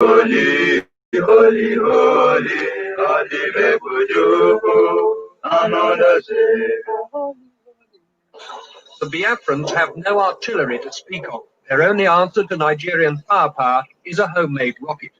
Holy, holy, holy, holy, The Biafrans have no artillery to speak of. Their only answer to Nigerian firepower is a homemade rocket.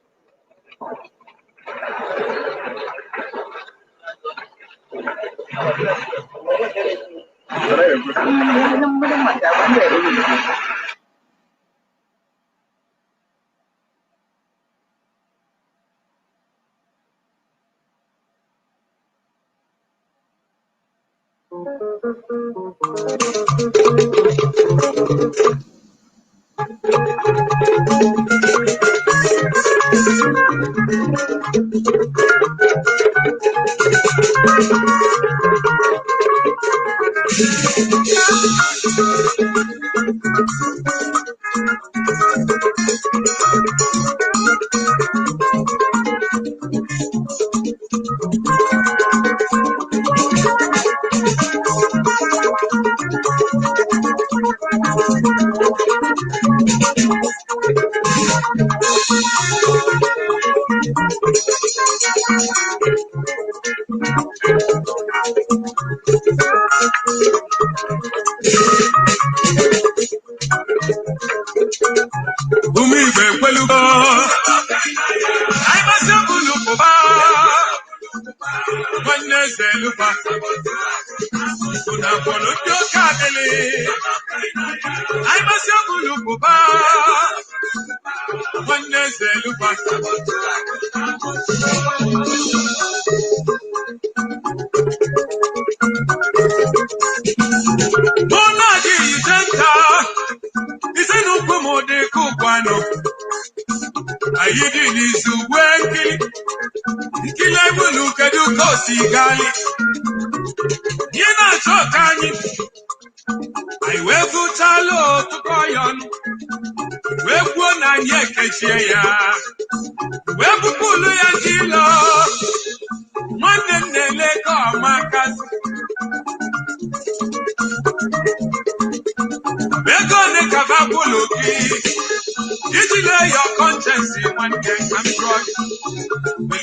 Your conscience, one can come across.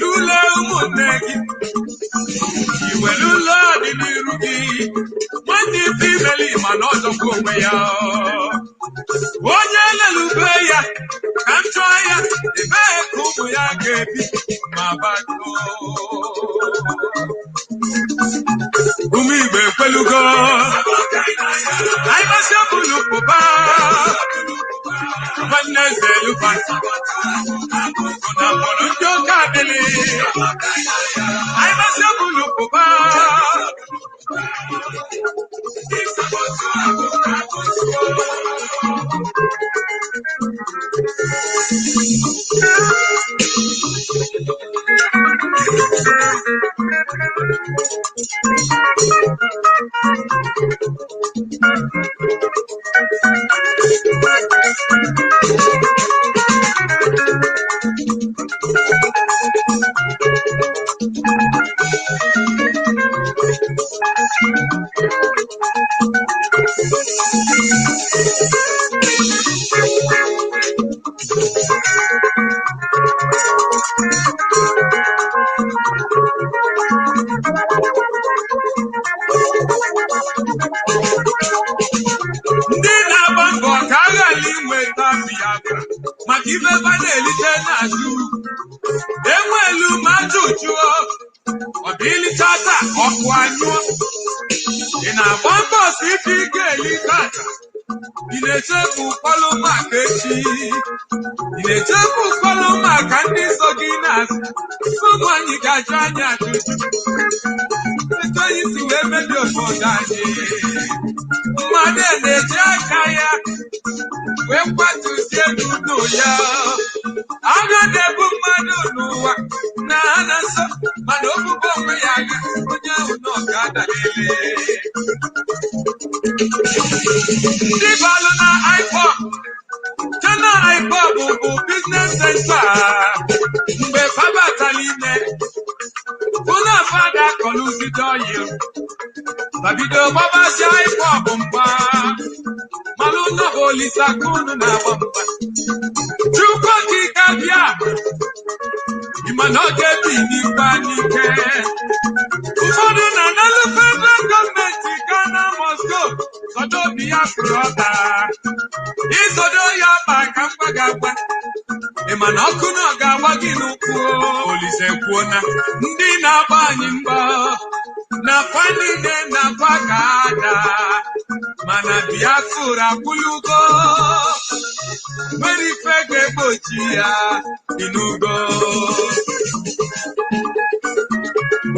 You will love the Rugi. One day, family, man, also go away. One year, come try the back who I gave my back. Umi Belugo. I must have a look about. One day, look at I must have a look about. Ipob business center. Mbe Baba Taline. Una fada kolusi doye. Babido Baba si Ipob mpa. Maluna bolisa kunu na bamba. Chukwuki Kabia, Imanoge Bini Panike. Ụfọdụ na n'elu federal gọọmenti Ghana must go. Sodo Biafra. Isodo ya ba ka mgbagagba. Ịma na ọkụ na ọ ga-agba gị n'ụkwụ. Olise kwuo na ndị na-agba anyị mbọ na kwa niile na-agba ka ada. Mana Biafra kwulugo. Nwere ife ga-egbochi ya inugo.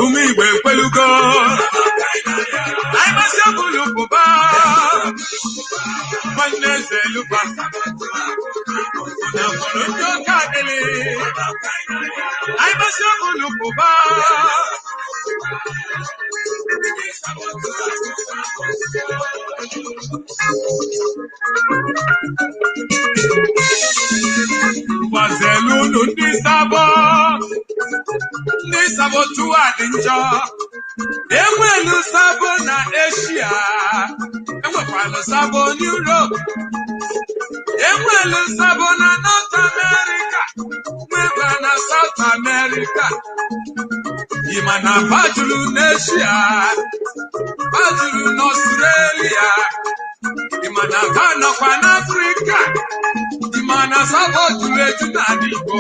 Ụmụ Igbo ekwelugo. Anyị masị ọbụlụ pụba. Nwanne eze lupa. Na mkpọrọ ndị oke adịlị. Anyị masị ọbụlụ pụba. Gwazelunu ndị sabo tụwa dị njọ. Enwelu sabo na Asia, enwekwalụ sabo n'Europe, enwelu sabo na North America, nwekwa na South America. Ịma na bajuru n'Asia, bajuru n'Australia, ịma na ha nọkwa n'Africa, ịma na sabo juru eju n'ala Igbo.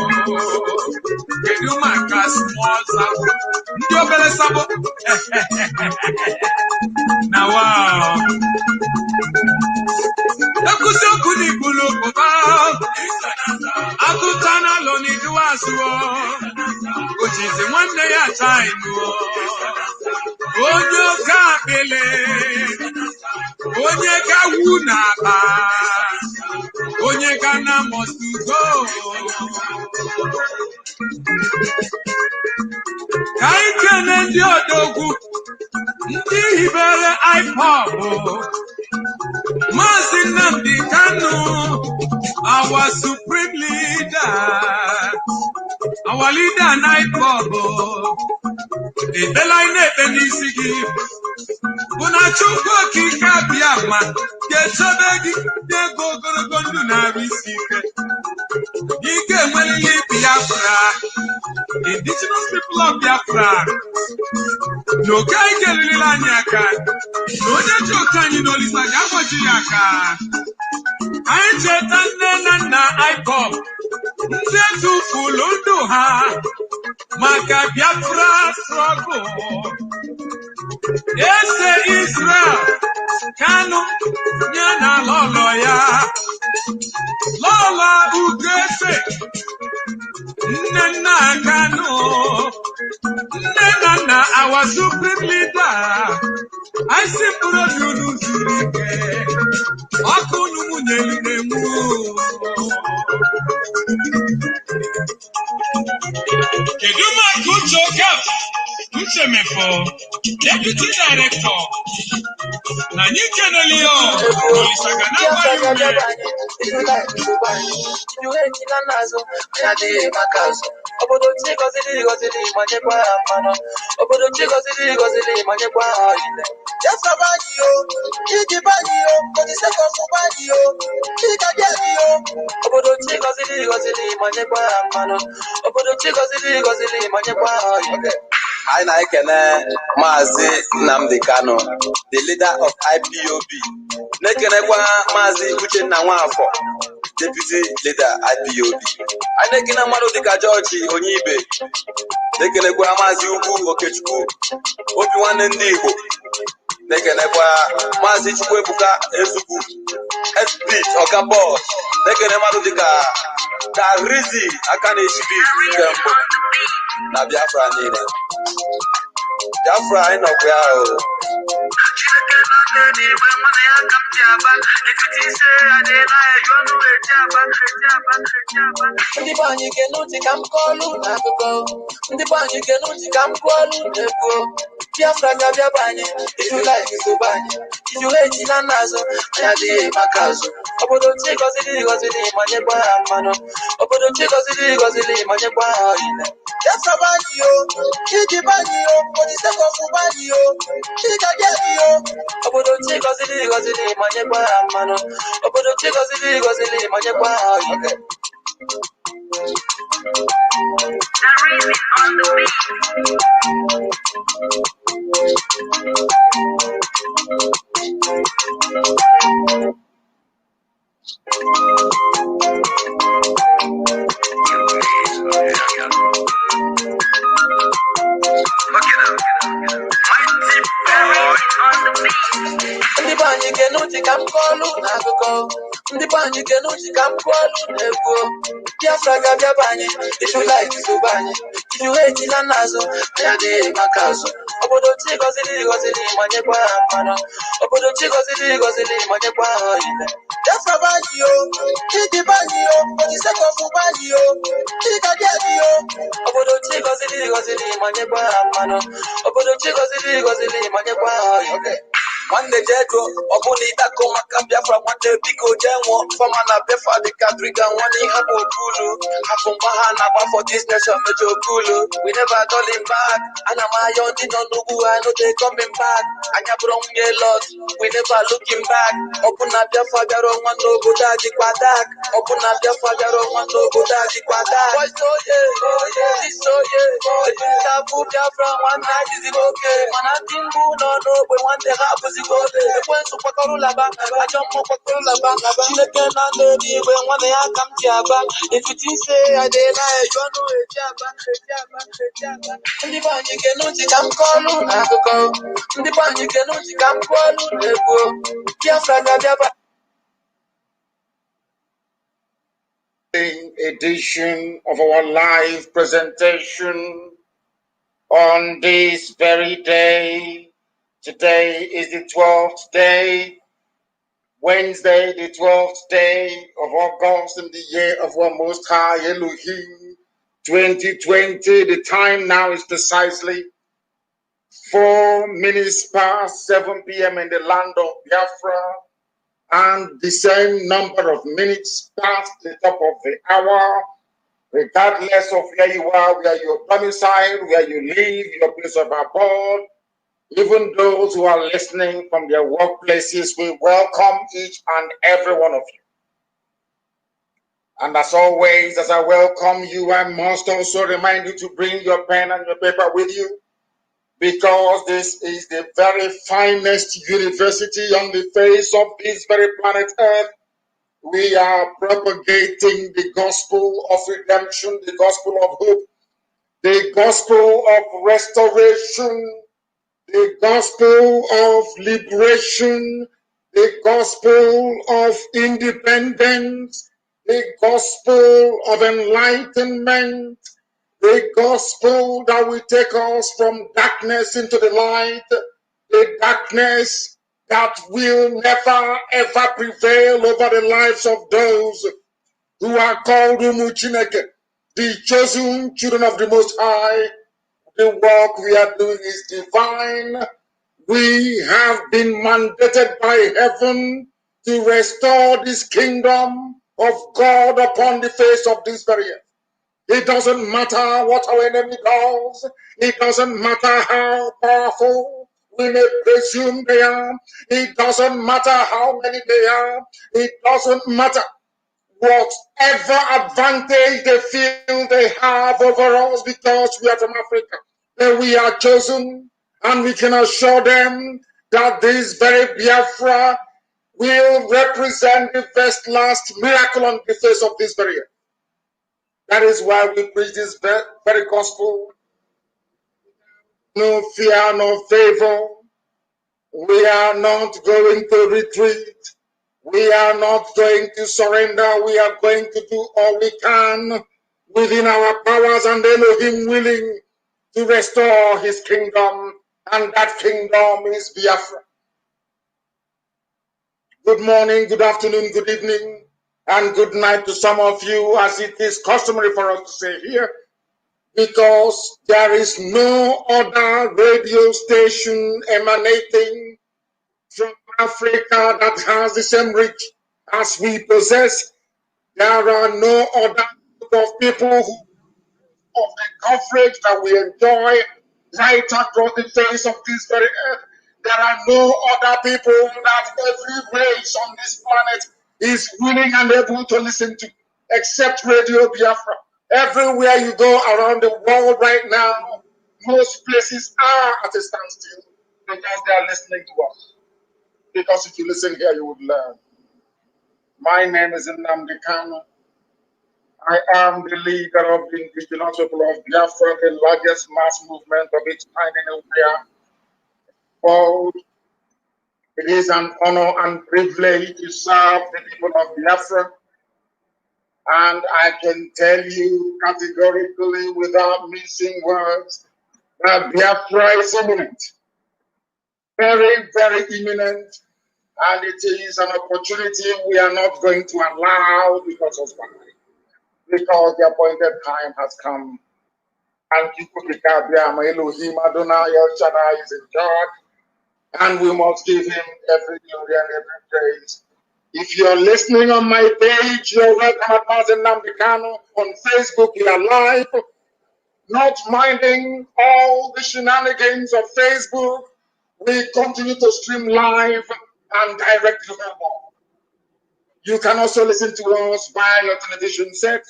Kedu maka small sabo? Ndị obere sabo? Na wow. Ekusi okwu n'Igbo pụba. Agụta na alọ n'idu azụọ. Ojizi nwanne ya taịnụ. Onye oke akpịlị. Onye ga-wu n'ala. Onye Ghana must go. Ka anyị kene ndị odogwu, ndị hibere Ipob, Mazi Nnamdi Kanu, our supreme leader, our leader na Ipob. Ebela anyị na-ekpe n'isi gị, bụ na Chukwuki Kabia ma ga-echebe gị ego ogologo ndụ na-arụ isi ike. Ike enwerịghị Biafra, indigenous people of Biafra. N'oge anyị ga-eliriri anyị aka, na onye ji oke anyị n'olisa ga-agbajiri aka. Anyị cheta nne na nna Ipob, ndị etufulu ndụ ha maka Biafra struggle. Ese Israel Kanu nye na lọlọ ya, lọlọ Ugese, nne nna Kanu, nne na nna our supreme leader. I see mkpụrụ obi unu zuru ike, ọkụ unu nwunye na-enwu. Kedu maka Uche Okafor, Uche Mefo, Deputy Director, na anyị keneli ya Olisaga na agbaghị ume. Obodo chi gọziri manyekwa ha mmanụ. Obodo chi gọziri manyekwa ha ile. Yes, abani yo, iji bani yo, kodise kofu bani yo, ika gani yo. Obodo chi gọziri manyekwa ha mmanụ. Obodo chi gọziri manyekwa ha ile. Anyị na-ekene Mazi Nnamdi Kanu, the leader of IPOB. Na-ekenekwa Mazi Uchenna Nwafọ, deputy leader IPOB. Anyị na-ekene mmadụ dịka George Onyibe. Na-ekenekwa Mazi Ugwu Okechukwu, obi nwanne ndị Igbo. Na-ekenekwa Mazi Chukwuebuka Ezugwu, SP Ọkabọs. Na-ekene mmadụ dịka Darizi aka na-echibi nke mbụ na Biafra niile. Biafra anyị nọkwa ya o. Ndị be anyị ga-enuti ka m kọọlụ n'akụkọ. Ndị be anyị ga-enuti ka m kọọlụ n'ekwu. Biafra ga-abịa be anyị, ijula isobe anyị. Ijula eji na nna azụ, anyị adịghị maka azụ. Obodo chi gọziri manyekwa ha mmanụ. Obodo chi gọziri manyekwa ha ile. Biafra be anyị yo, iji be anyị yo, kodise kofu be anyị yo, ika gani yo. Obodo chi gọziri manyekwa ha mmanụ. Obodo chi gọziri manyekwa ha ile. Ndị be anyị ga-enuti ka m kọọlụ n'akụkọ. Ndị be anyị ga-enuti ka m kọọlụ n'egwu. Biafra ga-abịaba anyị, ifu like isobe anyị. Ifu hate na n'azụ, anyị adịghị maka azụ. Obodo chi gọziri gọziri ma nyekwa ha mmanụ. Obodo chi gọziri gọziri ma nyekwa ha ile. Biafra bụ anyị o, ịdị bụ anyị o, Odisekọfụ bụ anyị o, ịga dị anyị o. Obodo chi gọziri gọziri ma nyekwa ha mmanụ. Obodo chi gọziri gọziri ma nyekwa ha ile. Nwanne Jedro, ọ bụ na ịdakọ maka Biafra nwanne biko jee nwụọ. Fama na Biafra dị ka Triga nwanne ihe bụ okulu. Hapụ mgba ha na-agba for this nation mejo okulu. We never turning back. Ana m ayọ ndị nọ n'ugwu ha no dey coming back. Anya bụrụ nwunye lot, we never looking back. Ọ bụ na Biafra bịara nwanne obodo a dịkwa dark. Ọ bụ na Biafra bịara nwanne obodo a dịkwa dark. Boys oye, this oye, bụ Biafra nwanne adịghị oke. Mana ndị mbụ nọ n'ogbe nwanne ha bụzi ekwensu kwakọrọ laba ajọ mmụọ kwakọrọ laba Chineke na ndị eluigwe nwanne ya ka m ji aba ifiti ise adịla eju ọnụ eji aba. Ndị be anyị ga-enuti ka m kọọlụ n'akụkọ. Ndị be anyị ga-enuti ka m kọọlụ n'egwu. Biafra ga-abịaba. Edition of our live presentation on this very day. Today is the 12th day, Wednesday, the 12th day of August in the year of our Most High Elohim, 2020. The time now is precisely 4 minutes past 7 p.m. in the land of Biafra, and the same number of minutes past the top of the hour, regardless of where you are, where you're domiciled, where you live, your place of abode. Even those who are listening from their workplaces, we welcome each and every one of you. And as always, as I welcome you, I must also remind you to bring your pen and your paper with you, because this is the very finest university on the face of this very planet Earth. We are propagating the gospel of redemption, the gospel of hope, the gospel of restoration, the gospel of liberation, the gospel of independence, the gospel of enlightenment, the gospel that will take us from darkness into the light, the darkness that will never ever prevail over the lives of those who are called Umuchineke, the chosen children of the Most High. The work we are doing is divine. We have been mandated by heaven to restore this kingdom of God upon the face of this very earth. It doesn't matter what our enemy does. It doesn't matter how powerful we may presume they are. It doesn't matter how many they are. It doesn't matter whatever advantage they feel they have over us because we are from Africa. That we are chosen, and we can assure them that this very Biafra will represent the first last miracle on the face of this very earth. That is why we preach this very gospel. No fear, no favor. We are not going to retreat. We are not going to surrender. We are going to do all we can within our powers and Elohim willing to restore his kingdom, and that kingdom is Biafra. Good morning, good afternoon, good evening, and good night to some of you, as it is customary for us to say here, because there is no other radio station emanating from Africa that has the same reach as we possess. There are no other group of people who of the coverage that we enjoy right across the face of this very earth. There are no other people that every race on this planet is willing and able to listen to. except Radio Biafra. Everywhere you go around the world right now, most places are at a standstill because they are listening to us. Because if you listen here, you would learn. My name is Nnamdi Kanu. I am the leader of the indigenous people of Biafra, the largest mass movement of its kind anywhere. Well, it is an honor and privilege to serve the people of Biafra. And I can tell you categorically, without missing words, that Biafra is imminent. Very, very imminent. And it is an opportunity we are not going to allow because of why. Because the appointed time has come. And Elohim Adonai El Shaddai is in charge. And we must give him every glory and every praise. If you're listening on my page, you're welcome at Mazi Nnamdi Kanu. On Facebook, we are live. Not minding all the shenanigans of Facebook, we continue to stream live and direct to the world. You can also listen to us via your television set.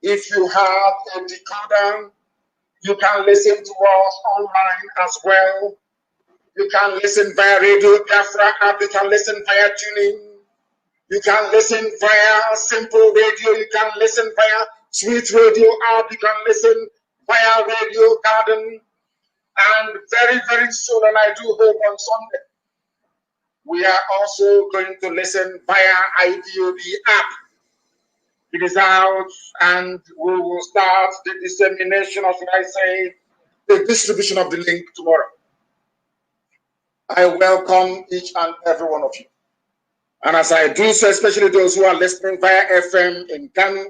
If you have a decoder, you can listen to us online as well. You can listen via Radio Biafra app. You can listen via tuning. You can listen via Simple Radio. You can listen via Sweet Radio app. You can listen via Radio Garden. And very, very soon, and I do hope on Sunday, we are also going to listen via Ipob app. It is out, and we will start the dissemination, or should I say, the distribution of the link tomorrow. I welcome each and every one of you. And as I do so, especially those who are listening via FM in Kanu,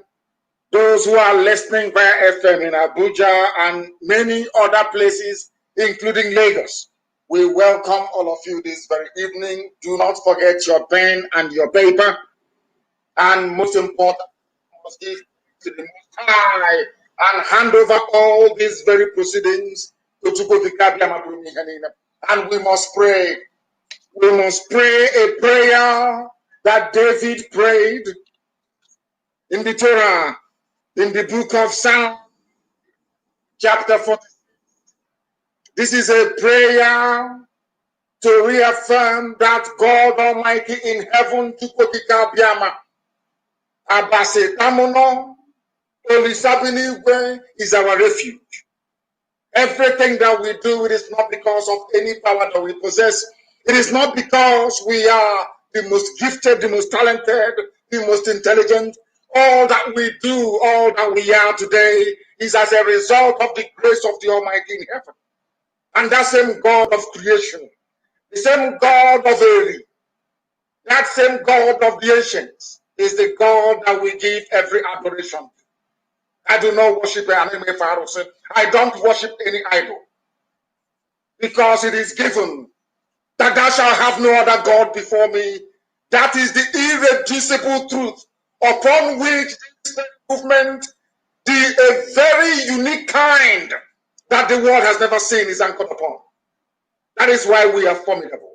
those who are listening via FM in Abuja and many other places, including Lagos, we welcome all of you this very evening. Do not forget your pen and your paper. And most important, must give to the Most High and hand over all these very proceedings to Chukwuka. And we must pray. We must pray a prayer that David prayed in the Torah, in the book of Psalm, chapter 46. This is a prayer to reaffirm that God Almighty in heaven, Chukwuka Biama, Abase Tamuno, Olisabiniwe is our refuge. Everything that we do, it is not because of any power that we possess. It is not because we are the most gifted, the most talented, the most intelligent. All that we do, all that we are today is as a result of the grace of the Almighty in heaven. And that same God of creation, the same God of Eli, that same God of the ancients is the God that we give every adoration. I do not worship an enemy Pharaoh. I don't worship any idol. Because it is given that thou shalt have no other God before me. That is the irreducible truth upon which this movement, a very unique kind that the world has never seen, is anchored upon. That is why we are formidable.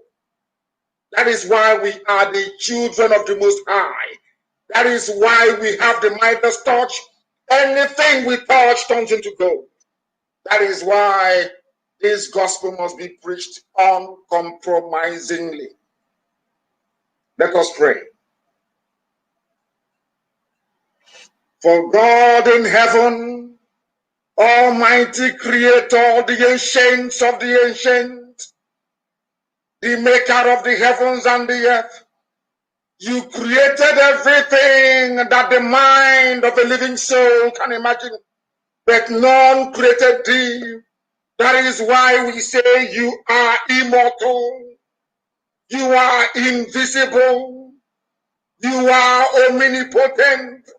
That is why we are the children of the Most High. That is why we have the Midas touch. Anything we touch turns into gold. That is why this gospel must be preached uncompromisingly. Let us pray. For God in heaven, Almighty Creator, the ancients of the ancient, the maker of the heavens and the earth, you created everything that the mind of a living soul can imagine, but none created thee. That is why we say you are immortal, you are invisible, you are omnipotent.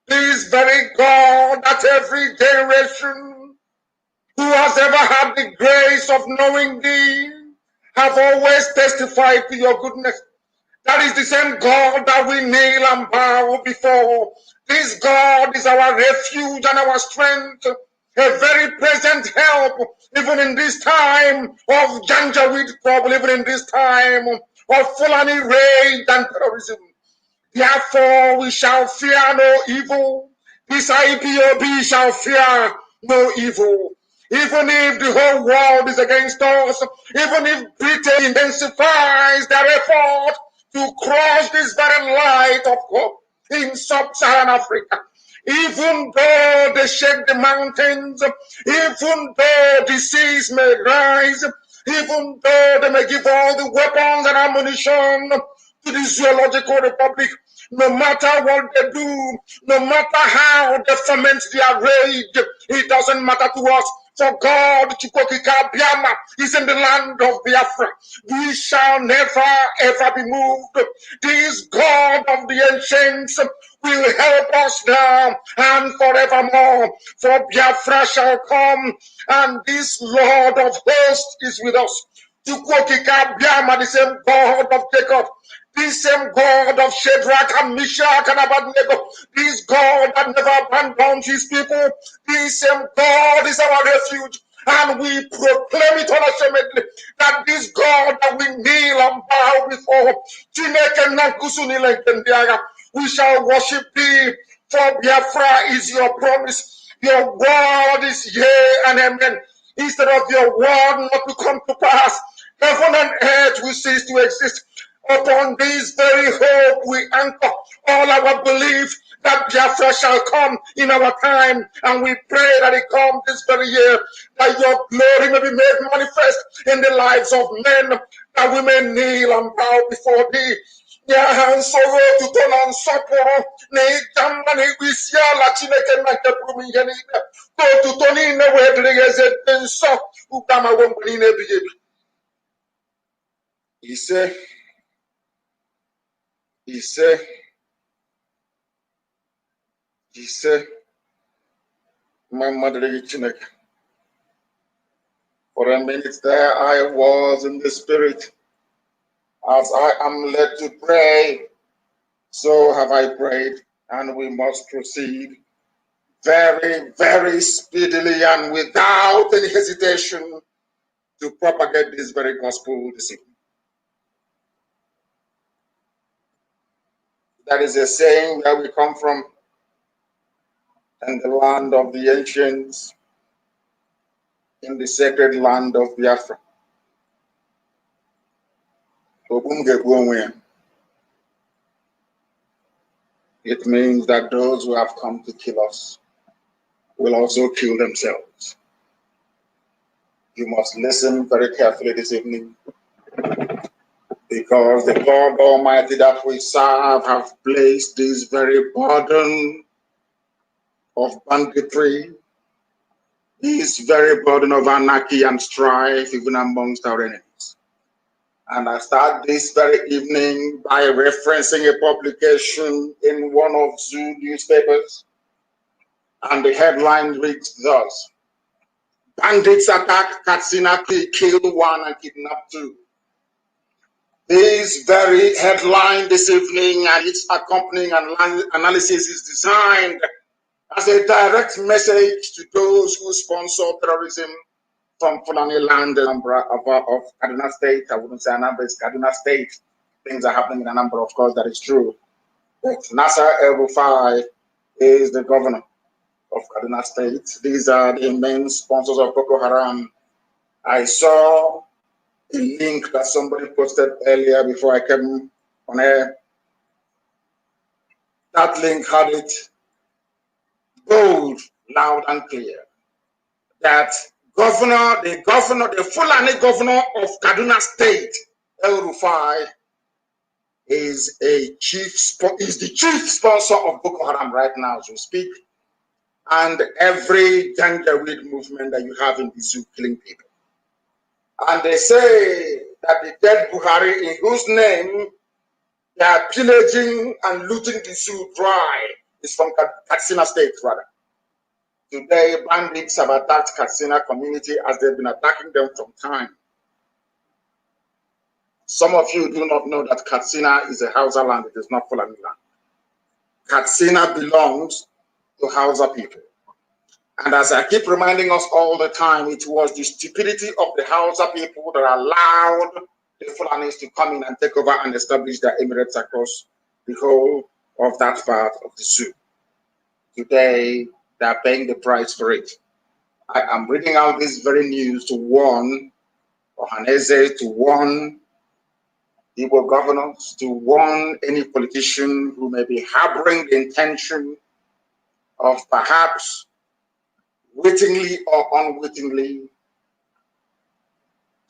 This very God that every generation who has ever had the grace of knowing thee have always testified to your goodness. That is the same God that we kneel and bow before. This God is our refuge and our strength, a very present help, even in this time of Janjaweed trouble, even in this time of Fulani rage and terrorism. Therefore we shall fear no evil. This IPOB shall fear no evil. Even if the whole world is against us, even if Britain intensifies their effort to crush this very light of hope in sub-Saharan Africa, even though they shake the mountains, even though the seas may rise, even though they may give all the weapons and ammunition to the Zoological Republic, no matter what they do, no matter how they ferment their rage, it doesn't matter to us. For God, Chukokika Biama, is in the land of Biafra. We shall never ever be moved. This God of the ancients will help us now and forevermore. For Biafra shall come, and this Lord of hosts is with us. Chukokika Biama, the same God of Jacob. This same God of Shadrach and Meshach and Abednego, this God that never abandoned his people, this same God is our refuge. And we proclaim it unashamedly that this God that we kneel and bow before, we shall worship thee, for Biafra is your promise. Your word is yea and amen. Instead of your word not to come to pass, heaven and earth will cease to exist. Upon this very hope we anchor all our belief that Biafra shall come in our time, and we pray that it come this very year, that your glory may be made manifest in the lives of men, that we may kneel and bow before thee. Yeah, sorrow to turn on Soporo, Jamani, we see a Latinake like the Brumian. Go to Tony in the way to the so Ugama won't be in a big. He said, my mother, for a minute there, I was in the spirit. As I am led to pray, so have I prayed, and we must proceed very, very speedily and without any hesitation to propagate this very gospel this evening. That is a saying where we come from, in the land of the ancients, in the sacred land of Biafra. It means that those who have come to kill us will also kill themselves. You must listen very carefully this evening, because the God Almighty that we serve have placed this very burden of banditry, this very burden of anarchy and strife even amongst our enemies. And I start this very evening by referencing a publication in one of Zoo newspapers, and the headline reads thus: bandits attack Katsina, kill one and kidnap two. This very headline this evening and its accompanying analysis is designed as a direct message to those who sponsor terrorism from Fulani land of Kaduna State. I wouldn't say Anambra, it's Kaduna State. Things are happening in Anambra, of course, that is true. But Nasser El-Rufai is the governor of Kaduna State. These are the main sponsors of Boko Haram. I saw a link that somebody posted earlier before I came on air. That link had it bold, loud and clear that the Fulani governor of Kaduna State, El-Rufai, is the chief sponsor of Boko Haram right now as we speak, and every Janjaweed movement that you have in the zoo killing people. And they say that the dead Buhari, in whose name they are pillaging and looting the zoo dry, is from Katsina State, rather. Today, bandits have attacked Katsina community as they've been attacking them from time. Some of you do not know that Katsina is a Hausa land, it is not Fulani land. Katsina belongs to Hausa people. And as I keep reminding us all the time, it was the stupidity of the Hausa people that allowed the Fulanis to come in and take over and establish their emirates across the whole of that part of the zoo. Today, they are paying the price for it. I am reading out this very news to warn Ohanese, to warn Igbo governors, to warn any politician who may be harboring the intention of perhaps wittingly or unwittingly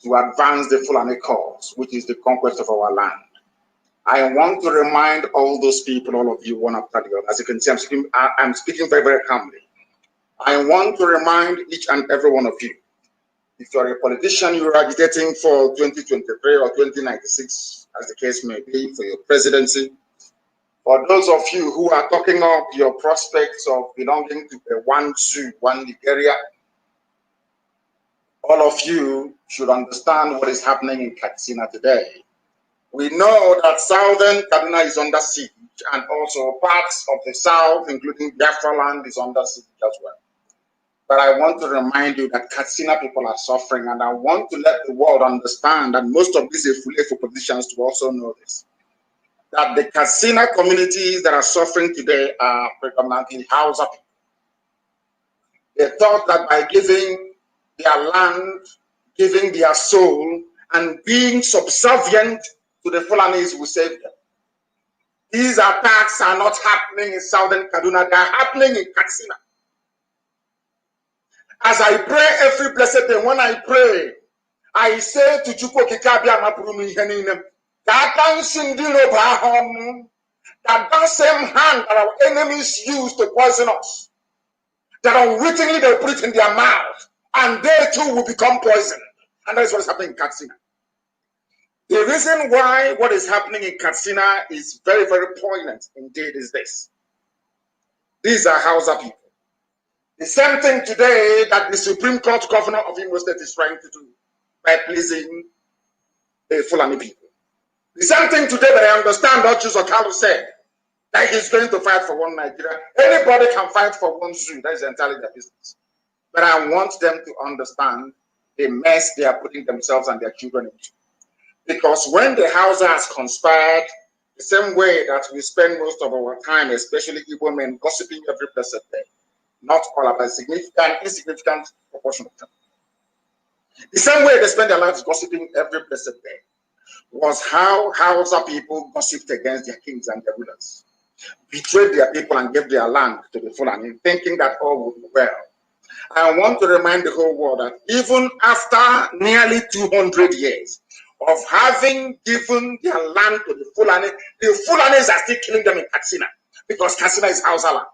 to advance the Fulani cause, which is the conquest of our land. I want to remind all those people, all of you, one after the other. As you can see, I'm speaking very, very calmly. I want to remind each and every one of you, if you're a politician, you're agitating for 2023 or 2096, as the case may be, for your presidency, for those of you who are talking up your prospects of belonging to the one zoo, one Nigeria, all of you should understand what is happening in Katsina today. We know that southern Kaduna is under siege, and also parts of the south, including Biafra land, is under siege as well. But I want to remind you that Katsina people are suffering, and I want to let the world understand, and most of these Efulefu politicians to also know this, that the Katsina communities that are suffering today are predominantly Hausa people. They thought that by giving their land, giving their soul, and being subservient to the Fulanis will save them. These attacks are not happening in southern Kaduna, they are happening in Katsina. As I pray every blessed day, when I pray, I say to Chukwu Kikabia Mapurumi Heninem, that same hand that our enemies use to poison us, that unwittingly they put it in their mouth, and they too will become poisoned. And that is what is happening in Katsina. The reason why what is happening in Katsina is very, very poignant indeed is this. These are Hausa people. The same thing today that the Supreme Court Governor of Imo State is trying to do by pleasing the Fulani people. The same thing today that I understand what Okalu said, that he's going to fight for one Nigeria. Anybody can fight for one zoo. That is entirely their business. But I want them to understand the mess they are putting themselves and their children into. Because when the Hausa has conspired, the same way that we spend most of our time, especially Igbo men, gossiping every blessed day, not all about insignificant proportion of time. The same way they spend their lives gossiping every blessed day was how Hausa people gossiped against their kings and their rulers, betrayed their people and gave their land to the Fulani, thinking that all would be well. I want to remind the whole world that even after nearly 200 years of having given their land to the Fulanis are still killing them in Katsina, because Katsina is Hausa land.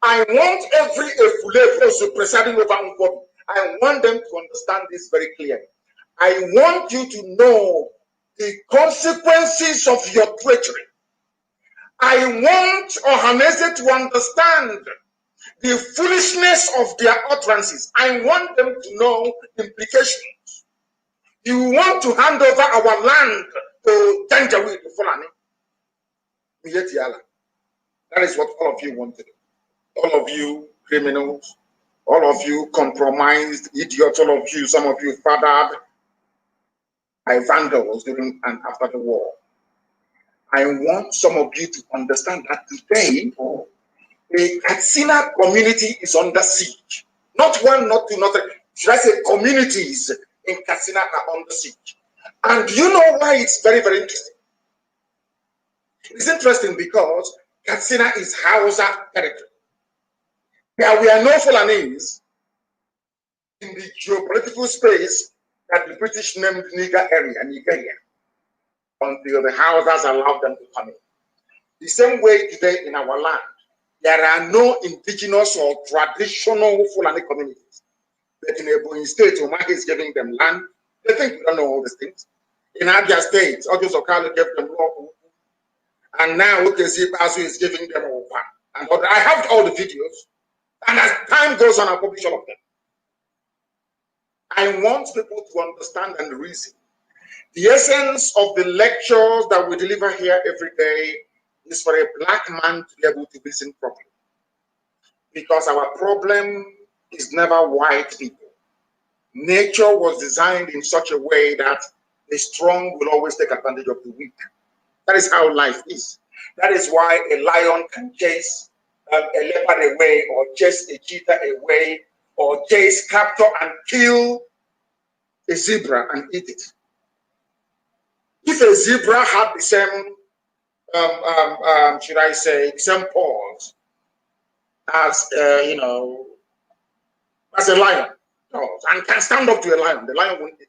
I want every Efulefu presiding over Ipob, I want them to understand this very clearly. I want you to know the consequences of your treachery. I want Ohanese to understand the foolishness of their utterances. I want them to know the implications. You want to hand over our land to Janjaweed, to Fulani. Miyetti Allah. That is what all of you want to do. All of you criminals, all of you compromised idiots, all of you, some of you fathered by vandals during and after the war. I want some of you to understand that today, the Katsina community is under siege. Not one, not two, not three. Should I say communities in Katsina are under siege. And you know why it's very, very interesting? It's interesting because Katsina is Hausa territory. There were no Fulanis in the geopolitical space that the British named Nigeria, until the Hausas allowed them to come in. The same way today in our land, there are no indigenous or traditional Fulani communities. But in Ebonyi State, Omagi is giving them land. They think we don't know all these things. In Abia State, Audios Okalo gave them law. And now Okezi Basu is giving them Opa. And I have all the videos. And as time goes on, I'll publish all of them. I want people to understand and reason. The essence of the lectures that we deliver here every day is for a black man to be able to listen properly. Because our problem is never white people. Nature was designed in such a way that the strong will always take advantage of the weak. That is how life is. That is why a lion can chase a leopard away, or chase a cheetah away, or chase, capture, and kill a zebra and eat it. If a zebra had the same, should I say, same paws as as a lion does, and can stand up to a lion, the lion won't eat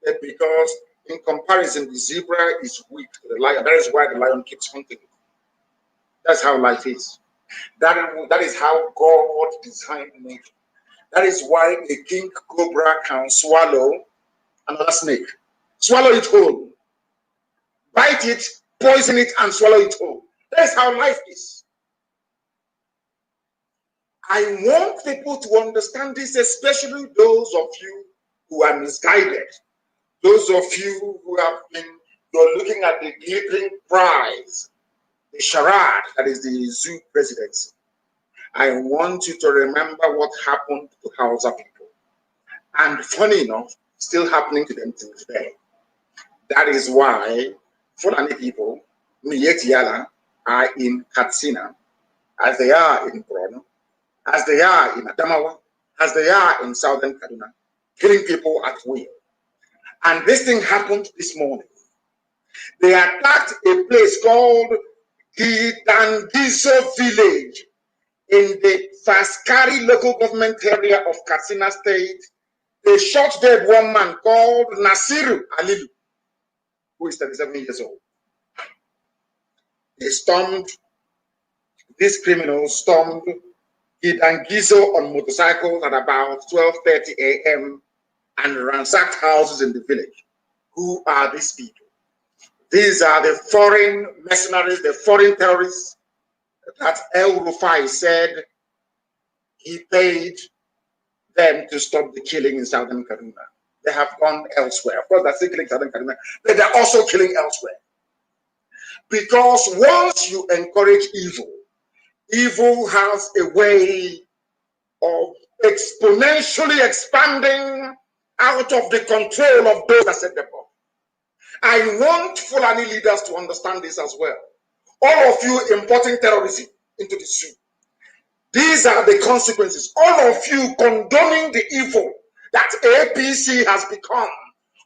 it. Because in comparison, the zebra is weak to the lion. That is why the lion keeps hunting it. That's how life is. That is how God designed nature. That is why a king cobra can swallow another snake. Swallow it whole. Bite it, poison it, and swallow it whole. That's how life is. I want people to understand this, especially those of you who are misguided. Those of you who have been, you're looking at the glittering prize, the charade that is the zoo presidency. I want you to remember what happened to Hausa people. And funny enough, still happening to them till today. That is why Fulani people, Miyetti Allah, are in Katsina, as they are in Borno, as they are in Adamawa, as they are in southern Kaduna, killing people at will. And this thing happened this morning. They attacked a place called Gidangiso village in the Faskari local government area of Katsina State. They shot dead one man called Nasiru Alilu, who is 37 years old. These criminals stormed Gidangiso on motorcycles at about 12:30 a.m. and ransacked houses in the village. Who are these people? These are the foreign mercenaries, the foreign terrorists that El Rufai said he paid them to stop the killing in southern Kaduna. They have gone elsewhere. Of course, they're still killing southern Kaduna, but they're also killing elsewhere. Because once you encourage evil, evil has a way of exponentially expanding out of the control of those that set them up. I want Fulani leaders to understand this as well. All of you importing terrorism into the zoo. These are the consequences. All of you condoning the evil that APC has become.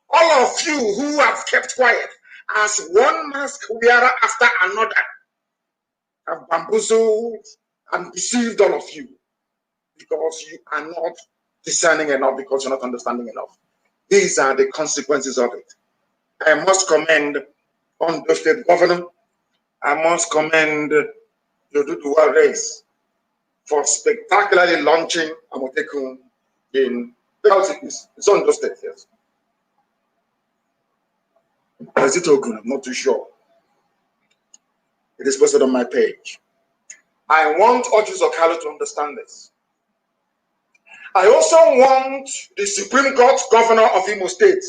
All of you who have kept quiet as one mask wearer after another have bamboozled and deceived all of you because you are not discerning enough, because you're not understanding enough. These are the consequences of it. I must commend Ondo State Governor. I must commend the Duduwa race for spectacularly launching Amotekun in the house. It's Ondo State, yes. Is it Ogun? I'm not too sure. It is posted on my page. I want Ojus Okalo to understand this. I also want the Supreme Court Governor of Imo State,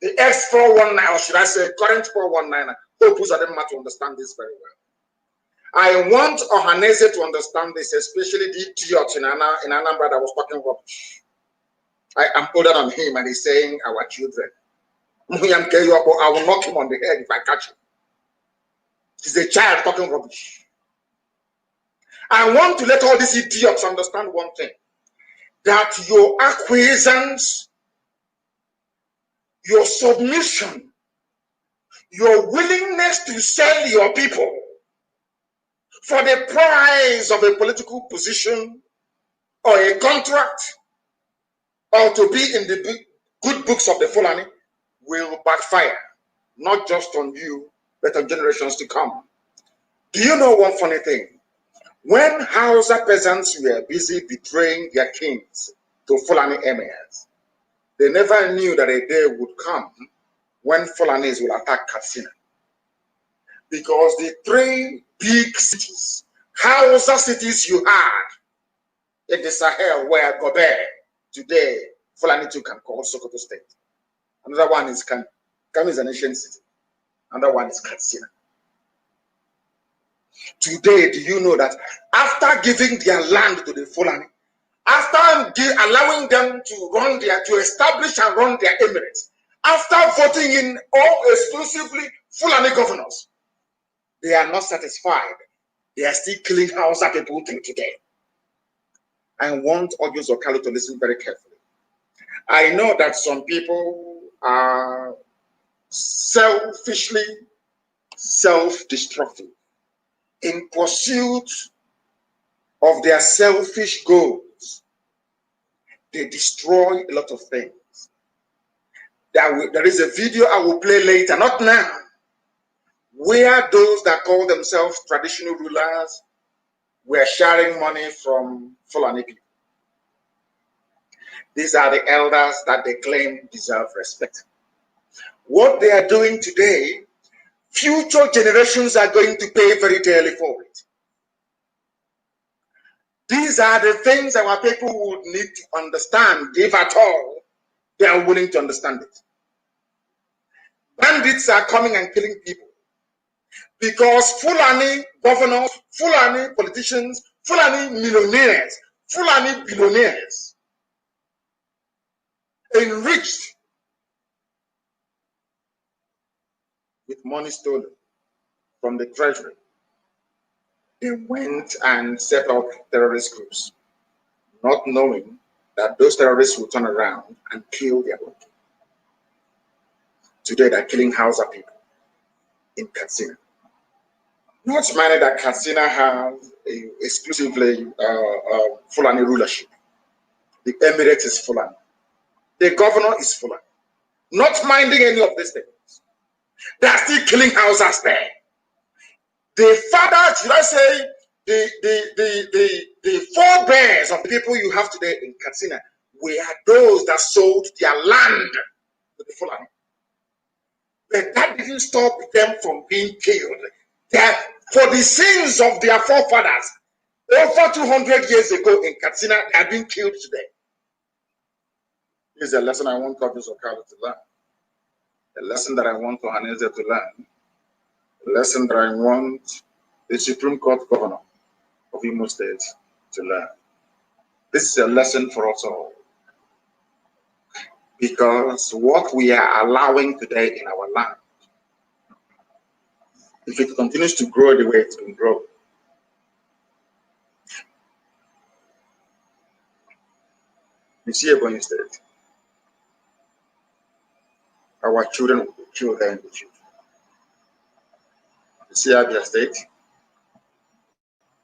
the ex-419, or should I say current 419, Opus Adema, to understand this very well. I want Ohanese to understand this, especially the idiot in Anambra that was talking rubbish. I am older than him and he's saying our children. I will knock him on the head if I catch him. He's a child talking rubbish. I want to let all these idiots understand one thing, that your acquiescence, your submission, your willingness to sell your people for the price of a political position or a contract or to be in the good books of the Fulani will backfire, not just on you, but on generations to come. Do you know one funny thing? When Hausa peasants were busy betraying their kings to Fulani emirs, they never knew that a day would come when Fulanis will attack Katsina. Because the three big cities, Hausa cities you had in the Sahel were Gobe, today Fulani too can call Sokoto State. Another one is Kanu. Kanu is an ancient city. Another one is Katsina. Today, do you know that after giving their land to the Fulani, after allowing them to establish and run their emirates, after voting in all exclusively Fulani governors, they are not satisfied. They are still killing Hausa people till today. I want audience of Kali to listen very carefully. I know that some people are selfishly self-destructive in pursuit of their selfish goals. They destroy a lot of things. There is a video I will play later, not now, where those that call themselves traditional rulers were sharing money from Fulani people. These are the elders that they claim deserve respect. What they are doing today, future generations are going to pay very dearly for it. These are the things our people would need to understand, if at all they are willing to understand it. Bandits are coming and killing people because Fulani governors, Fulani politicians, Fulani millionaires, Fulani billionaires enriched with money stolen from the treasury. They went and set up terrorist groups, not knowing that those terrorists will turn around and kill their own. Today they're killing Hausa people in Katsina. Not minding that Katsina has exclusively Fulani rulership. The emirate is Fulani. The governor is Fulani. Not minding any of these things. They are still killing Hausas there. The fathers, should I say, the forebears of the people you have today in Katsina were those that sold their land to the Fulani. But that didn't stop them from being killed. For the sins of their forefathers, over 200 years ago in Katsina, they have been killed today. This is a lesson I want Kofi Sokalo to learn. A lesson that I want Ohaneze to learn. A lesson that I want the Supreme Court Governor of Imo State to learn. This is a lesson for us all. Because what we are allowing today in our land, if it continues to grow the way it's been growing, you see Ebonyi State, our children will be killed there in the future. You see Abia State,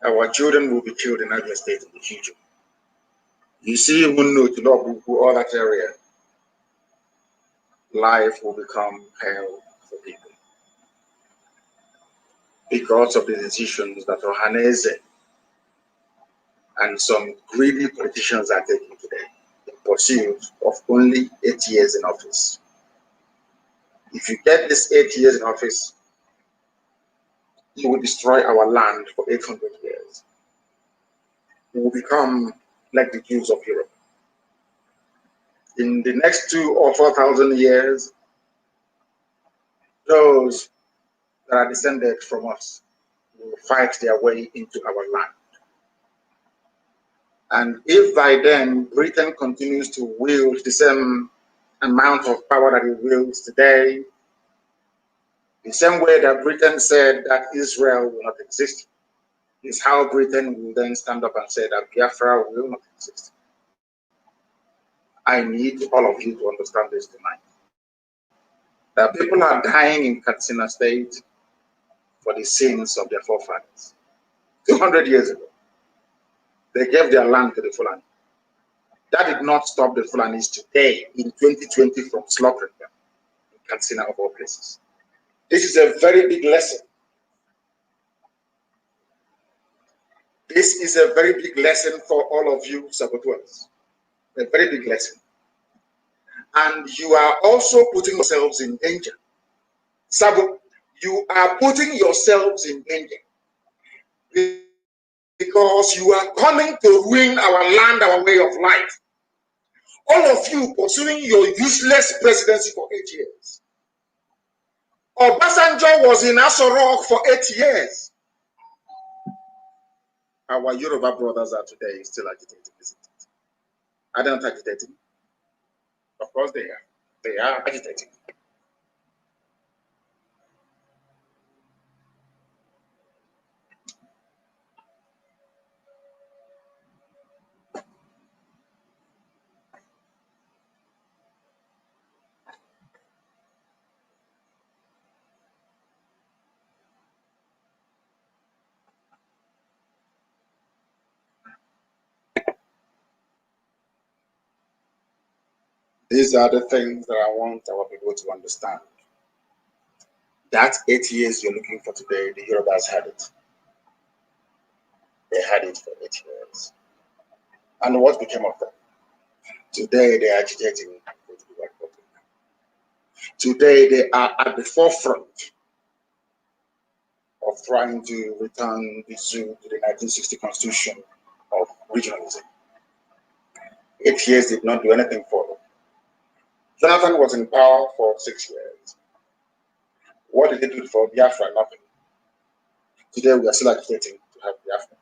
our children will be killed in Abia State in the future. You see Wunno, Tulobuku, all that area, life will become hell for people because of the decisions that Ohaneze and some greedy politicians are taking today in pursuit of only 8 years in office. If you get this 8 years in office, you will destroy our land for 800 years. We will become like the Jews of Europe. In the next 2,000 or 4,000 years, those that are descended from us will fight their way into our land. And if by then Britain continues to wield the same amount of power that it wields today, the same way that Britain said that Israel will not exist, is how Britain will then stand up and say that Biafra will not exist. I need all of you to understand this tonight. That people are dying in Katsina State for the sins of their forefathers. 200 years ago, they gave their land to the Fulani. That did not stop the Fulanis today in 2020 from slaughtering them in Katsina of all places. This is a very big lesson. This is a very big lesson for all of you saboteurs. A very big lesson. And you are also putting yourselves in danger. Sabo, you are putting yourselves in danger because you are coming to ruin our land, our way of life. All of you pursuing your useless presidency for 8 years. Obasanjo was in Aso Rock for 8 years. Our Yoruba brothers are today still agitating, isn't it? Are they not agitating? Of course they are. They are agitating. These are the things that I want our people to understand. That 8 years you're looking for today, the Yorubas had it. They had it for 8 years. And what became of them? Today they are agitating. Today they are at the forefront of trying to return the zoo to the 1960 constitution of regionalism. 8 years did not do anything for them. Jonathan was in power for 6 years. What did he do for Biafra? Nothing. Today we are still agitating to have Biafra.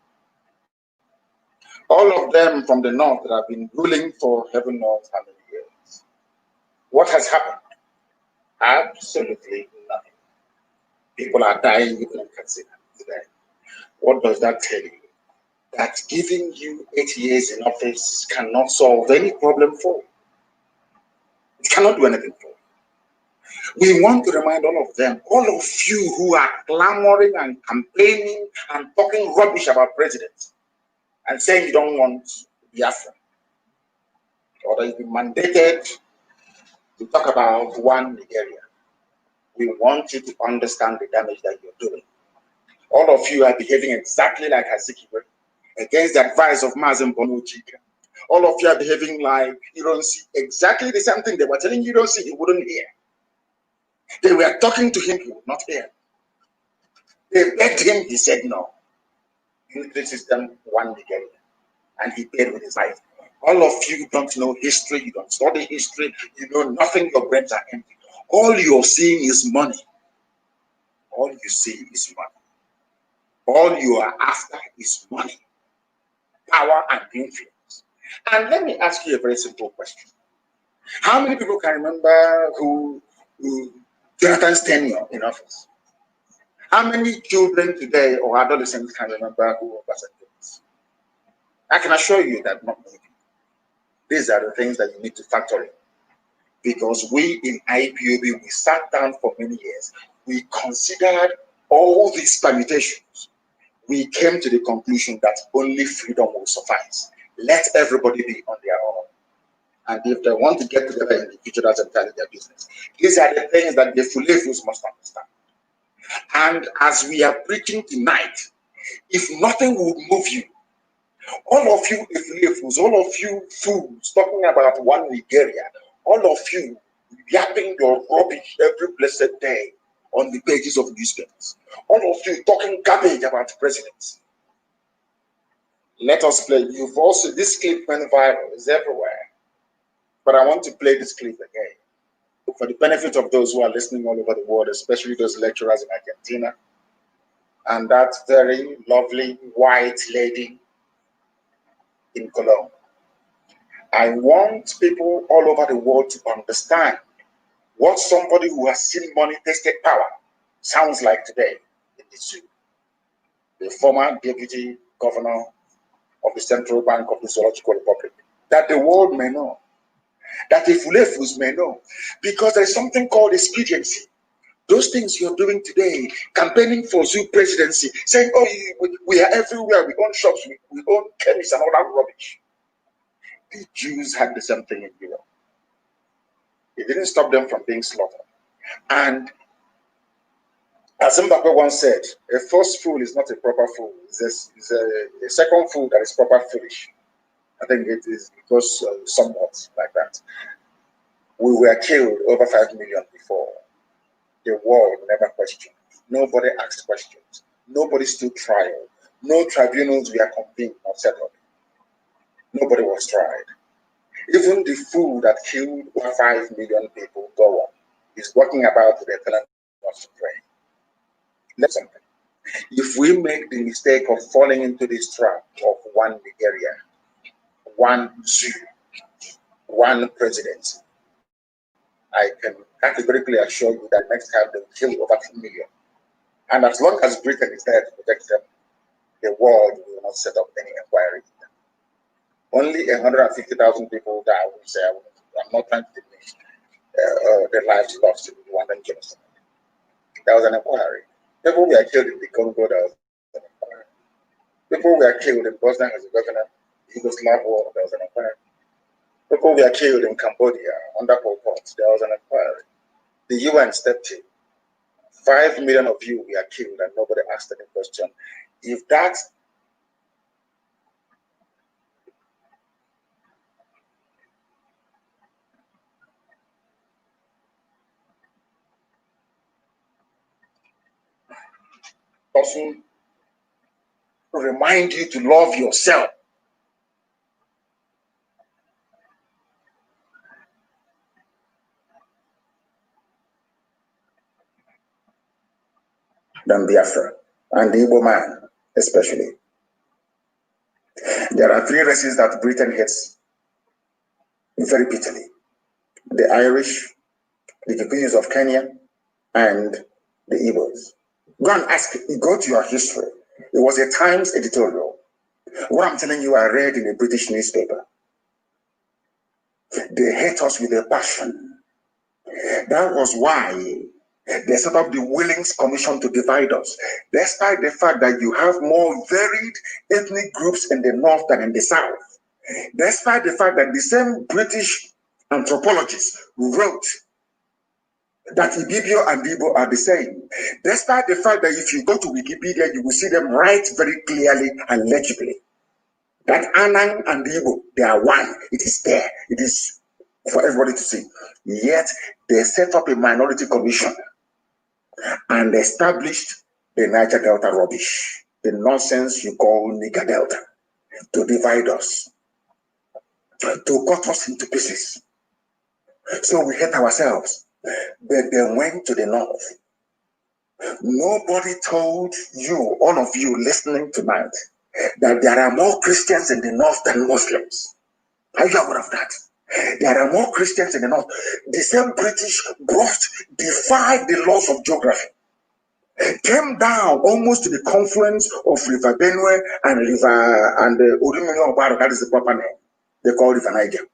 All of them from the north that have been ruling for heaven knows how many years. What has happened? Absolutely nothing. People are dying even in Katsina today. What does that tell you? That giving you 8 years in office cannot solve any problem for you. It cannot do anything for you. We want to remind all of them, all of you who are clamoring and campaigning and talking rubbish about presidents and saying you don't want Biafra, or that you've been mandated to talk about one Nigeria. We want you to understand the damage that you're doing. All of you are behaving exactly like Azikiwe against the advice of Mazi Nnamdi Kanu. All of you are behaving like you don't see exactly the same thing they were telling you don't see, you wouldn't hear. They were talking to him, he would not hear. They begged him, he said no. Unitary system, one Nigeria. And he paid with his life. All of you don't know history, you don't study history, you know nothing, your brains are empty. All you're seeing is money. All you see is money. All you are after is money, power, and influence. And let me ask you a very simple question. How many people can remember who Jonathan's tenure in office? How many children today or adolescents can remember who was? I can assure you that not many people. These are the things that you need to factor in. Because we in IPOB, we sat down for many years. We considered all these permutations. We came to the conclusion that only freedom will suffice. Let everybody be on their own. And if they want to get together in the future, that's entirely their business. These are the things that the Fulefus must understand. And as we are preaching tonight, if nothing would move you, all of you Fulefus, all of you fools talking about one Nigeria, all of you yapping your rubbish every blessed day on the pages of newspapers, all of you talking garbage about presidents. Let us play. You've also, this clip went viral, it's everywhere. But I want to play this clip again for the benefit of those who are listening all over the world, especially those lecturers in Argentina, and that very lovely white lady in Cologne. I want people all over the world to understand what somebody who has seen money tasted power sounds like today in the zoo. The former deputy governor of the Central Bank of the Zoological Republic, that the world may know, that the Fulefus may know, because there's something called expediency. Those things you're doing today, campaigning for zoo presidency, saying, oh, we are everywhere, we own shops, we own chemists and all that rubbish. The Jews had the same thing in Europe. It didn't stop them from being slaughtered. And as Mbappe once said, a first fool is not a proper fool. It's a second fool that is proper foolish. I think it is because somewhat like that. We were killed over 5 million before. The world never questioned. Nobody asked questions. Nobody stood trial. No tribunals were convened or set up. Nobody was tried. Even the fool that killed over 5 million people, Gowan, is walking about with a talent to pray. Listen, if we make the mistake of falling into this trap of one Nigeria, one zoo, one presidency, I can categorically assure you that next time they will kill over 2 million. And as long as Britain is there to protect them, the world will not set up any inquiry. Only 150,000 people die, I would say. I'm not trying to diminish the lives lost in the Rwandan genocide. There was an inquiry. People were killed in the Congo, there was an inquiry. People were killed in Bosnia and Herzegovina, Yugoslav war, there was an inquiry. People were killed in Cambodia under Pol Pot. There was an inquiry. The UN stepped in. 5 million of you were killed and nobody asked any question. If that doesn't remind you to love yourself, than Biafra, and the Igbo man especially. There are 3 races that Britain hates very bitterly: the Irish, the Kikuyus of Kenya, and the Igbos. Go and ask, go to your history. It was a Times editorial. What I'm telling you, I read in a British newspaper. They hate us with a passion. That was why they set up the Willings Commission to divide us, despite the fact that you have more varied ethnic groups in the north than in the south. Despite the fact that the same British anthropologists wrote that Ibibio and Igbo are the same. Despite the fact that if you go to Wikipedia, you will see them write very clearly and legibly that Anang and Igbo, they are one. It is there. It is for everybody to see. Yet they set up a minority commission and established the Niger Delta rubbish, the nonsense you call Niger Delta, to divide us, to cut us into pieces. So we hate ourselves. But they went to the north. Nobody told you, all of you listening tonight, that there are more Christians in the north than Muslims. Are you aware of that? There are more Christians in the north. The same British defied the laws of geography, came down almost to the confluence of River Benue and the Urimini Obaro, that is the proper name. They call River Niger,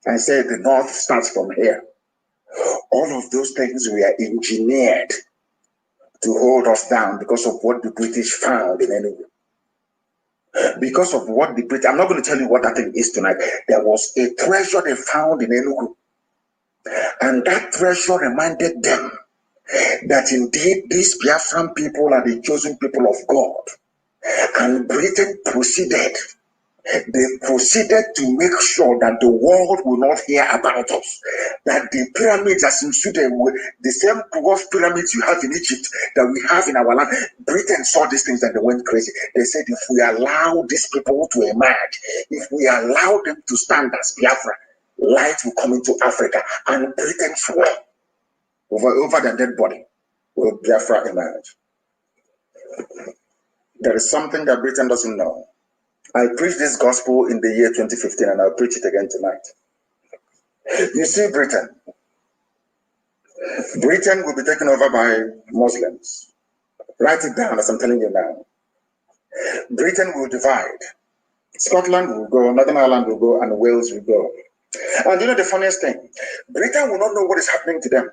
and said the north starts from here. All of those things were engineered to hold us down because of what the British found in Enugu. Because of what the British, I'm not going to tell you what that thing is tonight. There was a treasure they found in Enugu. And that treasure reminded them that indeed these Biafran people are the chosen people of God. And Britain proceeded. They proceeded to make sure that the world will not hear about us. That the pyramids as in Sudan, the same dwarf pyramids you have in Egypt that we have in our land. Britain saw these things and they went crazy. They said, if we allow these people to emerge, if we allow them to stand as Biafra, light will come into Africa. And Britain swore over their dead body will Biafra emerge. There is something that Britain doesn't know. I preached this gospel in the year 2015 and I'll preach it again tonight. You see, Britain will be taken over by Muslims. Write it down as I'm telling you now. Britain will divide. Scotland will go, Northern Ireland will go, and Wales will go. And you know the funniest thing? Britain will not know what is happening to them.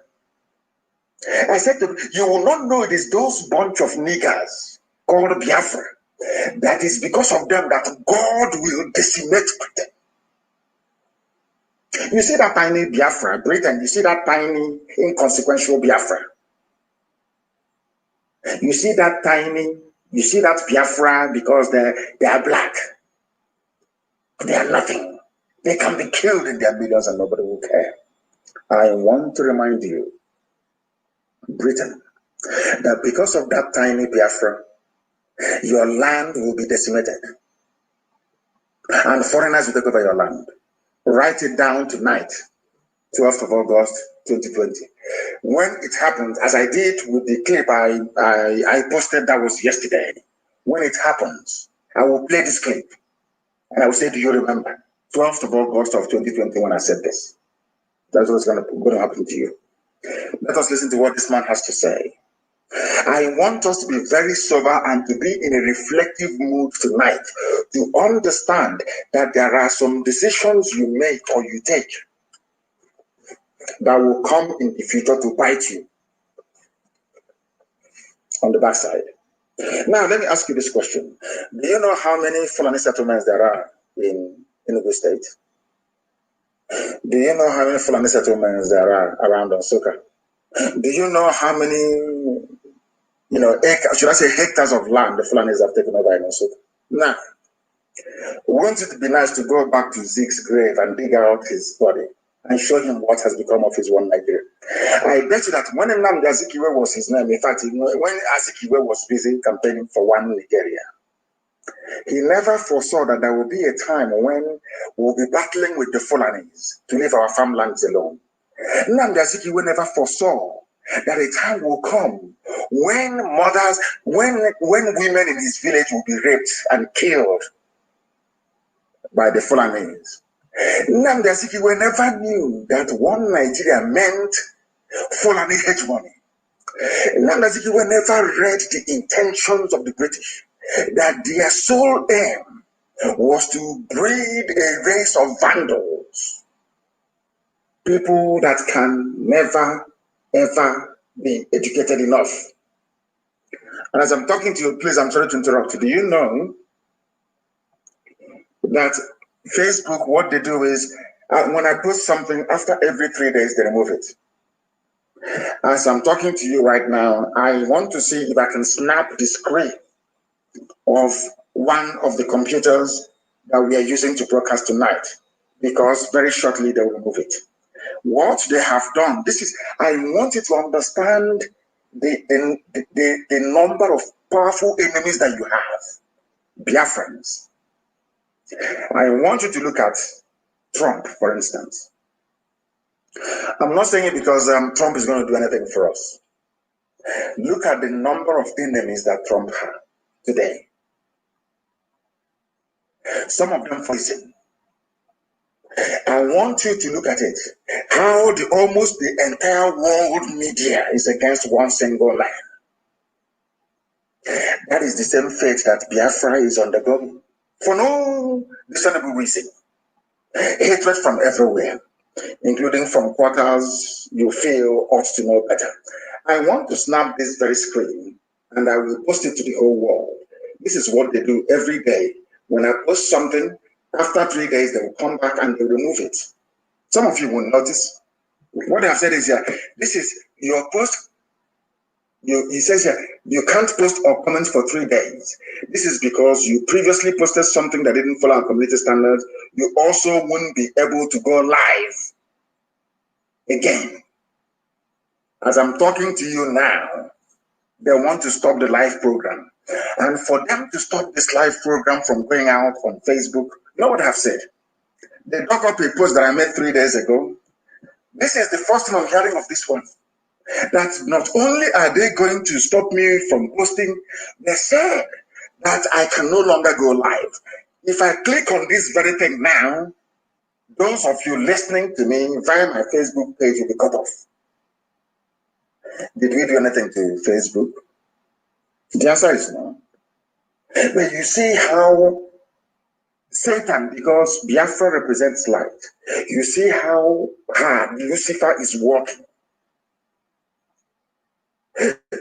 I said to them, you will not know it is those bunch of niggers called Biafra. That is because of them that God will decimate Britain. You see that tiny Biafra, Britain, you see that tiny, inconsequential Biafra. You see that Biafra because they are black. They are nothing. They can be killed in their millions and nobody will care. I want to remind you, Britain, that because of that tiny Biafra, your land will be decimated. And foreigners will take over your land. Write it down tonight, 12th of August, 2020. When it happens, as I did with the clip I posted that was yesterday, when it happens, I will play this clip. And I will say, do you remember? 12th of August of 2020 when I said this. That's what's going to happen to you. Let us listen to what this man has to say. I want us to be very sober and to be in a reflective mood tonight to understand that there are some decisions you make or you take that will come in the future to bite you on the backside. Now, let me ask you this question. Do you know how many Fulani settlements there are in Enugu State? Do you know how many Fulani settlements there are around Nsukka? Do you know how many, acres, should I say hectares of land the Fulanis have taken over in Nsukka? Now, wouldn't it be nice to go back to Zeke's grave and dig out his body and show him what has become of his one Nigeria? I bet you that when Nnamdi Azikiwe was his name, in fact, when Azikiwe was busy campaigning for one Nigeria, he never foresaw that there will be a time when we'll be battling with the Fulanis to leave our farmlands alone. Nnamdi Azikiwe never foresaw that a time will come when mothers, when women in his village will be raped and killed by the Fulanis. Nnamdi Azikiwe never knew that one Nigeria meant Fulani hegemony. Nnamdi Azikiwe never read the intentions of the British, that their sole aim was to breed a race of vandals, people that can never, ever be educated enough. And as I'm talking to you, please, I'm sorry to interrupt you. Do you know that Facebook, what they do is, when I post something, after every 3 days, they remove it. As I'm talking to you right now, I want to see if I can snap the screen of one of the computers that we are using to broadcast tonight, because very shortly they will remove it. What they have done, I want you to understand the number of powerful enemies that you have, Biafrans. I want you to look at Trump, for instance. I'm not saying it because Trump is going to do anything for us. Look at the number of enemies that Trump has today. Some of them facing. I want you to look at it. How almost the entire world media is against one single man. That is the same fate that Biafra is undergoing. For no discernible reason. Hatred from everywhere, including from quarters you feel ought to know better. I want to snap this very screen and I will post it to the whole world. This is what they do every day. When I post something, after 3 days, they will come back and they will remove it. Some of you will notice. What I've said is here, this is your post. He says here, you can't post or comment for 3 days. This is because you previously posted something that didn't follow our community standards. You also wouldn't be able to go live again. As I'm talking to you now, they want to stop the live program. And for them to stop this live program from going out on Facebook, you know what I've said? They dug up a post that I made 3 days ago. This is the first time I'm hearing of this one. That not only are they going to stop me from posting, they said that I can no longer go live. If I click on this very thing now, those of you listening to me via my Facebook page will be cut off. Did we do anything to Facebook? The answer is no. But you see how Satan, because Biafra represents light, you see how hard Lucifer is working.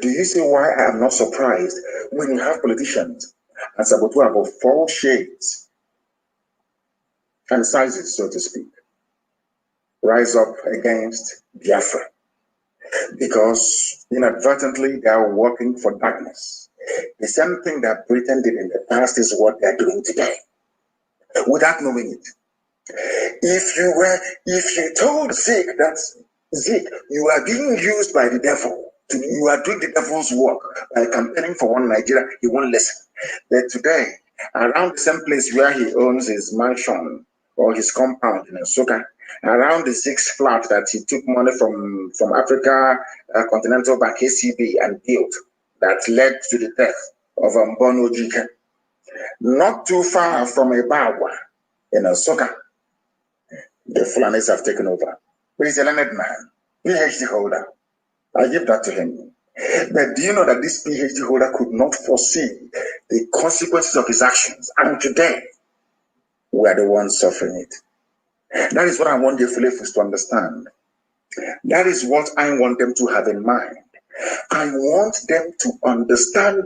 Do you see why I am not surprised when you have politicians and saboteur about 4 shades and sizes, so to speak, rise up against Biafra? Because inadvertently they are working for darkness. The same thing that Britain did in the past is what they are doing today, without knowing it. If you told Zeke that, Zeke, you are being used by the devil, you are doing the devil's work by campaigning for one Nigeria, he won't listen. But today, around the same place where he owns his mansion or his compound in Nsukka, around the 6th flat that he took money from Africa Continental Bank, ACB, and built, that led to the death of Mbono Jike. Not too far from Ibawa in Nsukka, the Fulanis have taken over. He's a learned man, PhD holder. I give that to him. But do you know that this PhD holder could not foresee the consequences of his actions? And today, we are the ones suffering it. That is what I want the Fulefus to understand. That is what I want them to have in mind. I want them to understand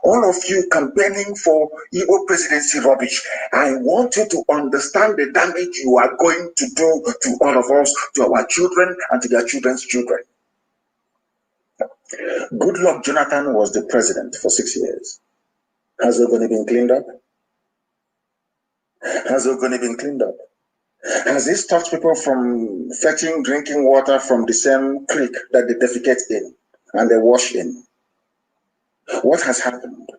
all of you campaigning for Igbo presidency rubbish. I want you to understand the damage you are going to do to all of us, to our children, and to their children's children. Goodluck Jonathan was the president for 6 years. Has Ogoni been cleaned up? Has Ogoni been cleaned up? Has he stopped people from fetching drinking water from the same creek that they defecate in and they wash in? What has happened?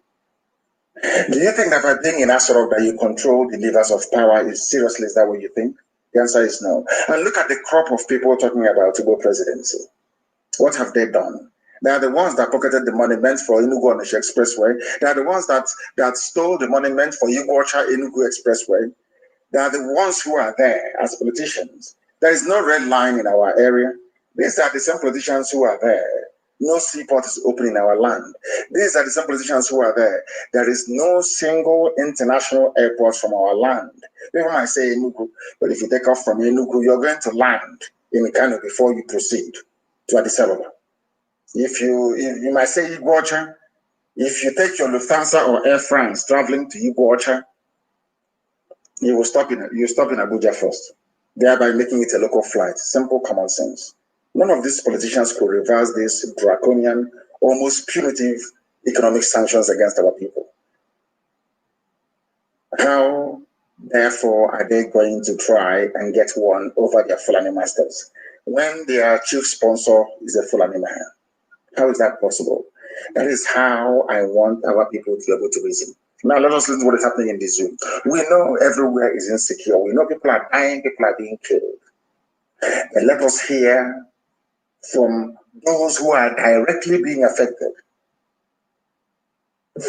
Do you think that by being in Asarok that you control the levers of power is seriously, is that what you think? The answer is no. And look at the crop of people talking about Igbo presidency. What have they done? They are the ones that pocketed the money meant for Enugu Onisha Expressway. They are the ones that stole the money meant for Igbocha Enugu Expressway. They are the ones who are there as politicians. There is no red line in our area. These are the same politicians who are there. No seaport is open in our land. These are the same politicians who are there. There is no single international airport from our land. People might say Enugu, but if you take off from Enugu, you're going to land in Kano before you proceed to Addis Ababa. If you might say Igbocha, if you take your Lufthansa or Air France traveling to Igbocha, you stop in Abuja first, thereby making it a local flight. Simple common sense. None of these politicians could reverse this draconian, almost punitive economic sanctions against our people. How, therefore, are they going to try and get one over their Fulani masters when their chief sponsor is a Fulani man? How is that possible? That is how I want our people to be able to reason. Now let us listen to what is happening in the zoo. We know everywhere is insecure. We know people are dying, people are being killed. And let us hear from those who are directly being affected,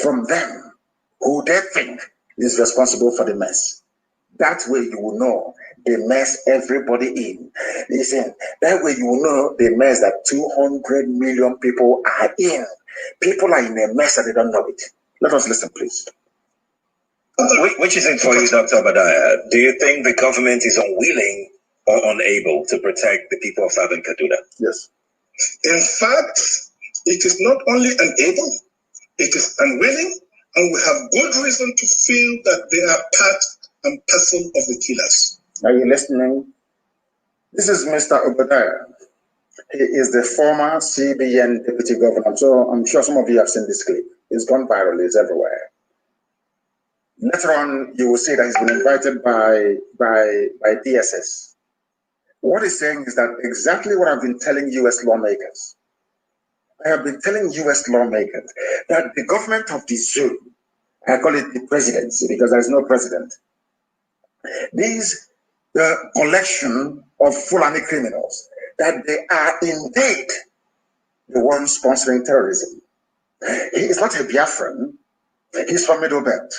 from them who they think is responsible for the mess. That way you will know the mess everybody in. Listen, that way you will know the mess that 200 million people are in. People are in a mess and they don't know it. Let us listen, please. Which is it for you, Dr. Obadiah? Do you think the government is unwilling or unable to protect the people of Southern Kaduna? Yes. In fact, it is not only unable, it is unwilling, and we have good reason to feel that they are part and parcel of the killers. Are you listening? This is Mr. Obadiah. He is the former CBN deputy governor. So I'm sure some of you have seen this clip. It's gone viral, it's everywhere. Later on, you will see that he's been invited by DSS. What he's saying is that exactly what I've been telling US lawmakers. I have been telling US lawmakers that the government of the zoo, I call it the presidency because there is no president, these collection of Fulani criminals, that they are indeed the ones sponsoring terrorism. He is not a Biafran, he's from Middle Belt.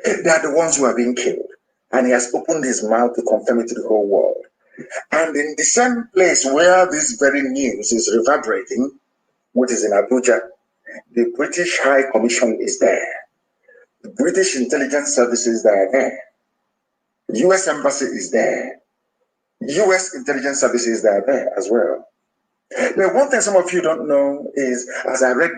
They are the ones who are being killed. And he has opened his mouth to confirm it to the whole world. And in the same place where this very news is reverberating, which is in Abuja, the British High Commission is there. The British intelligence services that are there. The US Embassy is there. US intelligence services that are there as well. Now, one thing some of you don't know is, as I read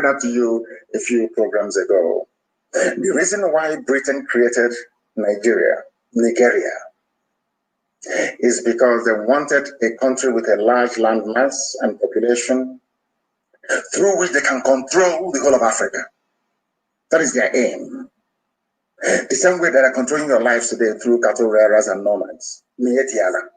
out to you a few programs ago, the reason why Britain created Nigeria, is because they wanted a country with a large landmass and population through which they can control the whole of Africa. That is their aim. The same way that are controlling your lives today through cattle rearers and nomads. Miyetti Allah.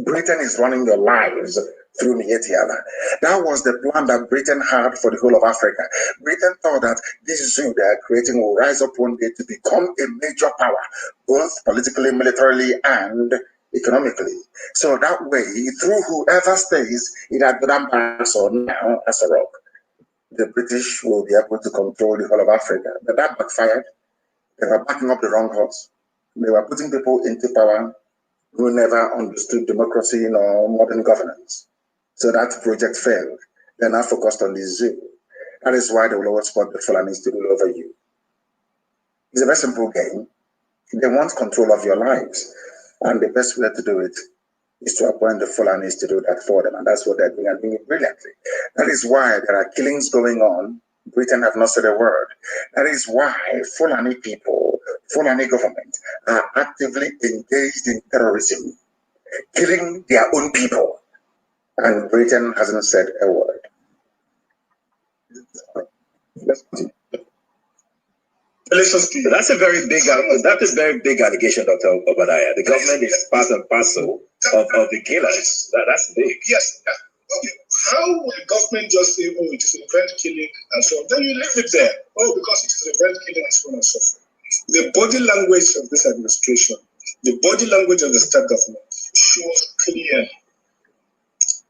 Britain is running your lives through Miyetti Allah. That was the plan that Britain had for the whole of Africa. Britain thought that this zoo they are creating will rise up one day to become a major power, both politically, militarily, and economically. So that way, through whoever stays in Adambas or now as a rock, the British will be able to control the whole of Africa. But that backfired. They were backing up the wrong horse. They were putting people into power who never understood democracy nor modern governance. So that project failed. They're now focused on the zoo. That is why they will always want the Fulanis to rule over you. It's a very simple game. They want control of your lives. And the best way to do it is to appoint the Fulanis to do that for them, and that's what they're doing and doing it brilliantly. That is why there are killings going on. Britain have not said a word. That is why Fulani people, Fulani government are actively engaged in terrorism, killing their own people, and Britain hasn't said a word. Let's continue. That's a very big allegation, Dr. Obadiah. The government is part and parcel of the killers. That's big. Yes. Okay. How would the government just say, oh, it is revenge killing and so on? Then you leave it there. Oh, because it is revenge killing and so on and so forth. The body language of this administration, the body language of the state government shows clearly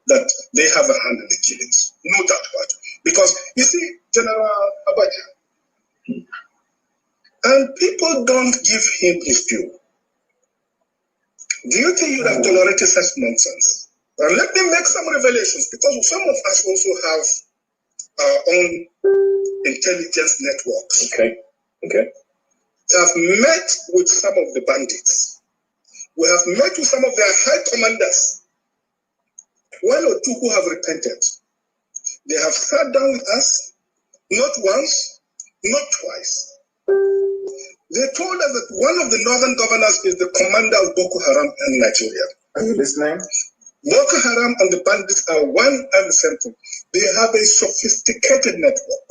that they have a hand in the killings. No doubt about it. Because, you see, General Abacha, and people don't give him his due. Do you think you have tolerated such nonsense? Now let me make some revelations, because some of us also have our own intelligence networks. Okay. We have met with some of the bandits. We have met with some of their high commanders. One or two who have repented. They have sat down with us, not once, not twice. They told us that one of the northern governors is the commander of Boko Haram in Nigeria. Are you listening? Boko Haram and the bandits are one and the same thing. They have a sophisticated network.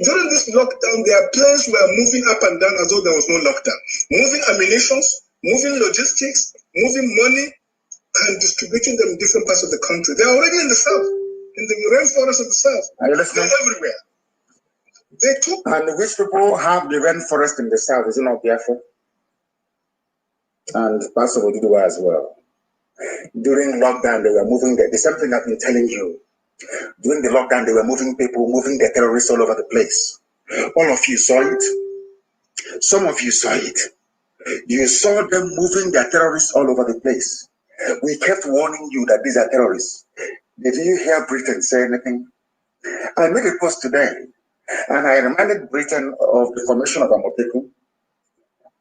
During this lockdown, their planes were moving up and down as though there was no lockdown. Moving ammunitions, moving logistics, moving money, and distributing them in different parts of the country. They're already in the south, in the rainforest of the south. Are you listening? They're everywhere. They took. And which people have the rainforest in the south? Is it not Biafra? And Pastor Oduduwa as well. During lockdown, they were moving the same thing I've been telling you. During the lockdown, they were moving people, moving the terrorists all over the place. All of you saw it. Some of you saw it. You saw them moving their terrorists all over the place. We kept warning you that these are terrorists. Did you hear Britain say anything? I made a post today, and I reminded Britain of the formation of Amoteku.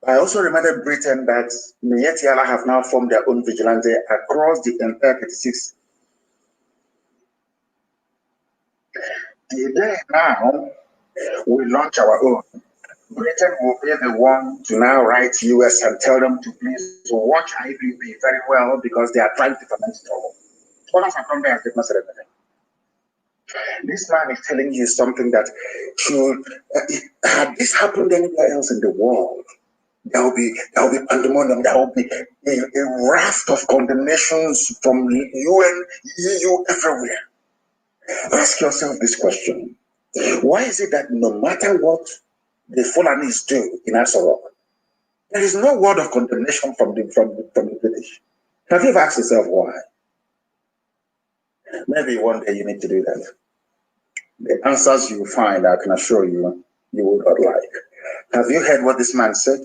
I also reminded Britain that Miyetti Allah have now formed their own vigilante across the entire 36. The day now we launch our own, Britain will be the one to now write US and tell them to please watch IPP very well because they are trying to ferment trouble. Others have come there and they've not said anything. This man is telling you something that should, had this happened anywhere else in the world, there will be pandemonium, there will be a raft of condemnations from UN, EU, everywhere. Ask yourself this question. Why is it that no matter what the Fulanis do in Asarok, there is no word of condemnation from the British? Have you ever asked yourself why? Maybe one day you need to do that. The answers you find, I can assure you, you will not like. Have you heard what this man said?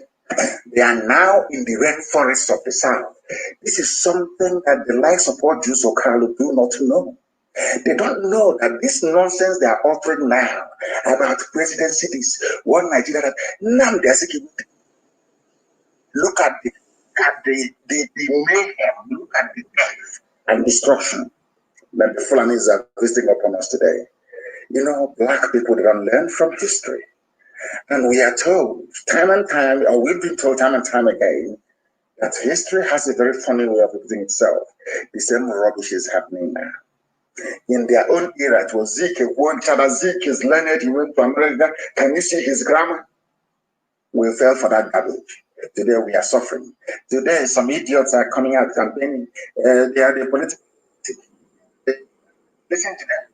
They are now in the rainforests of the south. This is something that the likes of what Jews or Carlo do not know. They don't know that this nonsense they are offering now about president cities, one Nigeria, that Nnamdi Kanu. Look at the mayhem, look at the death and destruction that the Fulanis are visiting upon us today. You know, black people don't learn from history. And we are told time and time, or we've been told time and time again, that history has a very funny way of repeating itself. The same rubbish is happening now. In their own era, it was Zeke, Zeke is learned, he went to America. Can you see his grammar? We fell for that garbage. Today we are suffering. Today some idiots are coming out campaigning. They are the political. Listen to them.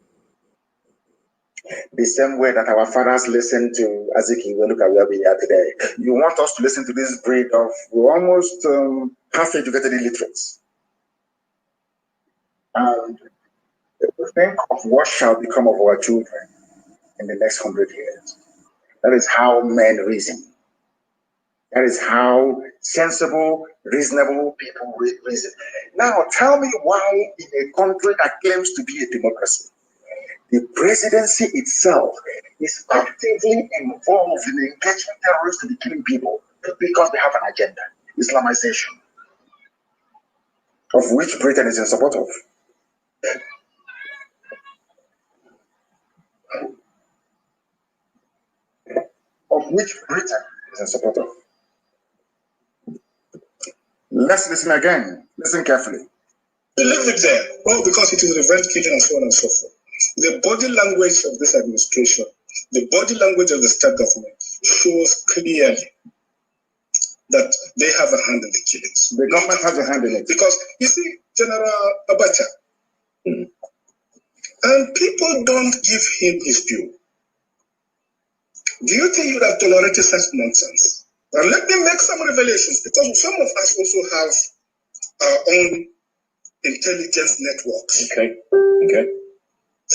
The same way that our fathers listened to Azikiwe, look at where we are today. You want us to listen to this breed of almost half-educated illiterates. And think of what shall become of our children in the next 100 years. That is how men reason. That is how sensible, reasonable people reason. Now, tell me why in a country that claims to be a democracy, the presidency itself is actively involved in engaging terrorists to be killing people because they have an agenda, Islamization. of which Britain is in support of. Of which Britain is in support of. Let's listen again. Listen carefully. We leave it there. Well, because it is revenge killing and so on and so forth. The body language of this administration, the body language of the state government shows clearly that they have a hand in the killings. The government has a hand in it. Because, you see, General Abacha, and people don't give him his due. Do you think you would have tolerated such nonsense? Now, let me make some revelations, because some of us also have our own intelligence networks. Okay.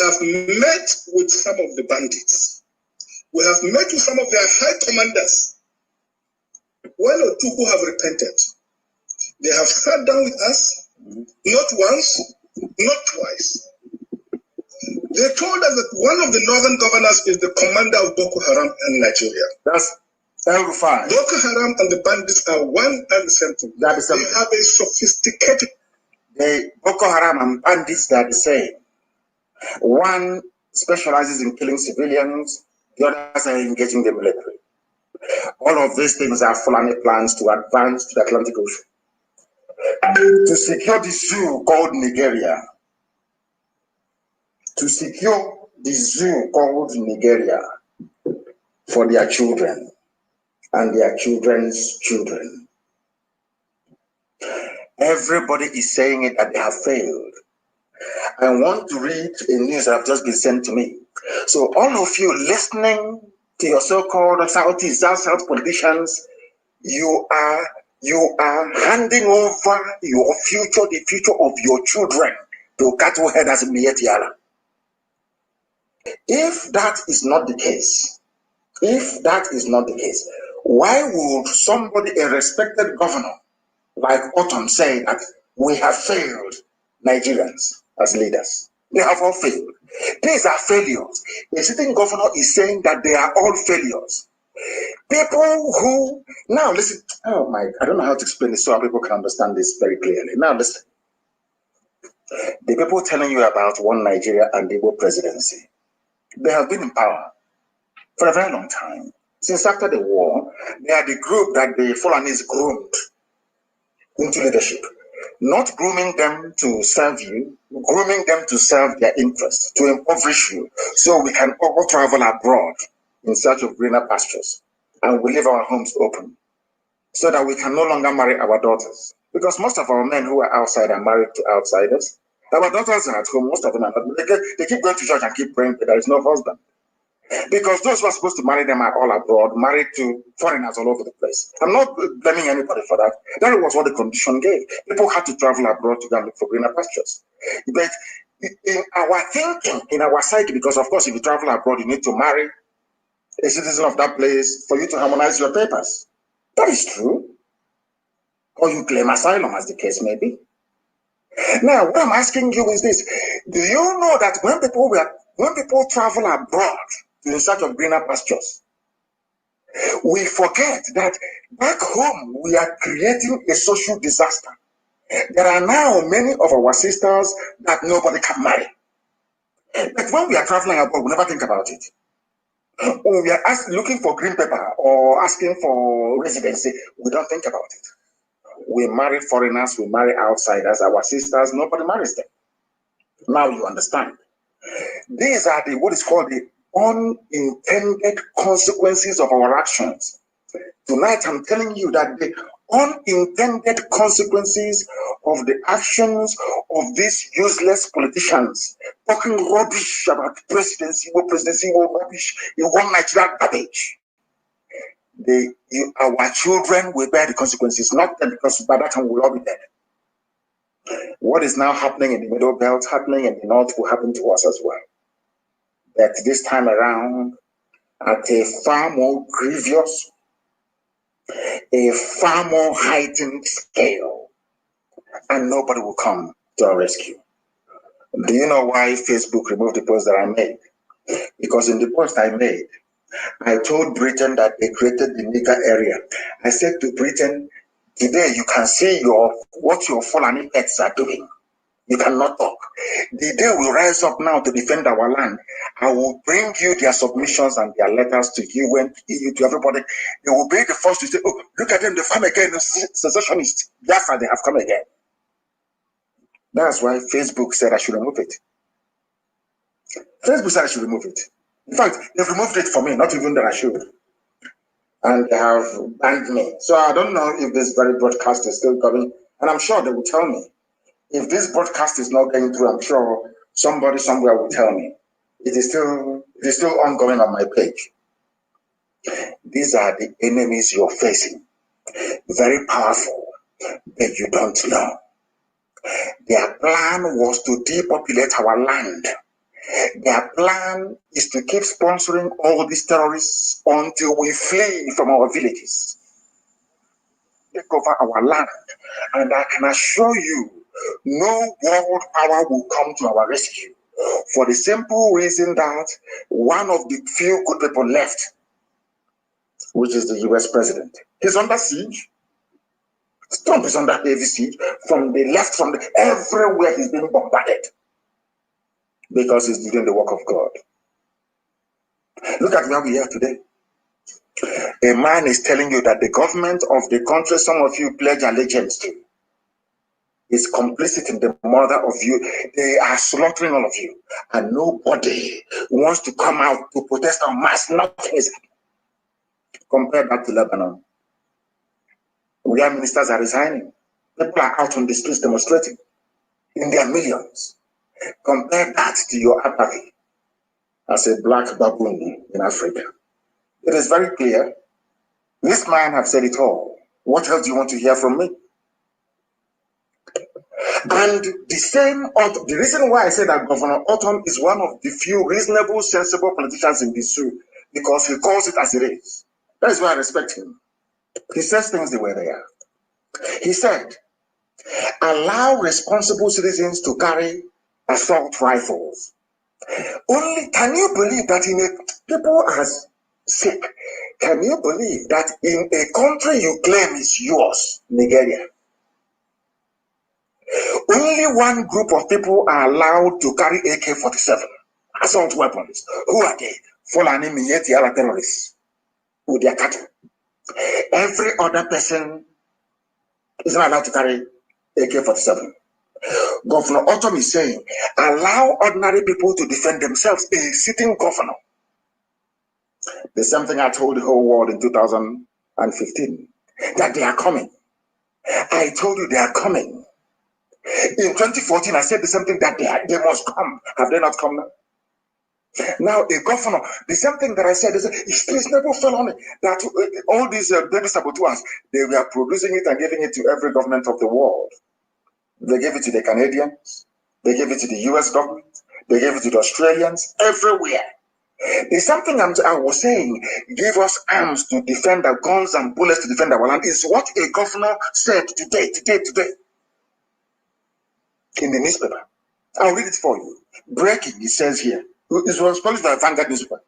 Have met with some of the bandits. We have met with some of their high commanders. One or two who have repented. They have sat down with us, not once, not twice. They told us that one of the northern governors is the commander of Boko Haram in Nigeria. That's fine. Boko Haram and the bandits are one and the same thing. They have a sophisticated... The Boko Haram and bandits, they are the same. One specializes in killing civilians, the others are engaging the military. All of these things are Fulani plans to advance to the Atlantic Ocean. To secure the zoo called Nigeria. To secure the zoo called Nigeria for their children and their children's children. Everybody is saying it that they have failed. I want to read a news that have just been sent to me. So all of you listening to your so-called Southeast, South politicians, you are handing over your future, the future of your children, to cattle headers in Miyetti Allah. If that is not the case, why would somebody, a respected governor like Autumn, say that we have failed Nigerians as leaders? They have all failed. These are failures. A sitting governor is saying that they are all failures. People who, now listen, oh my, I don't know how to explain this so people can understand this very clearly. Now listen, the people telling you about one Nigeria and the Ipob presidency, they have been in power for a very long time. Since after the war, they are the group that the Fulanis groomed into leadership. Not grooming them to serve you, grooming them to serve their interests, to impoverish you, so we can all travel abroad in search of greener pastures, and we leave our homes open, so that we can no longer marry our daughters. Because most of our men who are outside are married to outsiders. Our daughters are at home, most of them are not. They keep going to church and keep praying, but there is no husband. Because those who are supposed to marry them are all abroad, married to foreigners all over the place. I'm not blaming anybody for that. That was what the condition gave. People had to travel abroad to go and look for greener pastures. But in our thinking, in our psyche, because of course if you travel abroad, you need to marry a citizen of that place for you to harmonize your papers. That is true. Or you claim asylum, as the case may be. Now, what I'm asking you is this. Do you know that when people travel abroad in search of greener pastures, we forget that back home we are creating a social disaster. There are now many of our sisters that nobody can marry. But when we are traveling abroad, we never think about it. When we are looking for green paper or asking for residency, we don't think about it. We marry foreigners, we marry outsiders, our sisters, nobody marries them. Now you understand. These are what is called the unintended consequences of our actions. Tonight I'm telling you that the unintended consequences of the actions of these useless politicians talking rubbish about presidency, rubbish, in one Nigerian garbage. Our children will bear the consequences, not them, because by that time we'll all be dead. What is now happening in the Middle Belt, happening in the North, will happen to us as well. But this time around, at a far more grievous, a far more heightened scale, and nobody will come to our rescue. Do you know why Facebook removed the post that I made? Because in the post I made, I told Britain that they created the nigger area. I said to Britain, Today, you can see what your Fulani pets are doing. You cannot talk. The day we rise up now to defend our land, I will bring you their submissions and their letters to you and to everybody. They will be the first to say, oh, look at them, they come again, secessionists. Biafra, they have come again. That's why Facebook said I should remove it. Facebook said I should remove it. In fact, they've removed it for me, not even that I should. And they have banned me. So I don't know if this very broadcast is still going. And I'm sure they will tell me. If this broadcast is not going through, I'm sure somebody somewhere will tell me. It is still ongoing on my page. These are the enemies you're facing. Very powerful, but you don't know. Their plan was to depopulate our land. Their plan is to keep sponsoring all these terrorists until we flee from our villages. Take over our land. And I can assure you, no world power will come to our rescue. For the simple reason that one of the few good people left, which is the US president, he's under siege. Trump is under heavy siege. From the left, everywhere he's being bombarded. Because he's doing the work of God. Look at where we are today. A man is telling you that the government of the country some of you pledge allegiance to is complicit in the murder of you. They are slaughtering all of you. And nobody wants to come out to protest en masse. Nothing is happening. Compare that to Lebanon. Where ministers are resigning. People are out on the streets demonstrating in their millions. Compare that to your apathy as a black baboon in Africa. It is very clear. This man have said it all. What else do you want to hear from me? And the reason why I say that Governor Autumn is one of the few reasonable, sensible politicians in this zoo, because he calls it as it is. That is why I respect him. He says things the way they are. He said, allow responsible citizens to carry assault rifles. Only can you believe that people are sick? Can you believe that in a country you claim is yours, Nigeria, only one group of people are allowed to carry AK-47 assault weapons? Who are they? Fulani Miyetti Allah terrorists with their cattle. Every other person is not allowed to carry AK-47. Governor Autumn is saying, allow ordinary people to defend themselves. A sitting governor. The same thing I told the whole world in 2015, that they are coming. I told you they are coming. In 2014, I said the same thing, that they must come. Have they not come now? Now, a governor, the same thing that I said, it's never fell on it. That all these baby saboteurs, they were producing it and giving it to every government of the world. They gave it to the Canadians. They gave it to the US government. They gave it to the Australians, everywhere. There's something I was saying, give us arms to defend our guns and bullets to defend our land, is what a governor said today, in the newspaper. I'll read it for you. Breaking, it says here. It was published by Vanguard newspaper.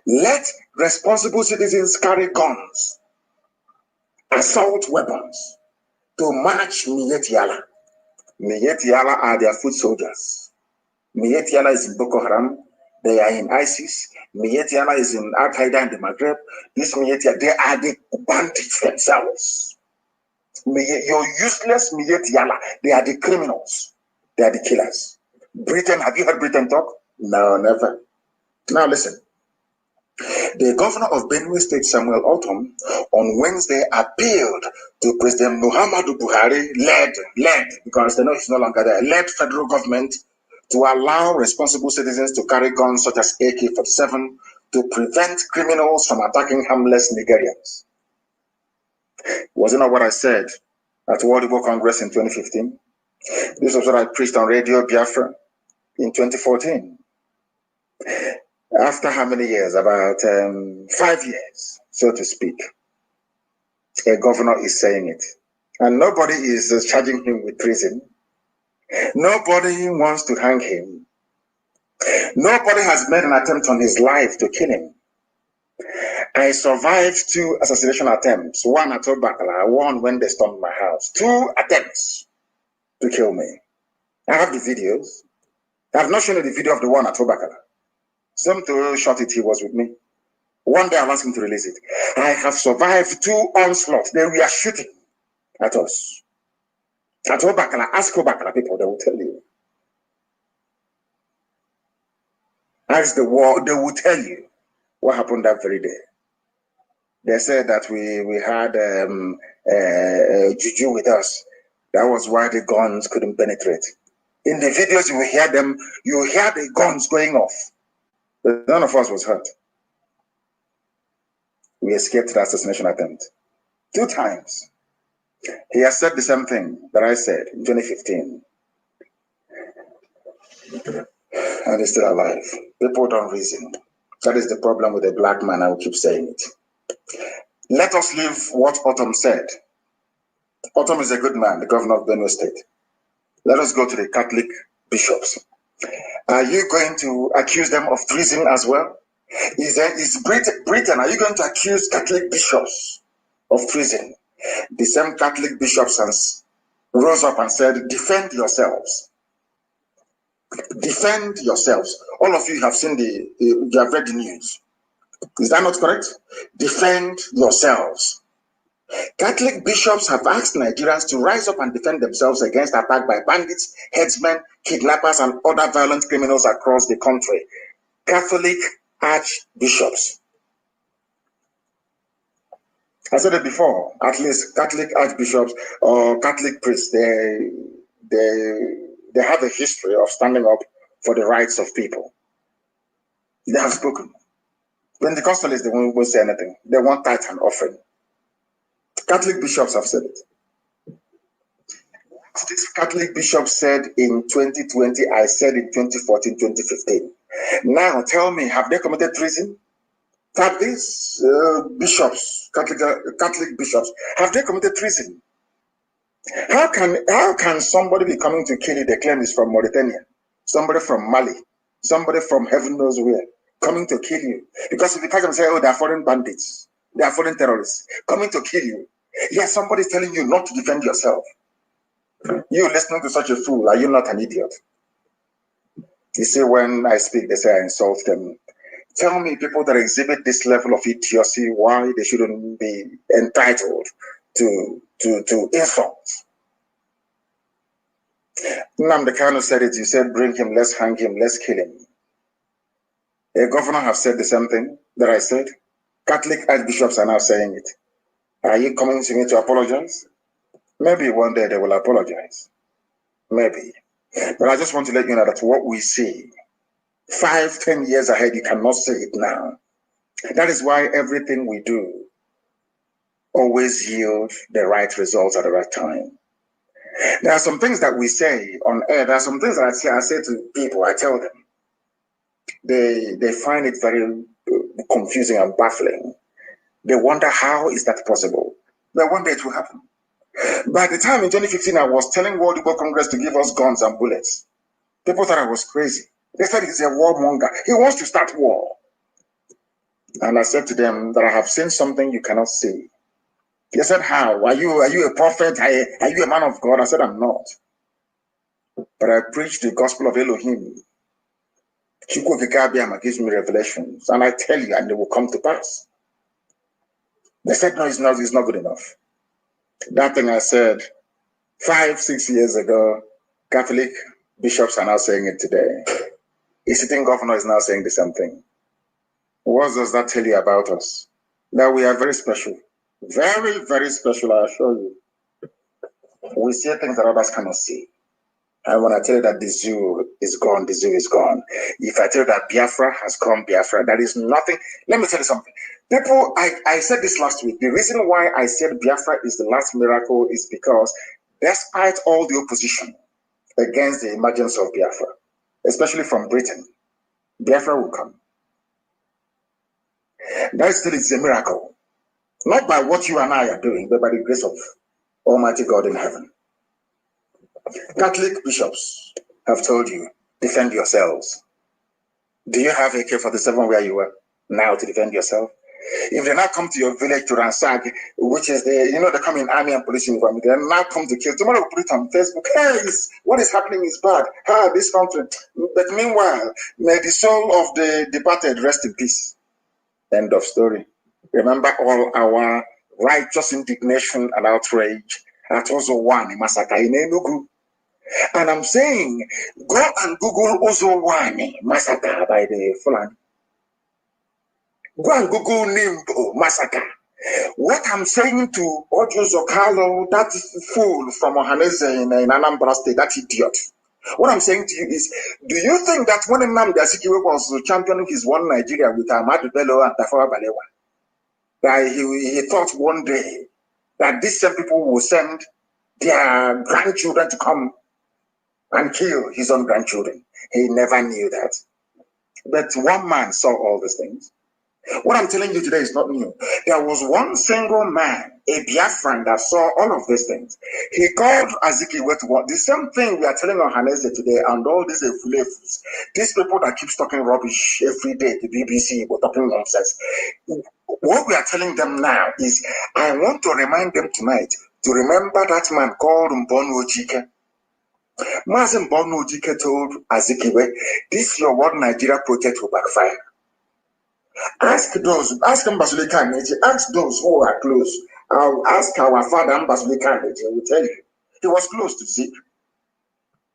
Let responsible citizens carry guns, assault weapons, to match Miyetti Allah. Miyetti Allah are their foot soldiers. Miyetti Allah is in Boko Haram. They are in ISIS. Miyetti Allah is in Al Qaeda in the Maghreb. This Miyetti, they are the bandits themselves. Your useless Miyetti Allah, they are the criminals. They are the killers. Britain, have you heard Britain talk? No, never. Now listen. The governor of Benue State, Samuel Autumn, on Wednesday appealed to President Muhammadu Buhari, led, because they know he's no longer there, led federal government to allow responsible citizens to carry guns such as AK-47 to prevent criminals from attacking harmless Nigerians. Was it not what I said at World Igbo Congress in 2015? This was what I preached on Radio Biafra in 2014. After how many years? About 5 years, so to speak. A governor is saying it. And nobody is charging him with treason. Nobody wants to hang him. Nobody has made an attempt on his life to kill him. I survived 2 assassination attempts. One at Bakala, one when they stormed my house. 2 attempts to kill me. I have the videos. I have not shown you the video of the one at Bakala. Some to shot it, he was with me. One day I'll ask him to release it. I have survived 2 onslaughts. They were shooting at us. At Bakala, ask Bakala people, they will tell you. Ask the war, they will tell you what happened that very day. They said that we had juju with us. That was why the guns couldn't penetrate. In the videos, you will hear them, you hear the guns going off. But none of us was hurt. We escaped the assassination attempt 2 times. He has said the same thing that I said in 2015. And he's still alive. People don't reason. That is the problem with the black man. I will keep saying it. Let us leave what Autumn said. Autumn is a good man, the governor of Benue State. Let us go to the Catholic bishops. Are you going to accuse them of treason as well? Is Britain, are you going to accuse Catholic bishops of treason? The same Catholic bishops rose up and said, defend yourselves. Defend yourselves. All of you have seen you have read the news. Is that not correct? Defend yourselves. Catholic bishops have asked Nigerians to rise up and defend themselves against attack by bandits, headsmen, kidnappers, and other violent criminals across the country. Catholic archbishops. I said it before, at least Catholic archbishops or Catholic priests, they have a history of standing up for the rights of people. They have spoken. Pentecostalists, they won't say anything. They want tithe and offering. Catholic bishops have said it. This Catholic bishop said in 2020, I said in 2014, 2015. Now tell me, have they committed treason? Have these bishops, Catholic bishops, have they committed treason? How can somebody be coming to kill you? They claim is from Mauritania, somebody from Mali, somebody from heaven knows where, coming to kill you. Because if you catch them and say, oh, they are foreign bandits, they are foreign terrorists, coming to kill you. Yes, somebody is telling you not to defend yourself. You listening to such a fool, are you not an idiot? You see, when I speak, they say I insult them. Tell me, people that exhibit this level of idiocy, why they shouldn't be entitled to insult. Nnamdi Kanu said it. You said, bring him, let's hang him, let's kill him. A governor have said the same thing that I said. Catholic archbishops are now saying it. Are you coming to me to apologize? Maybe one day they will apologize. Maybe. But I just want to let you know that what we see 5, 10 years ahead, you cannot say it now. That is why everything we do always yield the right results at the right time. There are some things that we say on air. There are some things that I say to people, I tell them. They find it very confusing and baffling. They wonder, how is that possible? But one day it will happen. By the time in 2015, I was telling World Ipob Congress to give us guns and bullets. People thought I was crazy. They said he's a warmonger. He wants to start war. And I said to them that I have seen something you cannot see. They said, how? Are you a prophet? Are you a man of God? I said, I'm not. But I preach the gospel of Elohim. Chukwu gives me revelations. And I tell you, and they will come to pass. They said, no, it's not good enough. That thing I said 5, 6 years ago, Catholic bishops are now saying it today. A sitting governor is now saying the same thing. What does that tell you about us? That we are very special. Very, very special, I assure you. We see things that others cannot see. And when I tell you that the zoo is gone, the zoo is gone. If I tell you that Biafra has come, Biafra, that is nothing. Let me tell you something. People, I said this last week. The reason why I said Biafra is the last miracle is because despite all the opposition against the emergence of Biafra, especially from Britain, Biafra will come. That still is a miracle. Not by what you and I are doing, but by the grace of Almighty God in heaven. Catholic bishops have told you, defend yourselves. Do you have AK-47 where you were now to defend yourself? If they now come to your village to ransack, which is the, they come in army and police uniform, they now come to kill. Tomorrow we'll put it on Facebook. Hey, what is happening is bad. This country. But meanwhile, may the soul of the departed rest in peace. End of story. Remember all our righteous indignation and outrage at Ozowani massacre in Enugu. And I'm saying, go and Google Ozowani massacre by the Fulani. Go and Google Nimbo massacre. What I'm saying to Ojo Zokalo, that fool from Ohanese in Anambra State, that idiot. What I'm saying to you is, do you think that when Nnamdi Azikiwe was championing his one Nigeria with Ahmadu Bello and Tafawa Balewa, that he thought one day that these same people will send their grandchildren to come and kill his own grandchildren? He never knew that. But one man saw all these things. What I'm telling you today is not new. There was one single man, a Biafran, that saw all of these things. He called Azikiwe to what? The same thing we are telling on Hanese today and all these Efulefus. These people that keep talking rubbish every day to BBC, but talking nonsense. What we are telling them now is, I want to remind them tonight to remember that man called Mbonu Ojike. Mazi Mbonu Ojike told Azikiwe, this your World Nigeria project will backfire. Ask Mbazulika Neji, ask those who are close. I'll ask our father Mbazulika Neji, he will tell you. He was close to Zik.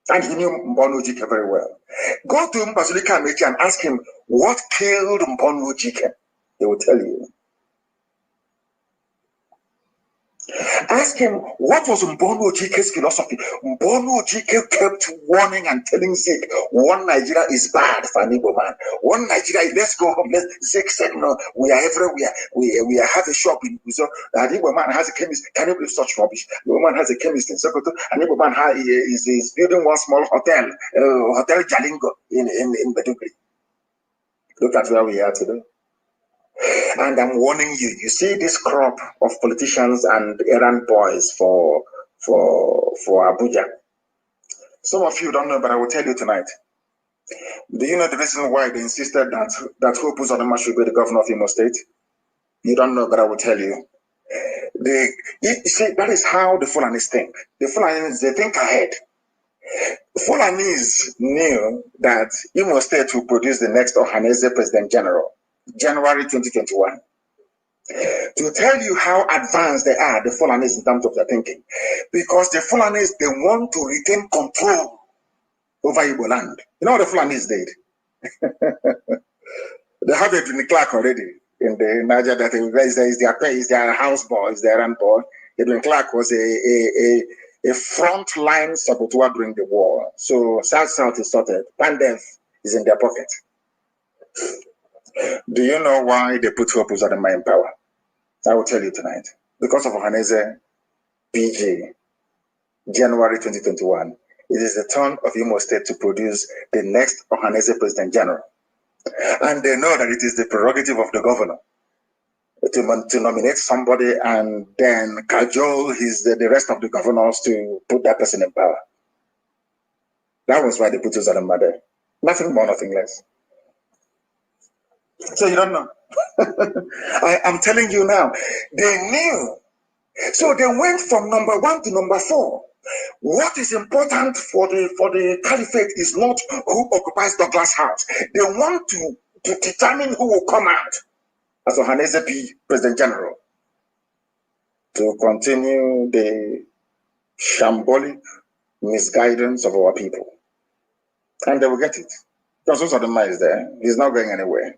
And he knew Mbonu Ojike very well. Go to Mbazulika Neji and ask him what killed Mbonu Ojike. He will tell you. Ask him what was Mbonu Ojike's philosophy. Mbonu Ojike kept warning and telling Zik, one Nigeria is bad for an Igbo man. One Nigeria, let's go home. Zik said, no, we are everywhere. We have a shop in Uzo. An Igbo man has a chemist. Can you believe such rubbish? An Igbo man has a chemist in Sokoto. An Igbo man is building one small hotel, Hotel Jalingo in Badugri. Look at where we are today. And I'm warning you, you see this crop of politicians and errand boys for Abuja. Some of you don't know, but I will tell you tonight. Do you know the reason why they insisted that Hope Uzodinma should be the governor of Imo State? You don't know, but I will tell you. You see, that is how the Fulanis think. The Fulanis, they think ahead. The Fulanis knew that Imo State will produce the next Ohanese President General. January 2021. To tell you how advanced they are, the Fulanis, in terms of their thinking. Because the Fulanis, they want to retain control over Igbo land. You know what the Fulanis did? They have it in the clerk already in the Niger that is their house boy, is their errand boy. Edwin Clark was a front-line saboteur during the war. So South is sorted. Pandef is in their pocket. Do you know why they put Hope Uzodinma in power? I will tell you tonight. Because of Ohanese PG, January 2021. It is the turn of Imo State to produce the next Ohanese President General. And they know that it is the prerogative of the governor to nominate somebody and then cajole the rest of the governors to put that person in power. That was why they put Uzodinma there. Nothing more, nothing less. So you don't know. I'm telling you now, they knew. So they went from number 1 to number 4. What is important for the caliphate is not who occupies Douglas House. They want to determine who will come out as Ohanese P. President General to continue the shambolic misguidance of our people. And they will get it. Because Uzodinma is there. He's not going anywhere.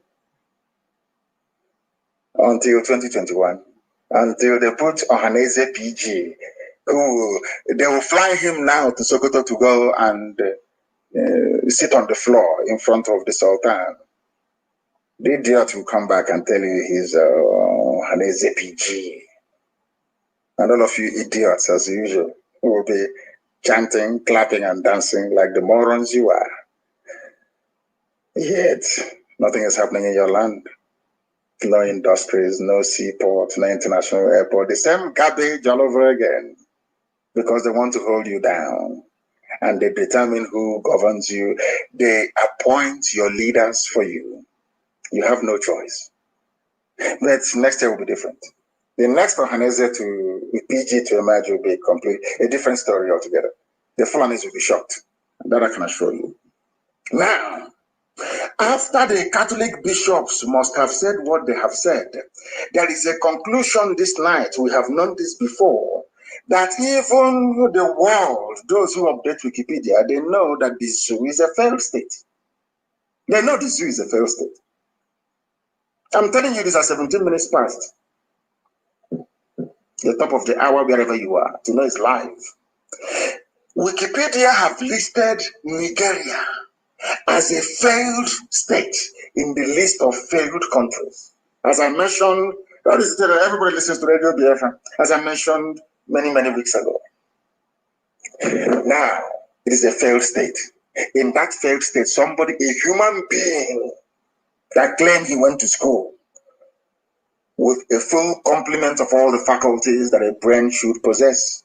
Until 2021, until they put Ohanese PG, they will fly him now to Sokoto to go and sit on the floor in front of the Sultan. The idiot will come back and tell you he's Ohanese PG. And all of you idiots, as usual, will be chanting, clapping, and dancing like the morons you are. Yet, nothing is happening in your land. No industries, no seaport, no international airport. The same garbage all over again. Because they want to hold you down. And they determine who governs you. They appoint your leaders for you. You have no choice. But next year will be different. The next Ohaneze to PG to emerge will be a different story altogether. The Fulanis will be shocked. That I can assure you. Now, after the Catholic bishops must have said what they have said, there is a conclusion this night. We have known this before, that even the world, those who update Wikipedia, they know that the zoo is a failed state. They know the zoo is a failed state. I'm telling you this at 17 minutes past. The top of the hour, wherever you are, to know it's live. Wikipedia have listed Nigeria as a failed state in the list of failed countries. As I mentioned, that is everybody listens to Radio Biafra, as I mentioned many, many weeks ago. Now, it is a failed state. In that failed state, somebody, a human being that claimed he went to school with a full complement of all the faculties that a brain should possess,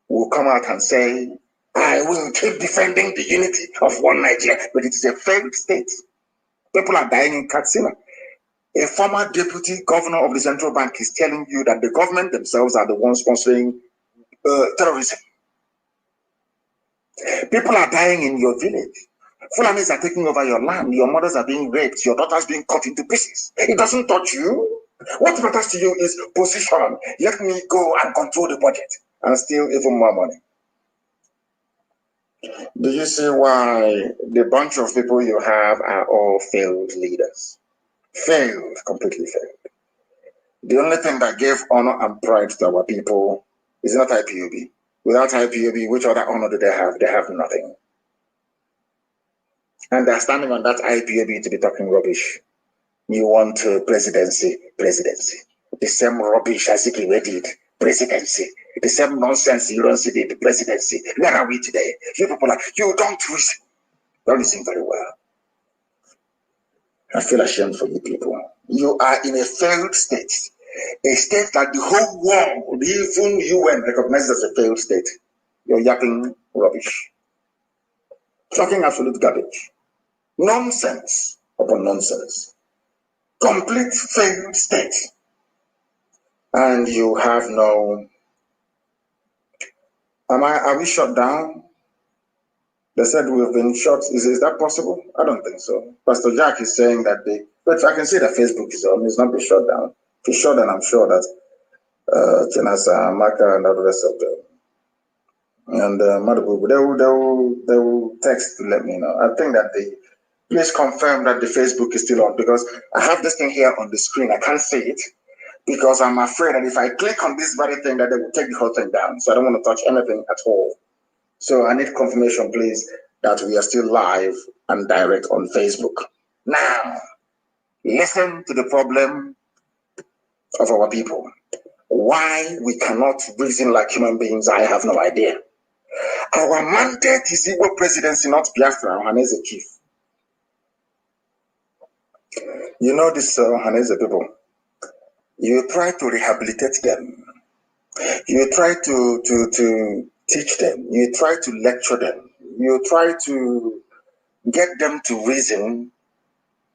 will come out and say, I will keep defending the unity of one Nigeria, but it is a failed state. People are dying in Katsina. A former deputy governor of the central bank is telling you that the government themselves are the ones sponsoring terrorism. People are dying in your village. Fulanis are taking over your land. Your mothers are being raped. Your daughters being cut into pieces. It doesn't touch you. What matters to you is position. Let me go and control the budget and steal even more money. Do you see why the bunch of people you have are all failed leaders? Failed, completely failed. The only thing that gave honor and pride to our people is not IPOB. Without IPOB, which other honor do they have? They have nothing. And they're standing on that IPOB to be talking rubbish. You want presidency. The same rubbish as Ikiwe did, presidency. The same nonsense you don't see the presidency. Where are we today? You people are, you don't reason. Don't listen very well. I feel ashamed for you people. You are in a failed state. A state that the whole world, even UN, recognizes as a failed state. You're yapping rubbish. Talking absolute garbage. Nonsense upon nonsense. Complete failed state. And you have no... Are we shut down? They said we've been shut. Is that possible? I don't think so. Pastor Jack is saying that but I can see that Facebook is on. It's not been shut down. If it's shut down, I'm sure that Chinasa, Maka, and all the rest of them. And Madabu, they will text to let me know. I think that please confirm that the Facebook is still on, because I have this thing here on the screen. I can't see it because I'm afraid that if I click on this very thing, that they will take the whole thing down. So I don't want to touch anything at all. So I need confirmation, please, that we are still live and direct on Facebook. Now, listen to the problem of our people. Why we cannot reason like human beings, I have no idea. Our mandate is Igbo presidency, not Biafra, Ohaneze chief. You know this Ohaneze people. You try to rehabilitate them. You try to teach them. You try to lecture them. You try to get them to reason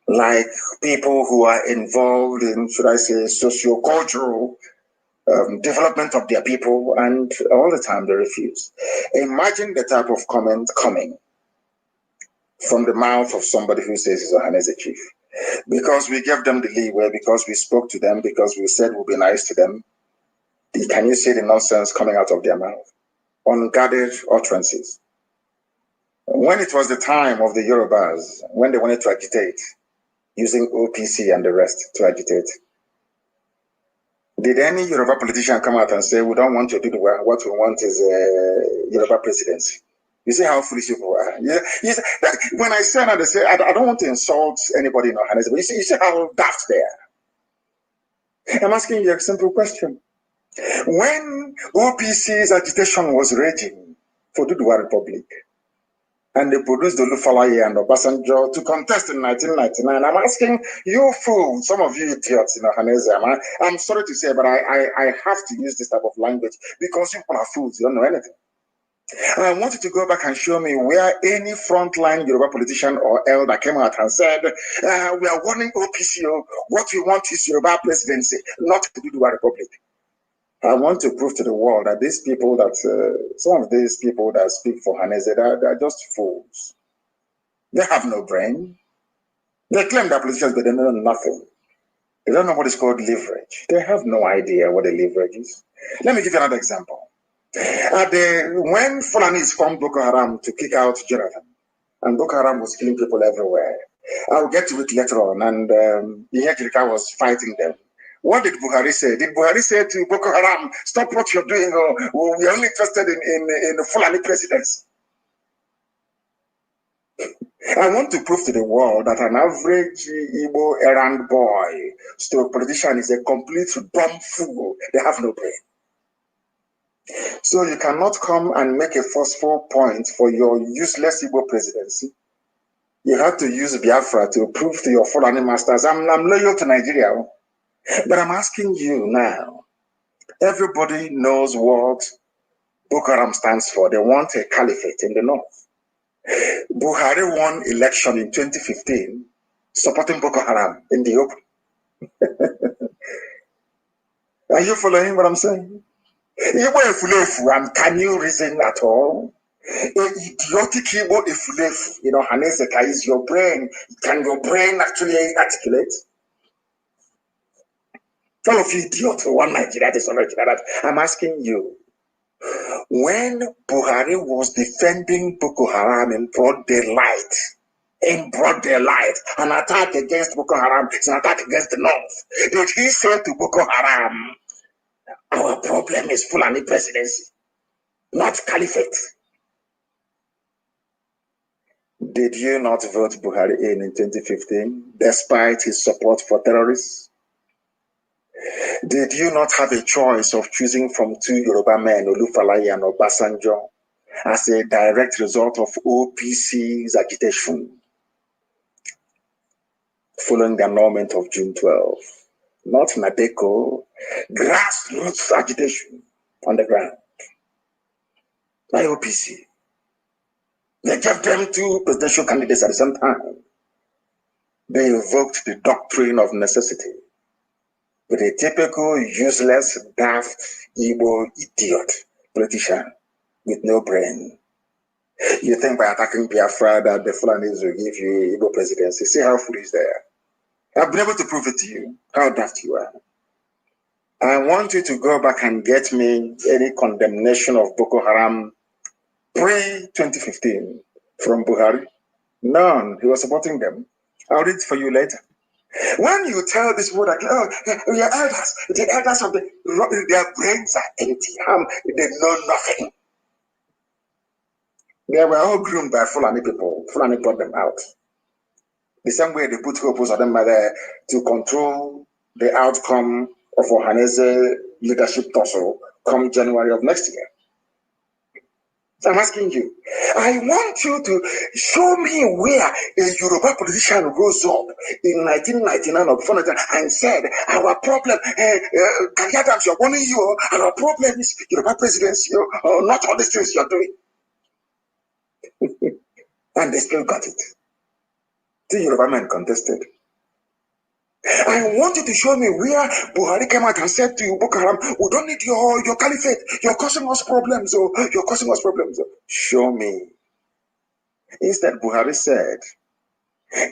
like people who are involved in, should I say, socio-cultural development of their people, and all the time they refuse. Imagine the type of comment coming from the mouth of somebody who says he's Ohaneze chief. Because we gave them the leeway, because we spoke to them, because we said we'll be nice to them. Can you see the nonsense coming out of their mouth? Unguarded utterances. When it was the time of the Yorubas, when they wanted to agitate, using OPC and the rest to agitate, did any Yoruba politician come out and say, we don't want you to do what we want is a Yoruba presidency? You see how foolish people are. Yeah, when I say that, they say, I don't want to insult anybody in Ohaneze, but you see how daft they are. I'm asking you a simple question. When OPC's agitation was raging for Duduwa Republic, and they produced Olufalaye and Obasanjo to contest in 1999, I'm asking you fools, some of you idiots in Ohaneze, I'm sorry to say, but I have to use this type of language because you people are fools, you don't know anything. I want you to go back and show me where any frontline Yoruba politician or elder came out and said, we are warning OPCO, what we want is Yoruba presidency, not the Yoruba Republic. I want to prove to the world that these people that, some of these people that speak for Haneze, they're just fools. They have no brain. They claim they're politicians, but they know nothing. They don't know what is called leverage. They have no idea what a leverage is. Let me give you another example. When Fulanis formed Boko Haram to kick out Jonathan, and Boko Haram was killing people everywhere, I'll get to it later on, and Yehejirika was fighting them. What did Buhari say? Did Buhari say to Boko Haram, stop what you're doing, or we're only interested in the Fulani presidency? I want to prove to the world that an average Igbo errand boy, stroke politician, is a complete dumb fool. They have no brain. So you cannot come and make a forceful point for your useless Igbo presidency. You have to use Biafra to prove to your Fulani masters, I'm loyal to Nigeria. But I'm asking you now, everybody knows what Boko Haram stands for. They want a caliphate in the north. Buhari won election in 2015 supporting Boko Haram in the open. Are you following what I'm saying? And can you reason at all? Idiotic Igbo efulefu, Hanezeka, is your brain. Can your brain actually articulate? All of you idiots who want Nigeria, this or that. I'm asking you, when Buhari was defending Boko Haram in broad daylight, an attack against Boko Haram is an attack against the north, did he say to Boko Haram, our problem is Fulani presidency, not caliphate? Did you not vote Buhari in 2015, despite his support for terrorists? Did you not have a choice of choosing from two Yoruba men, Olufalaye and Obasanjo, as a direct result of OPC's agitation following the annulment of June 12? Not Nadeko, grassroots agitation on the ground by OPC. They gave them two presidential candidates at the same time. They invoked the doctrine of necessity with a typical useless, daft, Igbo idiot politician with no brain. You think by attacking Biafra that the Fulanis will give you Igbo presidency? See how foolish they are. I've been able to prove it to you, how daft you are. I want you to go back and get me any condemnation of Boko Haram pre-2015 from Buhari. None. He was supporting them. I'll read it for you later. When you tell this word, like, we are elders, the elders of their brains are empty. They know nothing. They were all groomed by Fulani people. Fulani brought them out. The same way they put hopes on them to control the outcome of Ohaneze leadership tussle come January of next year. So I'm asking you, I want you to show me where a Yoruba politician rose up in 1999 or before and said, our problem, Kanyadams, you're warning you, our problem is Yoruba presidency, not all these things you're doing. And they still got it. The Yoruba men contested. I want you to show me where Buhari came out and said to you, Boko Haram, we don't need your caliphate. You're causing us problems. You're causing us problems. Show me. Instead, Buhari said,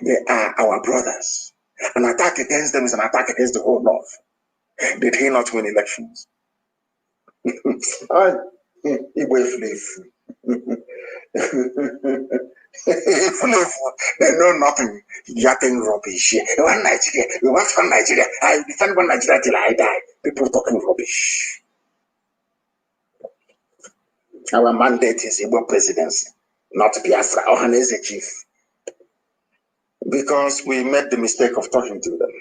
they are our brothers. An attack against them is an attack against the whole North. Did he not win elections? They know nothing. Yapping rubbish. We want Nigeria. We want from Nigeria. I defend one Nigeria till I die. People talking rubbish. Our mandate is Igbo presidency, not Biafra or Haneze chief. Because we made the mistake of talking to them.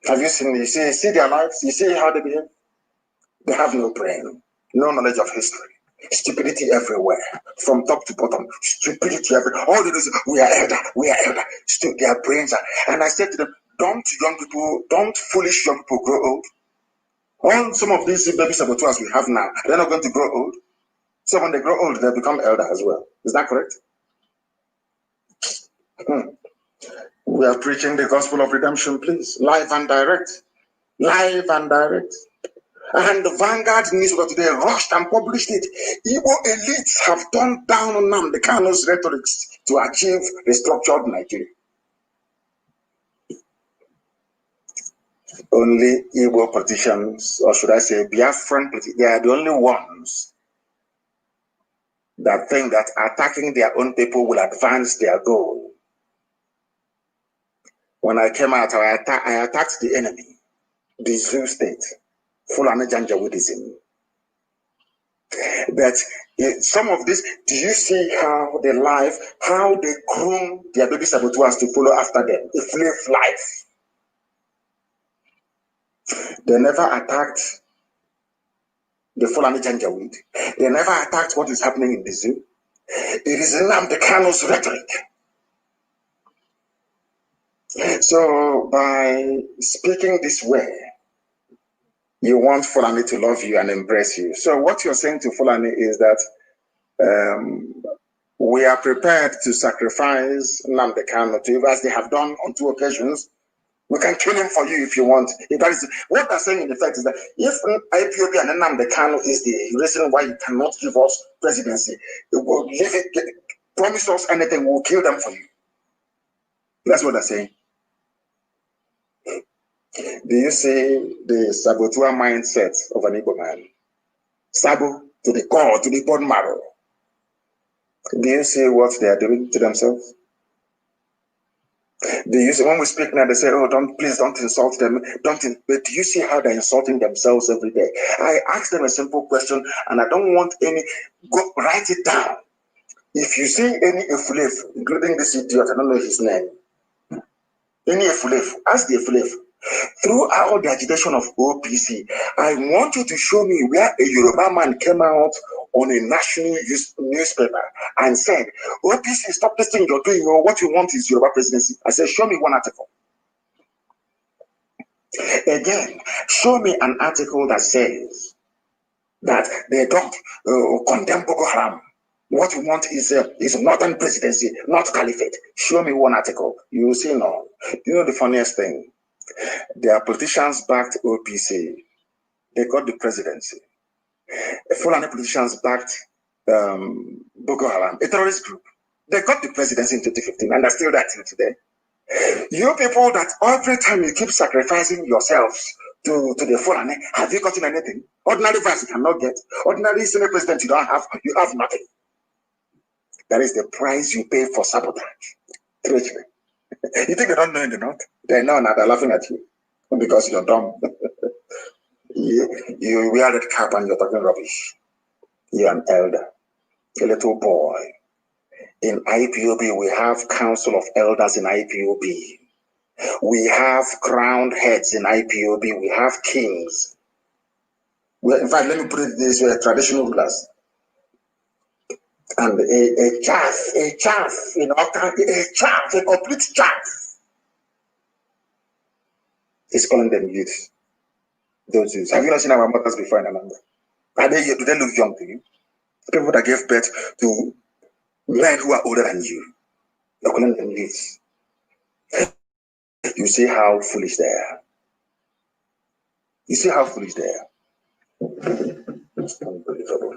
Have you seen? You see their lives? You see how they behave? They have no brain, no knowledge of history. Stupidity everywhere, from top to bottom. Stupidity everywhere. All they do is, we are elder. Their brains are. And I said to them, don't foolish young people grow old. All some of these baby saboteurs we have now, they're not going to grow old. So when they grow old, they become elder as well. Is that correct? We are preaching the gospel of redemption, please. Live and direct. Live and direct. And the Vanguard newspaper today rushed and published it. Igbo elites have turned down on Nnamdi Kanu's rhetorics to achieve restructured Nigeria. Only Igbo politicians, or should I say Biafran politicians, they are the only ones that think that attacking their own people will advance their goal. When I came out, I attacked the enemy, the Zoo state, Fulani Janjaweedism. But some of this, do you see how they groom their baby saboteurs to follow after them? A slave life. They never attacked the Fulani Janjaweed. They never attacked what is happening in the zoo. It is Nnamdi Kanu's rhetoric. So by speaking this way, you want Fulani to love you and embrace you. So what you're saying to Fulani is that we are prepared to sacrifice Nnamdi Kanu to you, as they have done on 2 occasions. We can kill him for you if you want. If that is what they're saying in effect is that if Ipob and Nnamdi Kanu is the reason why you cannot give us presidency, it will leave it, promise us anything, we'll kill them for you. That's what they're saying. Do you see the saboteur mindset of an Igbo man? Sabo to the core, to the bone marrow. Do you see what they are doing to themselves? Do you see, when we speak now, they say, oh, please don't insult them. But do you see how they're insulting themselves every day? I ask them a simple question, and I don't want any, go write it down. If you see any Efulef, including this idiot, I don't know his name, any Efulef, ask the Efulef. Throughout the agitation of OPC, I want you to show me where a Yoruba man came out on a national newspaper and said, OPC, stop this thing you're doing, or what you want is Yoruba presidency. I said, show me one article. Again, show me an article that says that they don't condemn Boko Haram. What we want is northern presidency, not caliphate. Show me one article. You will see no. You know the funniest thing? Their politicians backed OPC. They got the presidency. Fulani politicians backed Boko Haram, a terrorist group. They got the presidency in 2015, and they're still that till today. You people that every time you keep sacrificing yourselves to the Fulani, have you gotten anything? Ordinary vice you cannot get. Ordinary Senate president you don't have. You have nothing. That is the price you pay for sabotage. Treachery. You think they don't know in the north? They know now, they're laughing at you because you're dumb. You wear that cap and you're talking rubbish. You're an elder, a little boy. In IPOB, we have council of elders in IPOB. We have crowned heads in IPOB. We have kings. In fact, let me put it this way, traditional rulers. And a chaff, you know, a complete chaff. He's calling them youth. Those youths. Have you not seen our mothers before in Anambra? Do they look young to you? People that gave birth to men who are older than you. You're calling them youths. You see how foolish they are. You see how foolish they are. Unbelievable.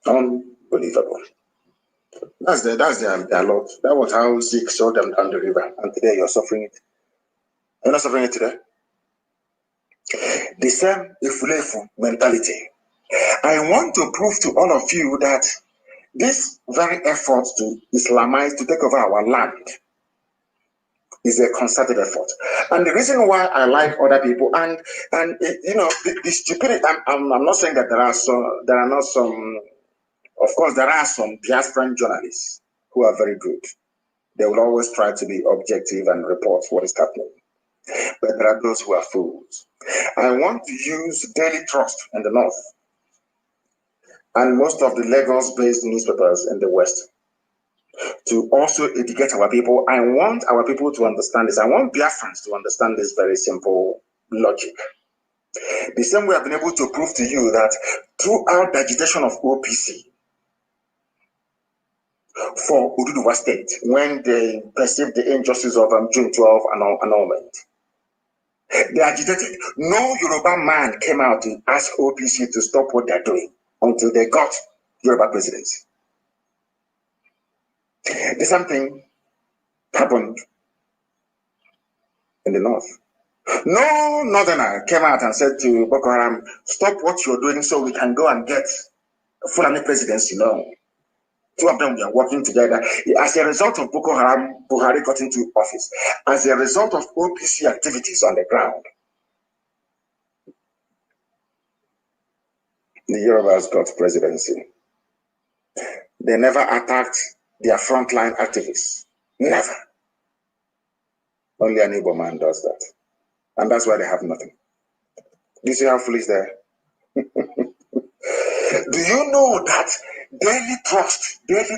Unbelievable. That's their lot. That was how Zeke saw them down the river. And today you're suffering it. You're not suffering it today. The same Ifulefu mentality. I want to prove to all of you that this very effort to Islamize, to take over our land, is a concerted effort. And the reason why I like other people, and you know, the stupidity, I'm not saying that there are not some, of course, there are some Biafran journalists who are very good. They will always try to be objective and report what is happening. But there are those who are fools. I want to use Daily Trust in the north and most of the Lagos-based newspapers in the west to also educate our people. I want our people to understand this. I want Biafrans to understand this very simple logic. The same way I've been able to prove to you that throughout the agitation of OPC, for Ududuwa State when they perceived the injustice of June 12 annulment. They agitated. No Yoruba man came out to ask OPC to stop what they're doing until they got Yoruba presidency. The same thing happened in the north. No northerner came out and said to Boko Haram, stop what you're doing so we can go and get Fulani presidency. No. Two of them were working together. As a result of Boko Haram, Buhari got into office. As a result of OPC activities on the ground, the Yorubas got presidency. They never attacked their frontline activists. Never. Only an Igbo man does that. And that's why they have nothing. Do you see how foolish they are? Do you know that Daily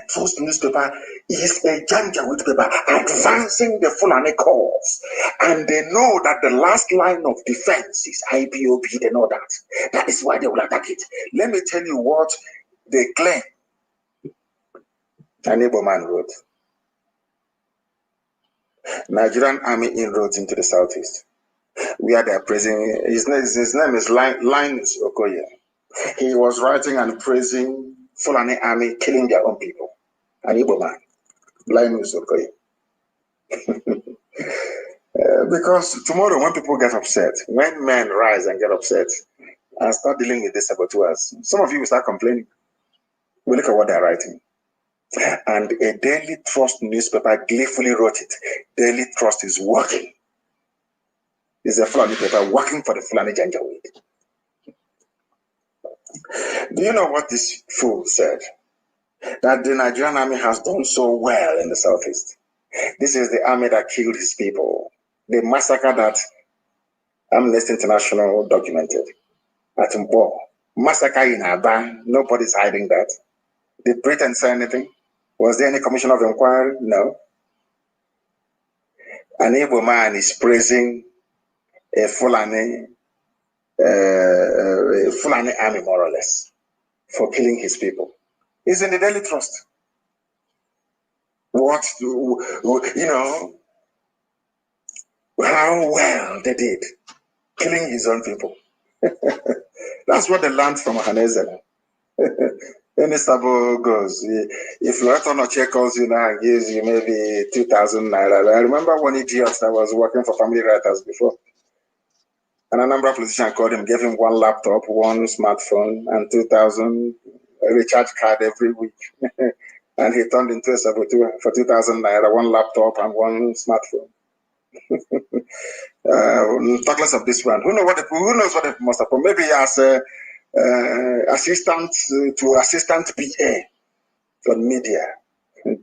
Trust newspaper is a Janjaweed paper advancing the Fulani cause? And they know that the last line of defense is IPOB. They know that. That is why they will attack it. Let me tell you what they claim. An Igbo man wrote. Nigerian army inroads into the southeast. We are there praising. His name is Linus Okoye. He was writing and praising Fulani army killing their own people. An Igbo man, Linus Okoye. Because tomorrow when people get upset, when men rise and get upset and start dealing with this saboteurs, some of you will start complaining. We look at what they're writing. And a Daily Trust newspaper gleefully wrote it. Daily Trust is working. It's a Fulani paper working for the Fulani Janjaweed. Do you know what this fool said? That the Nigerian army has done so well in the southeast. This is the army that killed his people. The massacre that Amnesty International documented at Mbo. Massacre in Aba. Nobody's hiding that. Did Britain say anything? Was there any commission of inquiry? No. An Igbo man is praising a Fulani army, more or less, for killing his people. It's in the Daily Trust. What, you know, how well they did, killing his own people. That's what they learned from Haneze. Any Sabo goes, if Latonoche calls you now and gives you maybe 2,000 naira. I remember one idiot that was working for Family Writers before. And a number of politicians called him, gave him one laptop, one smartphone, and 2,000 recharge card every week. And he turned into a saboteur for 2,000 naira, one laptop and one smartphone. Talk less of this one. Who knows what they must have put? Maybe as a assistant to assistant PA for media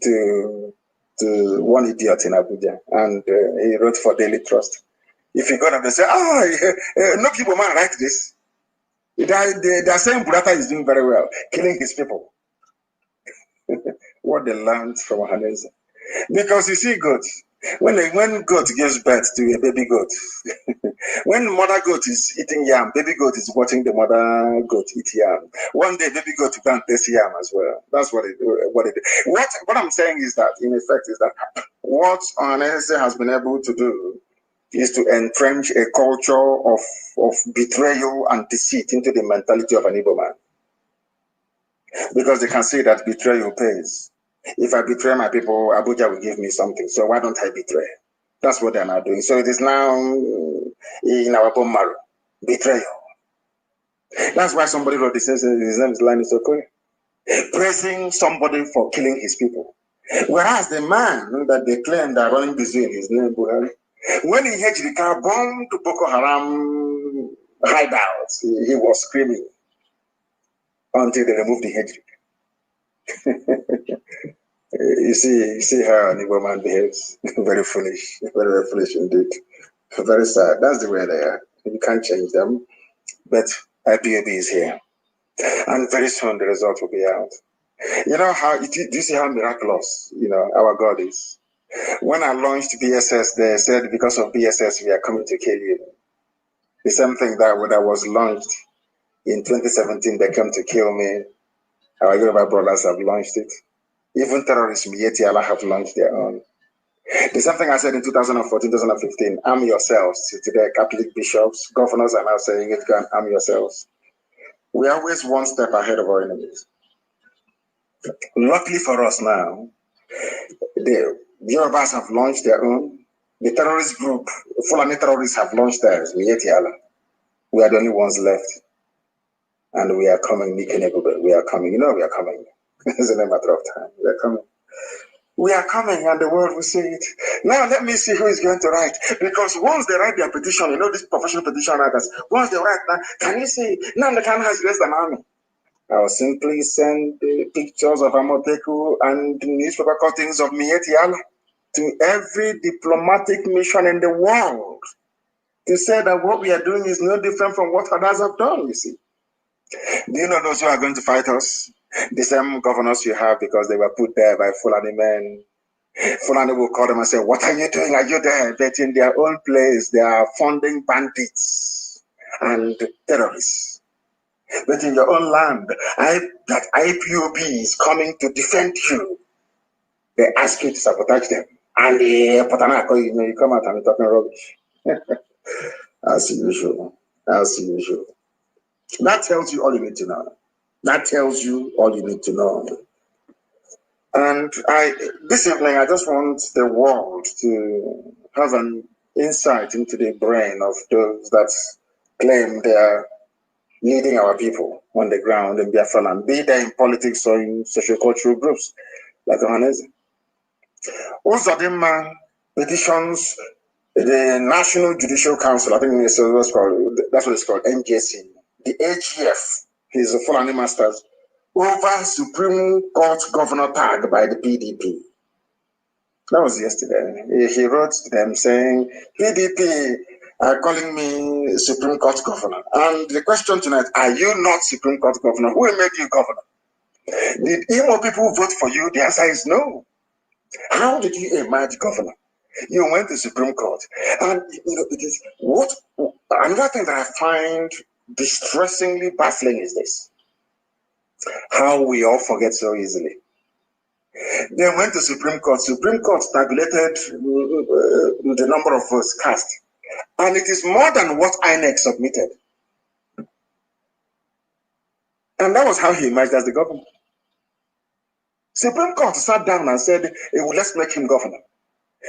to one idiot in Abuja, and he wrote for Daily Trust. If you go up, they say, no people man write this. They are saying Burata is doing very well, killing his people. What they learned from Haneze. Because you see goats, when goat gives birth to a baby goat, when mother goat is eating yam, baby goat is watching the mother goat eat yam. One day, baby goat will taste yam as well. That's what it. What I'm saying is that, in effect, is that what Haneze has been able to do is to entrench a culture of betrayal and deceit into the mentality of an Igbo man. Because they can see that betrayal pays. If I betray my people, Abuja will give me something. So why don't I betray? That's what they're now doing. So it is now in our bone marrow. Betrayal. That's why somebody wrote this. His name is Linus Okoye. Praising somebody for killing his people. Whereas the man that they claim that running busy in his name, Buhari, when he hit the car, bombed Boko Haram hideouts, he was screaming until they removed the hedge. You see how an Igbo man behaves. Very foolish, very foolish indeed. Very sad. That's the way they are. You can't change them. But IPOB is here, and very soon the result will be out. You know how? Do you see how miraculous our God is? When I launched BSS, they said because of BSS we are coming to kill you. The same thing that when I was launched in 2017, they came to kill me. Our Yoruba brothers have launched it. Even terrorists, Miyetti Allah, have launched their own. The same thing I said in 2014, 2015, arm yourselves. Today, Catholic bishops, governors are now saying it, can arm yourselves. We are always one step ahead of our enemies. Luckily for us now, the Yorubas have launched their own. The terrorist group, Fulani terrorists have launched theirs, Miyetti Allah. We are the only ones left. And we are coming, we are coming. You know we are coming. It's a matter of time. We are coming. We are coming and the world will see it. Now let me see who is going to write. Because once they write their petition, you know these professional petition writers, once they write that, can you see, Nnamdi Kanu has raised an army. I'll simply send pictures of Amoteku and newspaper cuttings of Miyetti Allah to every diplomatic mission in the world to say that what we are doing is no different from what others have done, you see. Do you know those who are going to fight us? The same governors you have because they were put there by Fulani men. Fulani will call them and say, what are you doing? Are you there? But in their own place, they are funding bandits and terrorists. But in your own land, that IPOB is coming to defend you. They ask you to sabotage them. And you come out and you're talking rubbish. As usual. As usual. That tells you all you need to know. That tells you all you need to know. And this evening, I just want the world to have an insight into the brain of those that claim they are leading our people on the ground in Biafra land, be they in politics or in socio-cultural groups like Ohaneze. Uzodinma petitions the National Judicial Council, I think that's what it's called, NJC, the AGF, his Fulani masters, over Supreme Court governor tag by the PDP. That was yesterday. He wrote to them saying, PDP are calling me Supreme Court governor. And the question tonight, are you not Supreme Court governor? Who will make you governor? Did Imo people vote for you? The answer is no. How did you emerge governor? You went to Supreme Court. And you know, it is another thing that I find distressingly baffling is this. How we all forget so easily. They went to Supreme Court. Supreme Court tabulated the number of votes cast. And it is more than what INEC submitted. And that was how he emerged as the governor. Supreme Court sat down and said, well, let's make him governor.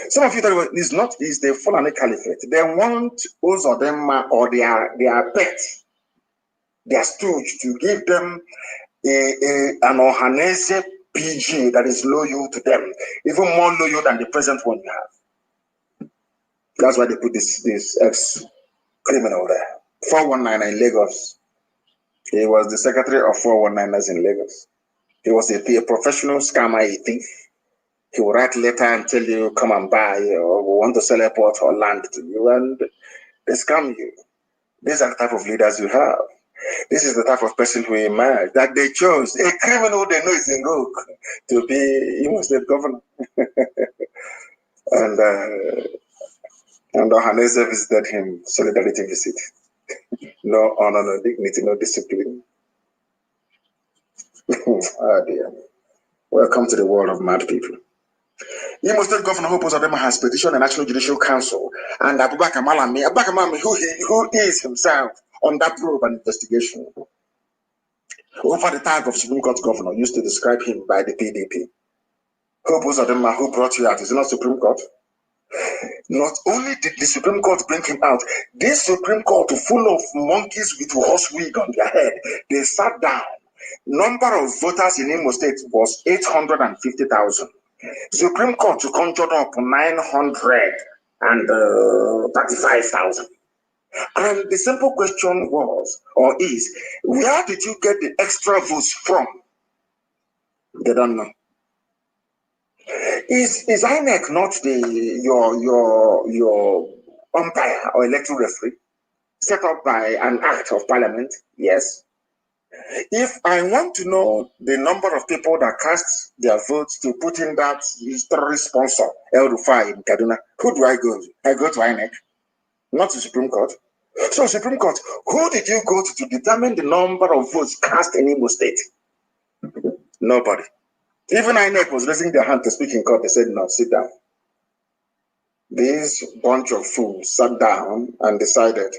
Some of you thought he's the Fulani Caliphate. They want Uzodinma or their pet, their stooge, to give them an Ohaneze PG that is loyal to them, even more loyal than the present one you have. That's why they put this ex-criminal there. 419 in Lagos. He was the secretary of 419ers in Lagos. He was a professional scammer, a thief. He will write a letter and tell you, come and buy, or we want to sell a plot or land to you, and they scam you. These are the type of leaders you have. This is the type of person who emerged, that they chose, a criminal they know is a rogue, to be Imo State governor. And Ohaneze visited him, solidarity visit. No honor, no dignity, no discipline. Oh dear. Welcome to the world of mad people. Imo State Governor Hope Uzodinma has petitioned the National Judicial Council and Abubakar Malami, who is himself on that probe and investigation, over the tag of Supreme Court governor, used to describe him by the PDP. Hope Uzodinma, who brought you out, is it not Supreme Court? Not only did the Supreme Court bring him out, this Supreme Court, full of monkeys with horse wig on their head, they sat down. Number of voters in Imo State was 850,000. Supreme Court conjured up 935,000. And the simple question was, or is, where did you get the extra votes from? They don't know. Is INEC not your umpire or electoral referee set up by an act of parliament? Yes. If I want to know the number of people that cast their votes to put in that terrorist sponsor, El Rufai in Kaduna, who do I go to? I go to INEC, not to Supreme Court. So Supreme Court, who did you go to determine the number of votes cast in Imo State? Nobody. Even INEC was raising their hand to speak in court. They said, no, sit down. This bunch of fools sat down and decided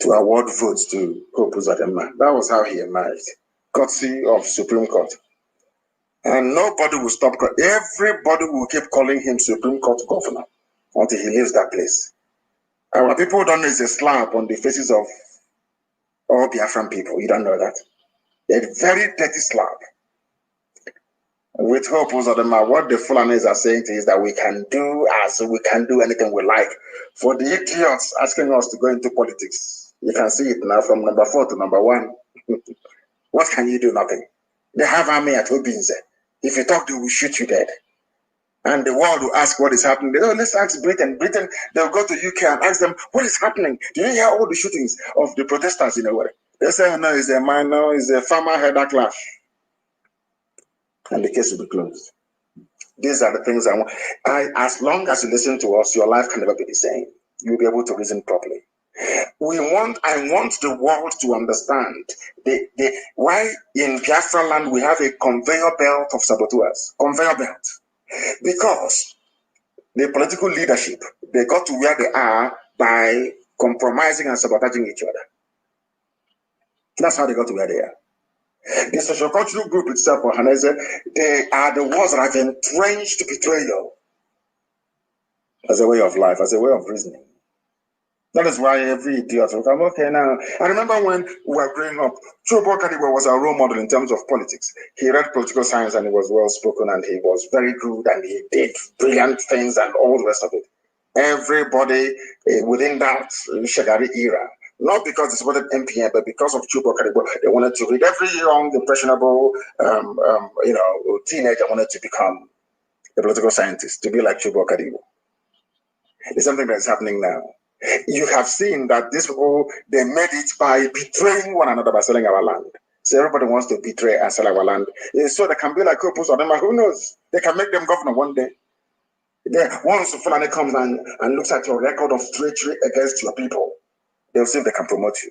to award votes to Hope Uzodinma. That was how he emerged, courtesy of Supreme Court. And nobody will stop. Everybody will keep calling him Supreme Court governor until he leaves that place. Our people don't know it's a slap on the faces of all Biafran people. You don't know that. A very dirty slap. With Hope Uzodinma, what the Fulanis are saying is that we can do anything we like. For the idiots asking us to go into politics, you can see it now from number 4 to number 1. What can you do? Nothing. They have army at Obinze. If you talk, they will shoot you dead. And the world will ask what is happening. They, let's ask Britain. Britain, they'll go to UK and ask them, what is happening? Do you hear all the shootings of the protesters in a way? They say, no, it's a minor, it's a farmer-header clash. And the case will be closed. These are the things I want. As long as you listen to us, your life can never be the same. You'll be able to reason properly. I want the world to understand why in Biafra land we have a conveyor belt of saboteurs. Conveyor belt. Because the political leadership, they got to where they are by compromising and sabotaging each other. That's how they got to where they are. The sociocultural group itself, or Hanese, they are the ones that have entrenched betrayal as a way of life, as a way of reasoning. That is why every idiot will come, okay, now. I remember when we were growing up, Chubo Kadiwa was our role model in terms of politics. He read political science and he was well spoken and he was very good and he did brilliant things and all the rest of it. Everybody within that Shagari era, not because they supported MPN, but because of Chubo Kadiwa, they wanted to read. Every young, impressionable, teenager wanted to become a political scientist, to be like Chubo Kadiwa. It's something that's happening now. You have seen that these people, they made it by betraying one another by selling our land. So everybody wants to betray and sell our land. So they can be like Opus or them, who knows? They can make them governor one day. Once Fulani comes and looks at your record of treachery against your people, they'll see if they can promote you.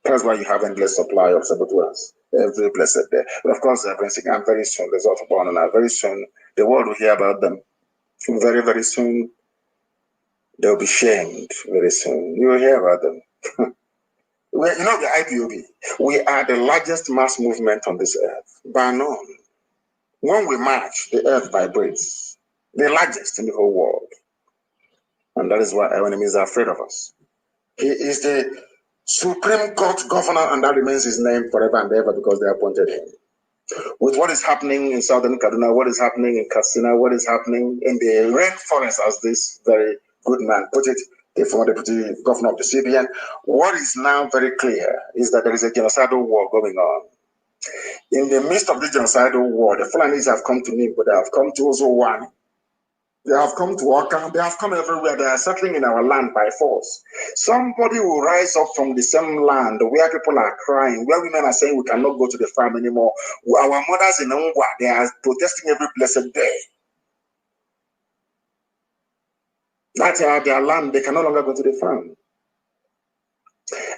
That's why you have endless supply of saboteurs every blessed day. But of course, they're bringing, and very soon, there's also born and very soon, the world will hear about them. Very, very soon. They'll be shamed very soon. You will hear about them. You know the IPOB. We are the largest mass movement on this earth, by none. When we march, the earth vibrates. The largest in the whole world. And that is why our enemies are afraid of us. He is the Supreme Court governor, and that remains his name forever and ever because they appointed him. With what is happening in southern Kaduna, what is happening in Katsina, what is happening in the rainforest, as this very good man put it, the former deputy governor of the CBN, what is now very clear is that there is a genocidal war going on. In the midst of this genocidal war, the Fulanis have come to me, but they have come to Ozowan. They have come to Oka. They have come everywhere. They are settling in our land by force. Somebody will rise up from the same land where people are crying, where women are saying we cannot go to the farm anymore. Our mothers in Ongwa, they are protesting every blessed day. That's their land. They can no longer go to the farm.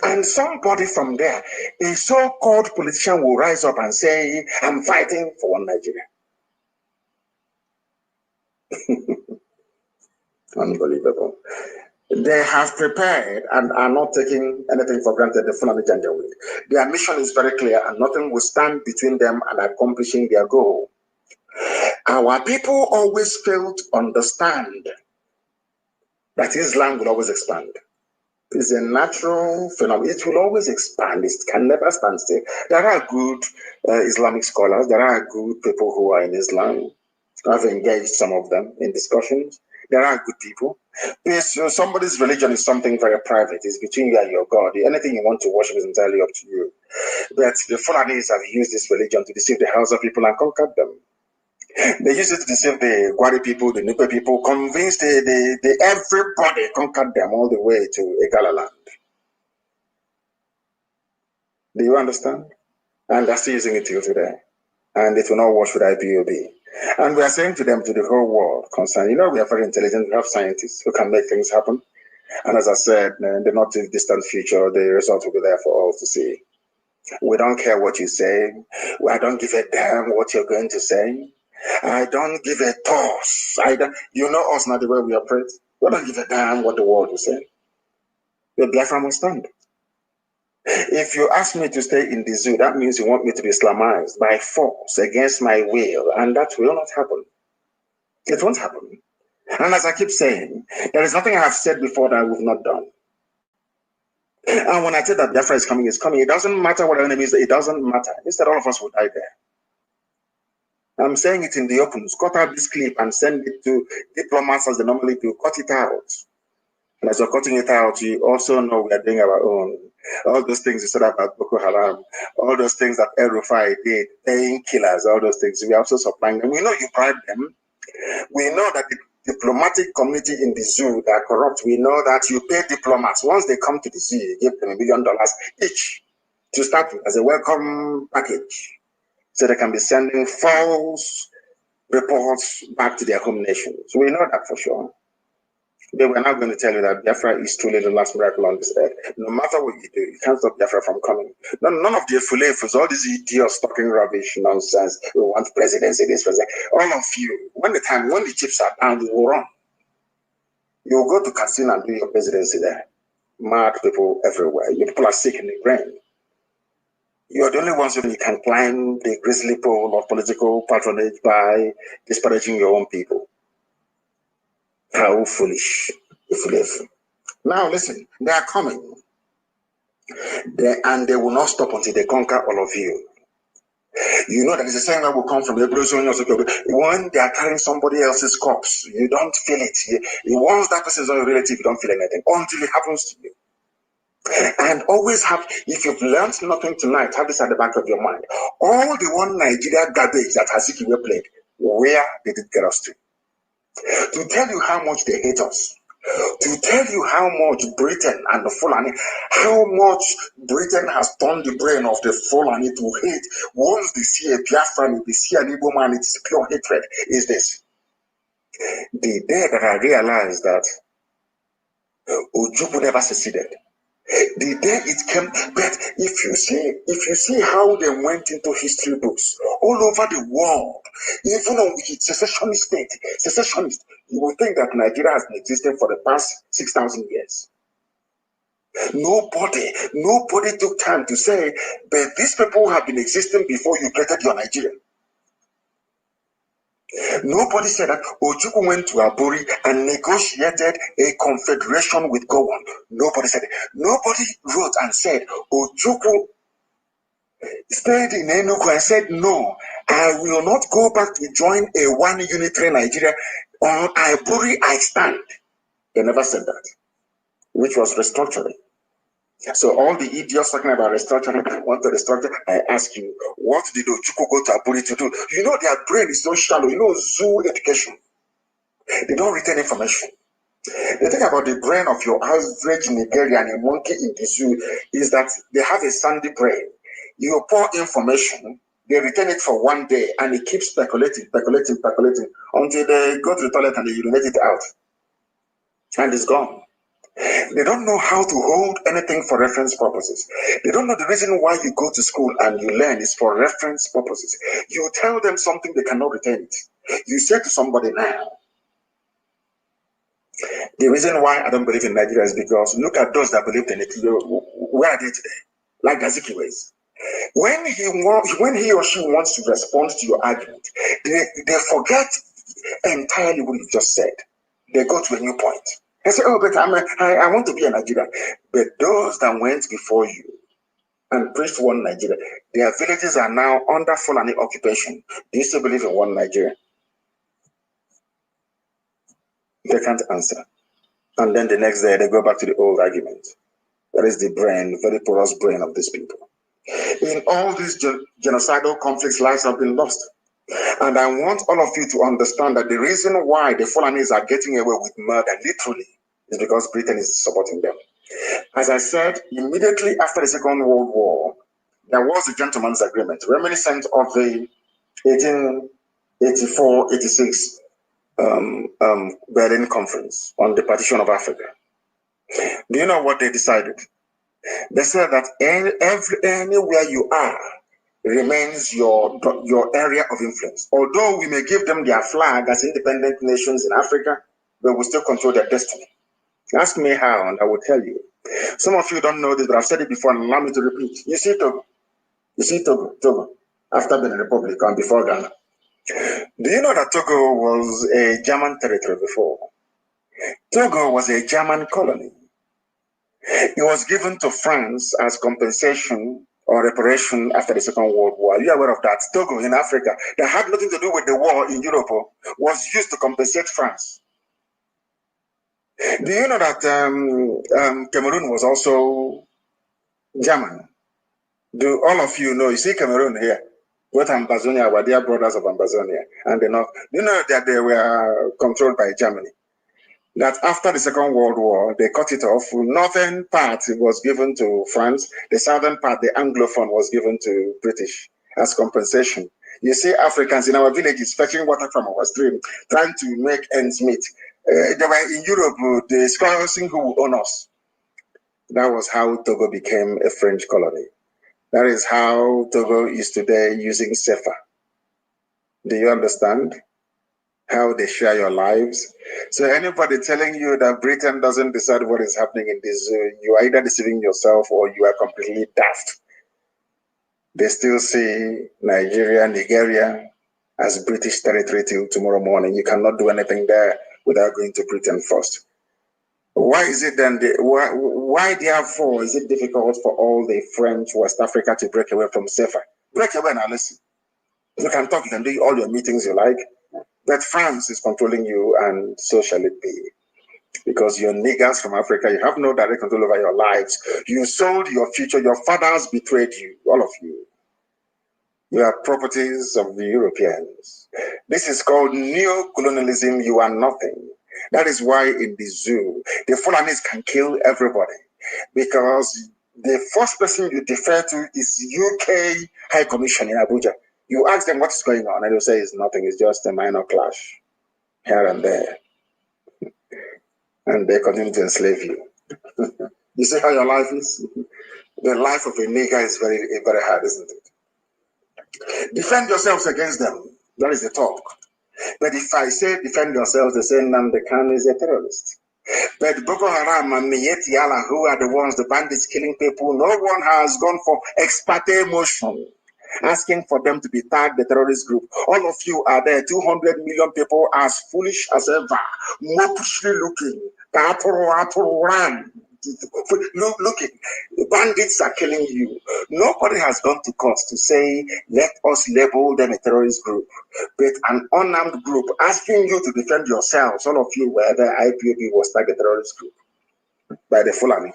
And somebody from there, a so-called politician will rise up and say, I'm fighting for one Nigeria. Unbelievable. They have prepared and are not taking anything for granted, the Fulani Janjaweed. Their mission is very clear and nothing will stand between them and accomplishing their goal. Our people always fail to understand that Islam will always expand. It's a natural phenomenon. It will always expand. It can never stand still. There are good Islamic scholars. There are good people who are in Islam. I've engaged some of them in discussions. There are good people. Somebody's religion is something very private. It's between you and your God. Anything you want to worship is entirely up to you. But the Fulanis have used this religion to deceive the Hausa people and conquer them. They used it to deceive the Gwari people, the Nupe people, convinced everybody, conquered them all the way to Igala land. Do you understand? And they're still using it till today. And it will not wash with IPOB. And we are saying to them, to the whole world concerned, we are very intelligent, we have scientists who can make things happen. And as I said, in the not too distant future, the results will be there for all to see. We don't care what you say. I don't give a damn what you're going to say. I don't give a toss. You know us, not the way we operate. We don't give a damn what the world will say. The Biafra must stand. If you ask me to stay in the zoo, that means you want me to be Islamized by force against my will, and that will not happen. It won't happen. And as I keep saying, there is nothing I have said before that I have not done. And when I say that Biafra is coming, it's coming. It doesn't matter what the enemy is. It doesn't matter. Instead, all of us will die there. I'm saying it in the open. Cut out this clip and send it to diplomats as they normally do. Cut it out. And as you're cutting it out, you also know we are doing our own. All those things you said about Boko Haram, all those things that El Rufai did, paying killers, all those things, we are also supplying them. We know you bribe them. We know that the diplomatic community in the zoo, they are corrupt. We know that you pay diplomats. Once they come to the zoo, you give them $1 million each to start with as a welcome package. So they can be sending false reports back to their home nations. So we know that for sure. They were not going to tell you that Biafra is truly the last miracle on this earth. No matter what you do, you can't stop Biafra from coming. None of the fulefus, all these idiots talking rubbish, nonsense. We want presidency, this president. All of you, when the chips are down, you will run. You will go to Katsina and do your presidency there. Mad people everywhere. You people are sick in the brain. You're the only ones who can climb the grizzly pole of political patronage by disparaging your own people. How foolish. Now listen, they are coming. And they will not stop until they conquer all of you. You know that it's a saying that will come from the when they are carrying somebody else's corpse, you don't feel it. Once that person is not your relative, you don't feel anything until it happens to you. And always have, if you've learned nothing tonight, have this at the back of your mind. All the one Nigeria garbage that Azikiwe played, where did it get us to? To tell you how much they hate us. To tell you how much Britain and the Fulani, how much Britain has turned the brain of the Fulani to hate. Once they see a Biafran, they see an Igbo man, it is pure hatred, is this. The day that I realized that Ojukwu never seceded, the day it came, but if you see how they went into history books all over the world, even on secessionist, you will think that Nigeria has been existing for the past 6,000 years. Nobody took time to say, but these people have been existing before you created your Nigeria. Nobody said that Ojukwu went to Aburi and negotiated a confederation with Gowon. Nobody said it. Nobody wrote and said Ojukwu stayed in Enugu and said, no, I will not go back to join a one unitary Nigeria. On Aburi I stand. They never said that, which was restructuring. So all the idiots talking about restructuring, want to restructure, I ask you, what did Ojukwu go to Aburi to do? You know their brain is so shallow. You know zoo education. They don't retain information. The thing about the brain of your average Nigerian, a monkey in the zoo, is that they have a sandy brain. You pour information, they retain it for one day, and it keeps speculating until they go to the toilet and they urinate it out. And it's gone. They don't know how to hold anything for reference purposes. They don't know the reason why you go to school and you learn is for reference purposes. You tell them something, they cannot retain it. You say to somebody now, the reason why I don't believe in Nigeria is because look at those that believed in it. Where are they today? Like Azikiwe. When he or she wants to respond to your argument, they forget entirely what you just said. They go to a new point. They say, oh, but I want to be a Nigerian. But those that went before you and preached one Nigeria, their villages are now under Fulani occupation. Do you still believe in one Nigeria? They can't answer. And then the next day, they go back to the old argument. That is the brain, very porous brain of these people. In all these genocidal conflicts, lives have been lost. And I want all of you to understand that the reason why the Fulanis are getting away with murder, literally, is because Britain is supporting them. As I said, immediately after the Second World War, there was a gentleman's agreement, reminiscent of the 1884-86 Berlin Conference on the partition of Africa. Do you know what they decided? They said that anywhere you are remains your area of influence. Although we may give them their flag as independent nations in Africa, they will still control their destiny. Ask me how, and I will tell you. Some of you don't know this, but I've said it before, and allow me to repeat. You see Togo, after Benin Republic and before Ghana. Do you know that Togo was a German territory before? Togo was a German colony. It was given to France as compensation or reparation after the Second World War. Are you aware of that? Togo in Africa, that had nothing to do with the war in Europe, was used to compensate France. Do you know that Cameroon was also German? Do all of you know? You see Cameroon here, both Ambazonia were their brothers of Ambazonia, and the North. Do you know that they were controlled by Germany? That after the Second World War, they cut it off. Northern part was given to France. The southern part, the Anglophone, was given to British as compensation. You see Africans in our villages fetching water from our stream, trying to make ends meet. They were in Europe, discussing who will own us. That was how Togo became a French colony. That is how Togo is today using CFA. Do you understand how they share your lives? So anybody telling you that Britain doesn't decide what is happening in this zoo, you are either deceiving yourself or you are completely daft. They still see Nigeria as British territory till tomorrow morning. You cannot do anything there without going to Britain first. Why is it then, why therefore is it difficult for all the French West Africa to break away from CFA? Break away now, listen. You can talk, you can do all your meetings you like, but France is controlling you, and so shall it be. Because you're niggers from Africa, you have no direct control over your lives. You sold your future, your fathers betrayed you, all of you. You are properties of the Europeans. This is called neo-colonialism. You are nothing. That is why in the zoo, the Fulanis can kill everybody, because the first person you defer to is UK High Commission in Abuja. You ask them what's going on, and they'll say it's nothing, it's just a minor clash here and there. And they continue to enslave you. You see how your life is? The life of a nigger is very, very hard, isn't it? Defend yourselves against them. That is the talk. But if I say defend yourselves, they say Nnamdi Kanu is a terrorist. But Boko Haram and Miyetti Allah, who are the ones, the bandits killing people, no one has gone for ex parte motion, asking for them to be tagged the terrorist group. All of you are there, 200 million people, as foolish as ever, mopishly looking, looking. Bandits are killing you. Nobody has gone to court to say, let us label them a terrorist group. But an unarmed group asking you to defend yourselves, all of you were there, IPOB was tagged a terrorist group by the Fulani.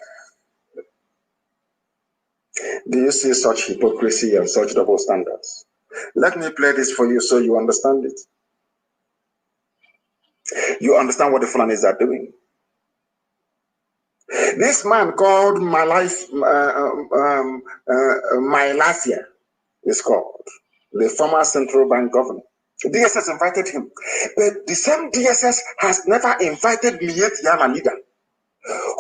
Do you see such hypocrisy and such double standards? Let me play this for you so you understand it. You understand what the Fulanis are doing. This man called Mylasia is called, the former central bank governor. DSS invited him, but the same DSS has never invited Miyetti Allah leader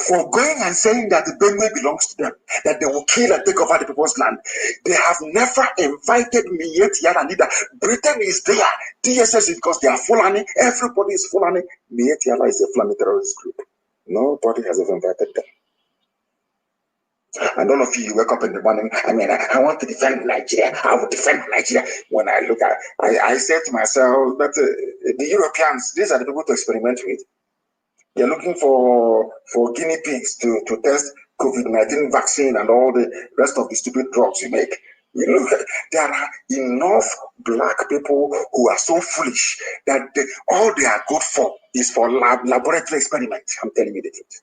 for going and saying that the Benue belongs to them, that they will kill and take over the people's land. They have never invited Miyetti Allah leader. Britain is there. DSS is because they are Fulani. Everybody is Fulani. Miyetti Allah is a Fulani terrorist group. Nobody has ever invited them. And all of you wake up in the morning, I want to defend Nigeria. I will defend Nigeria. When I look at I say to myself, but the Europeans, these are the people to experiment with. They're looking for guinea pigs to test COVID-19 vaccine and all the rest of the stupid drugs you make. You look, there are enough black people who are so foolish that all they are good for is for laboratory experiment. I'm telling you the truth.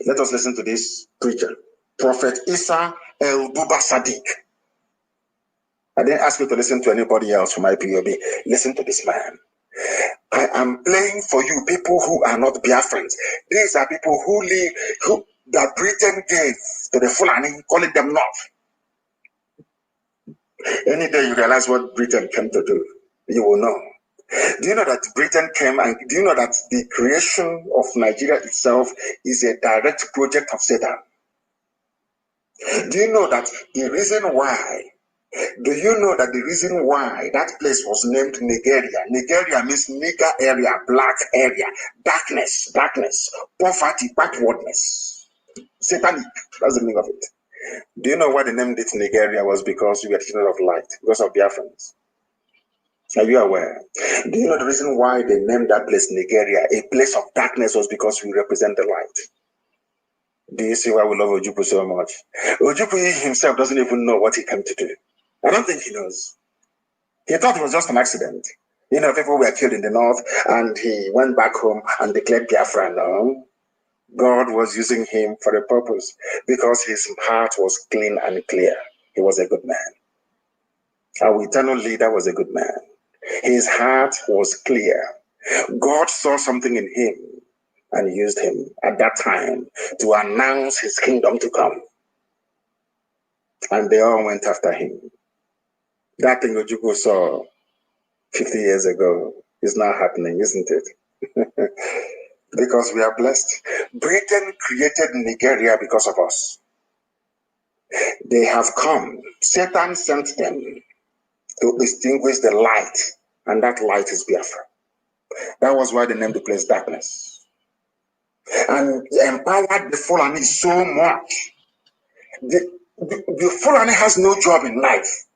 Let us listen to this preacher, Prophet Isa El-Buba Sadiq. I didn't ask you to listen to anybody else from IPOB. Listen to this man. I am playing for you people who are not Biafrans. These are people who live, that Britain gave to the Fulani, calling them North. Any day you realize what Britain came to do, you will know Do you know that Britain came, and do you know that the creation of Nigeria itself is a direct project of Satan? Do you know that the reason why that place was named Nigeria? Nigeria means nigger area, black area, darkness, poverty, backwardness, satanic. That's the meaning of it. Do you know why they named it Nigeria? Was because we are children of light, because of Biafrans. Are you aware? Do you know the reason why they named that place Nigeria, a place of darkness, was because we represent the light? Do you see why we love Ojukwu so much? Ojukwu himself doesn't even know what he came to do. I don't think he knows. He thought it was just an accident. You know, people were killed in the north, and he went back home and declared Biafra. No. God was using him for a purpose because his heart was clean and clear. He was a good man. Our eternal leader was a good man. His heart was clear. God saw something in him and used him at that time to announce his kingdom to come. And they all went after him. That thing Ojukwu saw 50 years ago is now happening, isn't it? Because we are blessed. Britain created Nigeria because of us. They have come. Satan sent them to extinguish the light, and that light is Biafra. That was why they named the place darkness. And empowered the Fulani so much. The Fulani has no job in life.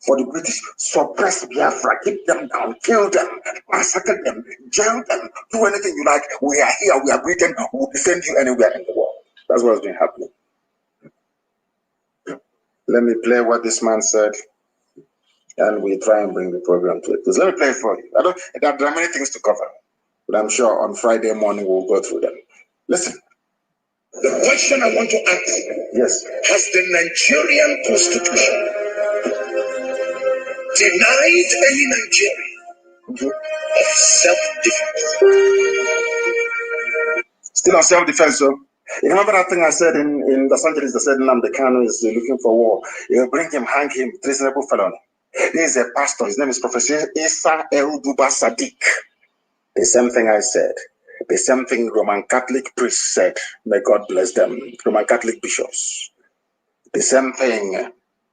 For the British, suppress Biafra, keep them down, kill them, massacre them, jail them, do anything you like. We are here, we are Britain, we will defend you anywhere in the world. That's what's been happening. Let me play what this man said, and we try and bring the program to it. Because let me play it for you. There are many things to cover, but I'm sure on Friday morning we'll go through them. Listen. The question I want to ask, yes, has the Nigerian constitution denied any Nigerian of self-defense? Still on self-defense, so you remember that thing I said in Los Angeles, that said Nnamdi Kanu is looking for war. You bring him, hang him, treasonable felony. This is a pastor, his name is Professor Isa El-Duba Sadiq. The same thing I said, the same thing Roman Catholic priests said, may God bless them, Roman Catholic bishops. The same thing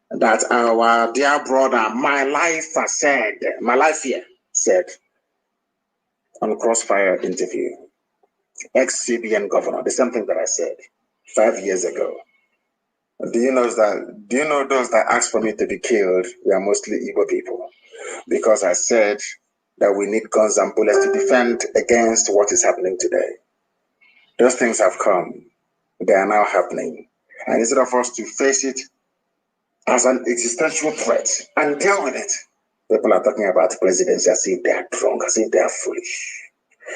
that our dear brother, my life here said on Crossfire interview. Ex-CBN governor, the same thing that I said 5 years ago. Do you know those that asked for me to be killed were mostly Igbo people? Because I said that we need guns and bullets to defend against what is happening today. Those things have come. They are now happening. And instead of us to face it as an existential threat and deal with it, people are talking about presidency as if they are drunk, as if they are foolish.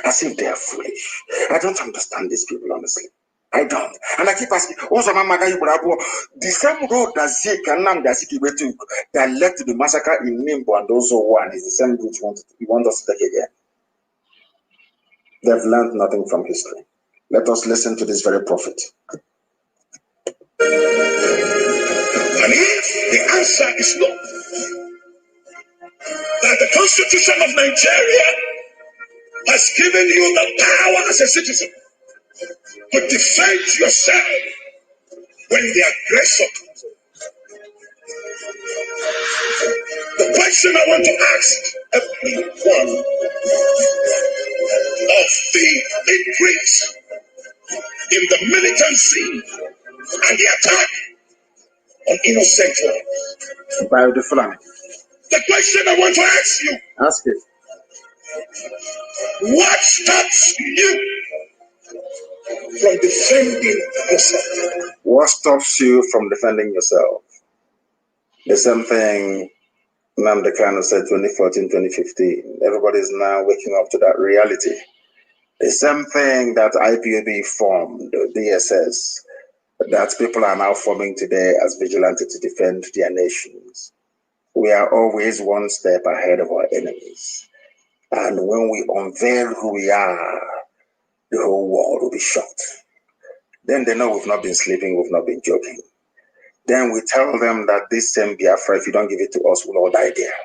As if they are foolish. I don't understand these people, honestly. I don't. And I keep asking, the same road that Zeke and Nnamdi took that led to the massacre in Nimbo and also one is the same route you want us to take again. They've learned nothing from history. Let us listen to this very prophet. And if the answer is no, that the Constitution of Nigeria has given you the power as a citizen to defend yourself when the aggressor comes in. The question I want to ask every one of the increase in the militancy and the attack on innocent lives. By the Fulani. The question I want to ask you. Ask it. What stops you from defending yourself? What stops you from defending yourself? The same thing Nnamdi Kanu said 2014, 2015. Everybody is now waking up to that reality. The same thing that IPOB formed, DSS, that people are now forming today as vigilantes to defend their nations. We are always one step ahead of our enemies. And when we unveil who we are, the whole world will be shocked. Then they know we've not been sleeping, we've not been joking. Then we tell them that this same Biafra, if you don't give it to us, we'll all die there.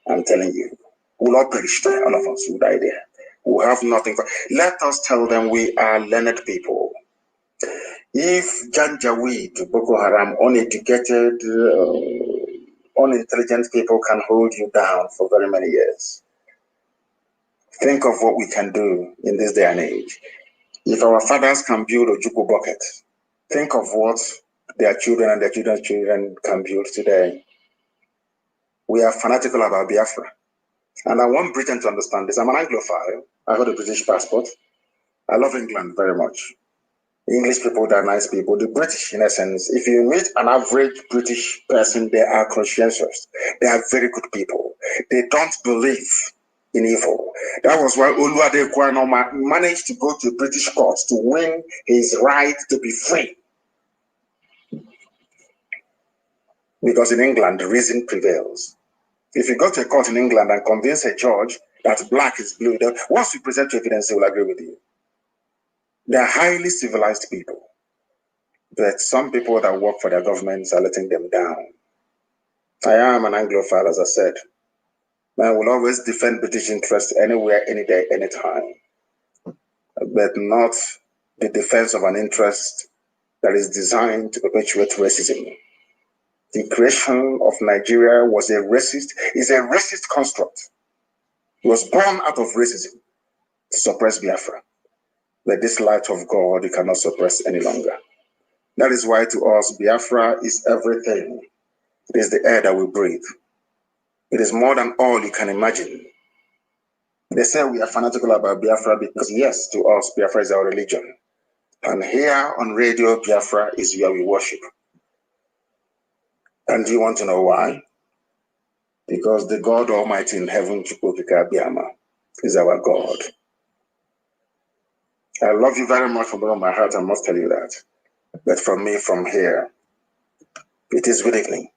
I'm telling you. We'll all perish there. All of us will die there. We'll have nothing. Let us tell them we are learned people. If Janjaweed, Boko Haram, uneducated, unintelligent people can hold you down for very many years, think of what we can do in this day and age. If our fathers can build a Juku bucket, think of what their children and their children's children can build today. We are fanatical about Biafra. And I want Britain to understand this. I'm an Anglophile. I hold a British passport. I love England very much. English people, they're nice people. The British, in essence, if you meet an average British person, they are conscientious. They are very good people. They don't believe in evil. That was why Oluwade Kwanoma managed to go to British courts to win his right to be free. Because in England, reason prevails. If you go to a court in England and convince a judge that black is blue, then once you present your evidence, they will agree with you. They are highly civilized people. But some people that work for their governments are letting them down. I am an Anglophile, as I said. I will always defend British interests anywhere, any day, anytime. But not the defense of an interest that is designed to perpetuate racism. The creation of Nigeria is a racist construct. It was born out of racism to suppress Biafra. But this light of God, you cannot suppress any longer. That is why to us, Biafra is everything. It is the air that we breathe. It is more than all you can imagine. They say we are fanatical about Biafra because, yes, to us, Biafra is our religion. And here on Radio Biafra is where we worship. And do you want to know why? Because the God Almighty in heaven, Chukwukika Biama, is our God. I love you very much from the bottom of my heart, I must tell you that. But from me, from here, it is good evening.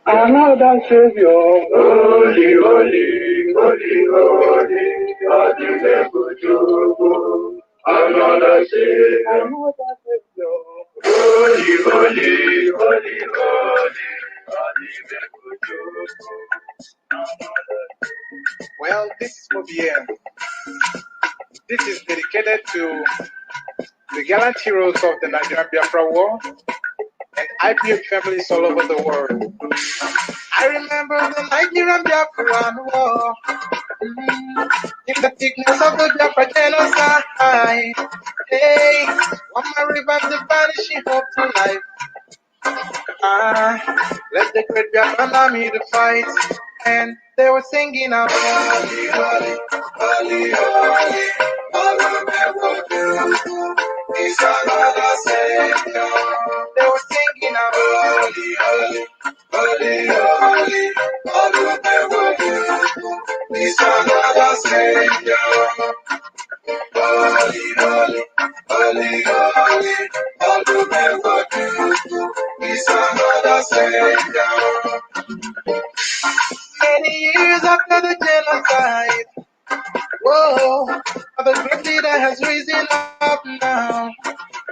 Another Savior, holy, holy, holy, holy, another Savior. Holy, holy, holy, Well, this is for the end. This is dedicated to the gallant heroes of the Nigerian Biafra War and IPOB families all over the world. I remember the Nigerian Biafra War. In the thickness of the Biafra genocide. Hey, one my revived the vanishing hope to life. Let the great Biafra army to fight. And they were singing out, holy, holy, holy, holy, is another Savior. They were singing out, holy, holy, holy, holy, is another Savior. Holy, holy, holy, holy, is another Savior. Many years after the genocide, whoa, the great leader has risen up now.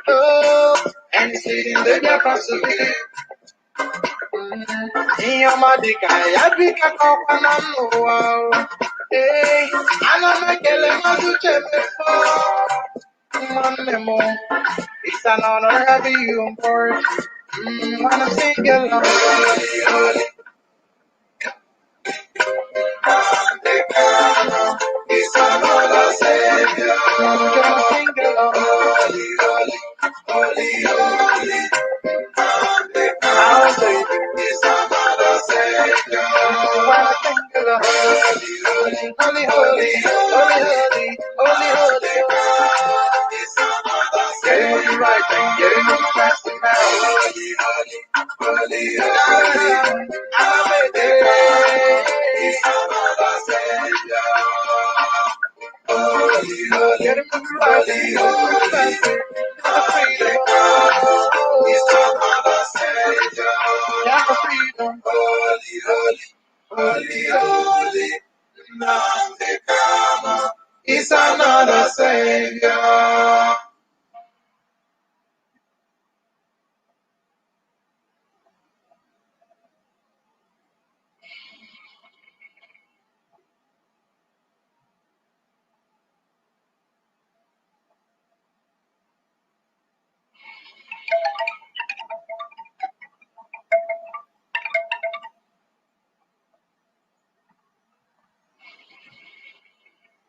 Oh, and he's leading the Biafra city. Iyomadika, Yabika, Kopanam, wow. Hey, Anamakele, Mazuche, Manemo. It's an honor having you on board. When I'm singing along, holy, holy. It's another Savior. Just sing along. Holy, holy, holy, holy. I'll say it's another Savior. When I sing along. Holy, holy, holy, holy, holy, holy, holy, holy. It's another Savior. Getting money right and getting money fast now. Holy, holy, holy, holy. I'm a day. It's another Savior. Holy, holy, get him to holy, holy, it's another Savior. Holy, holy, holy, holy, Nnamdi Kanu is another Savior.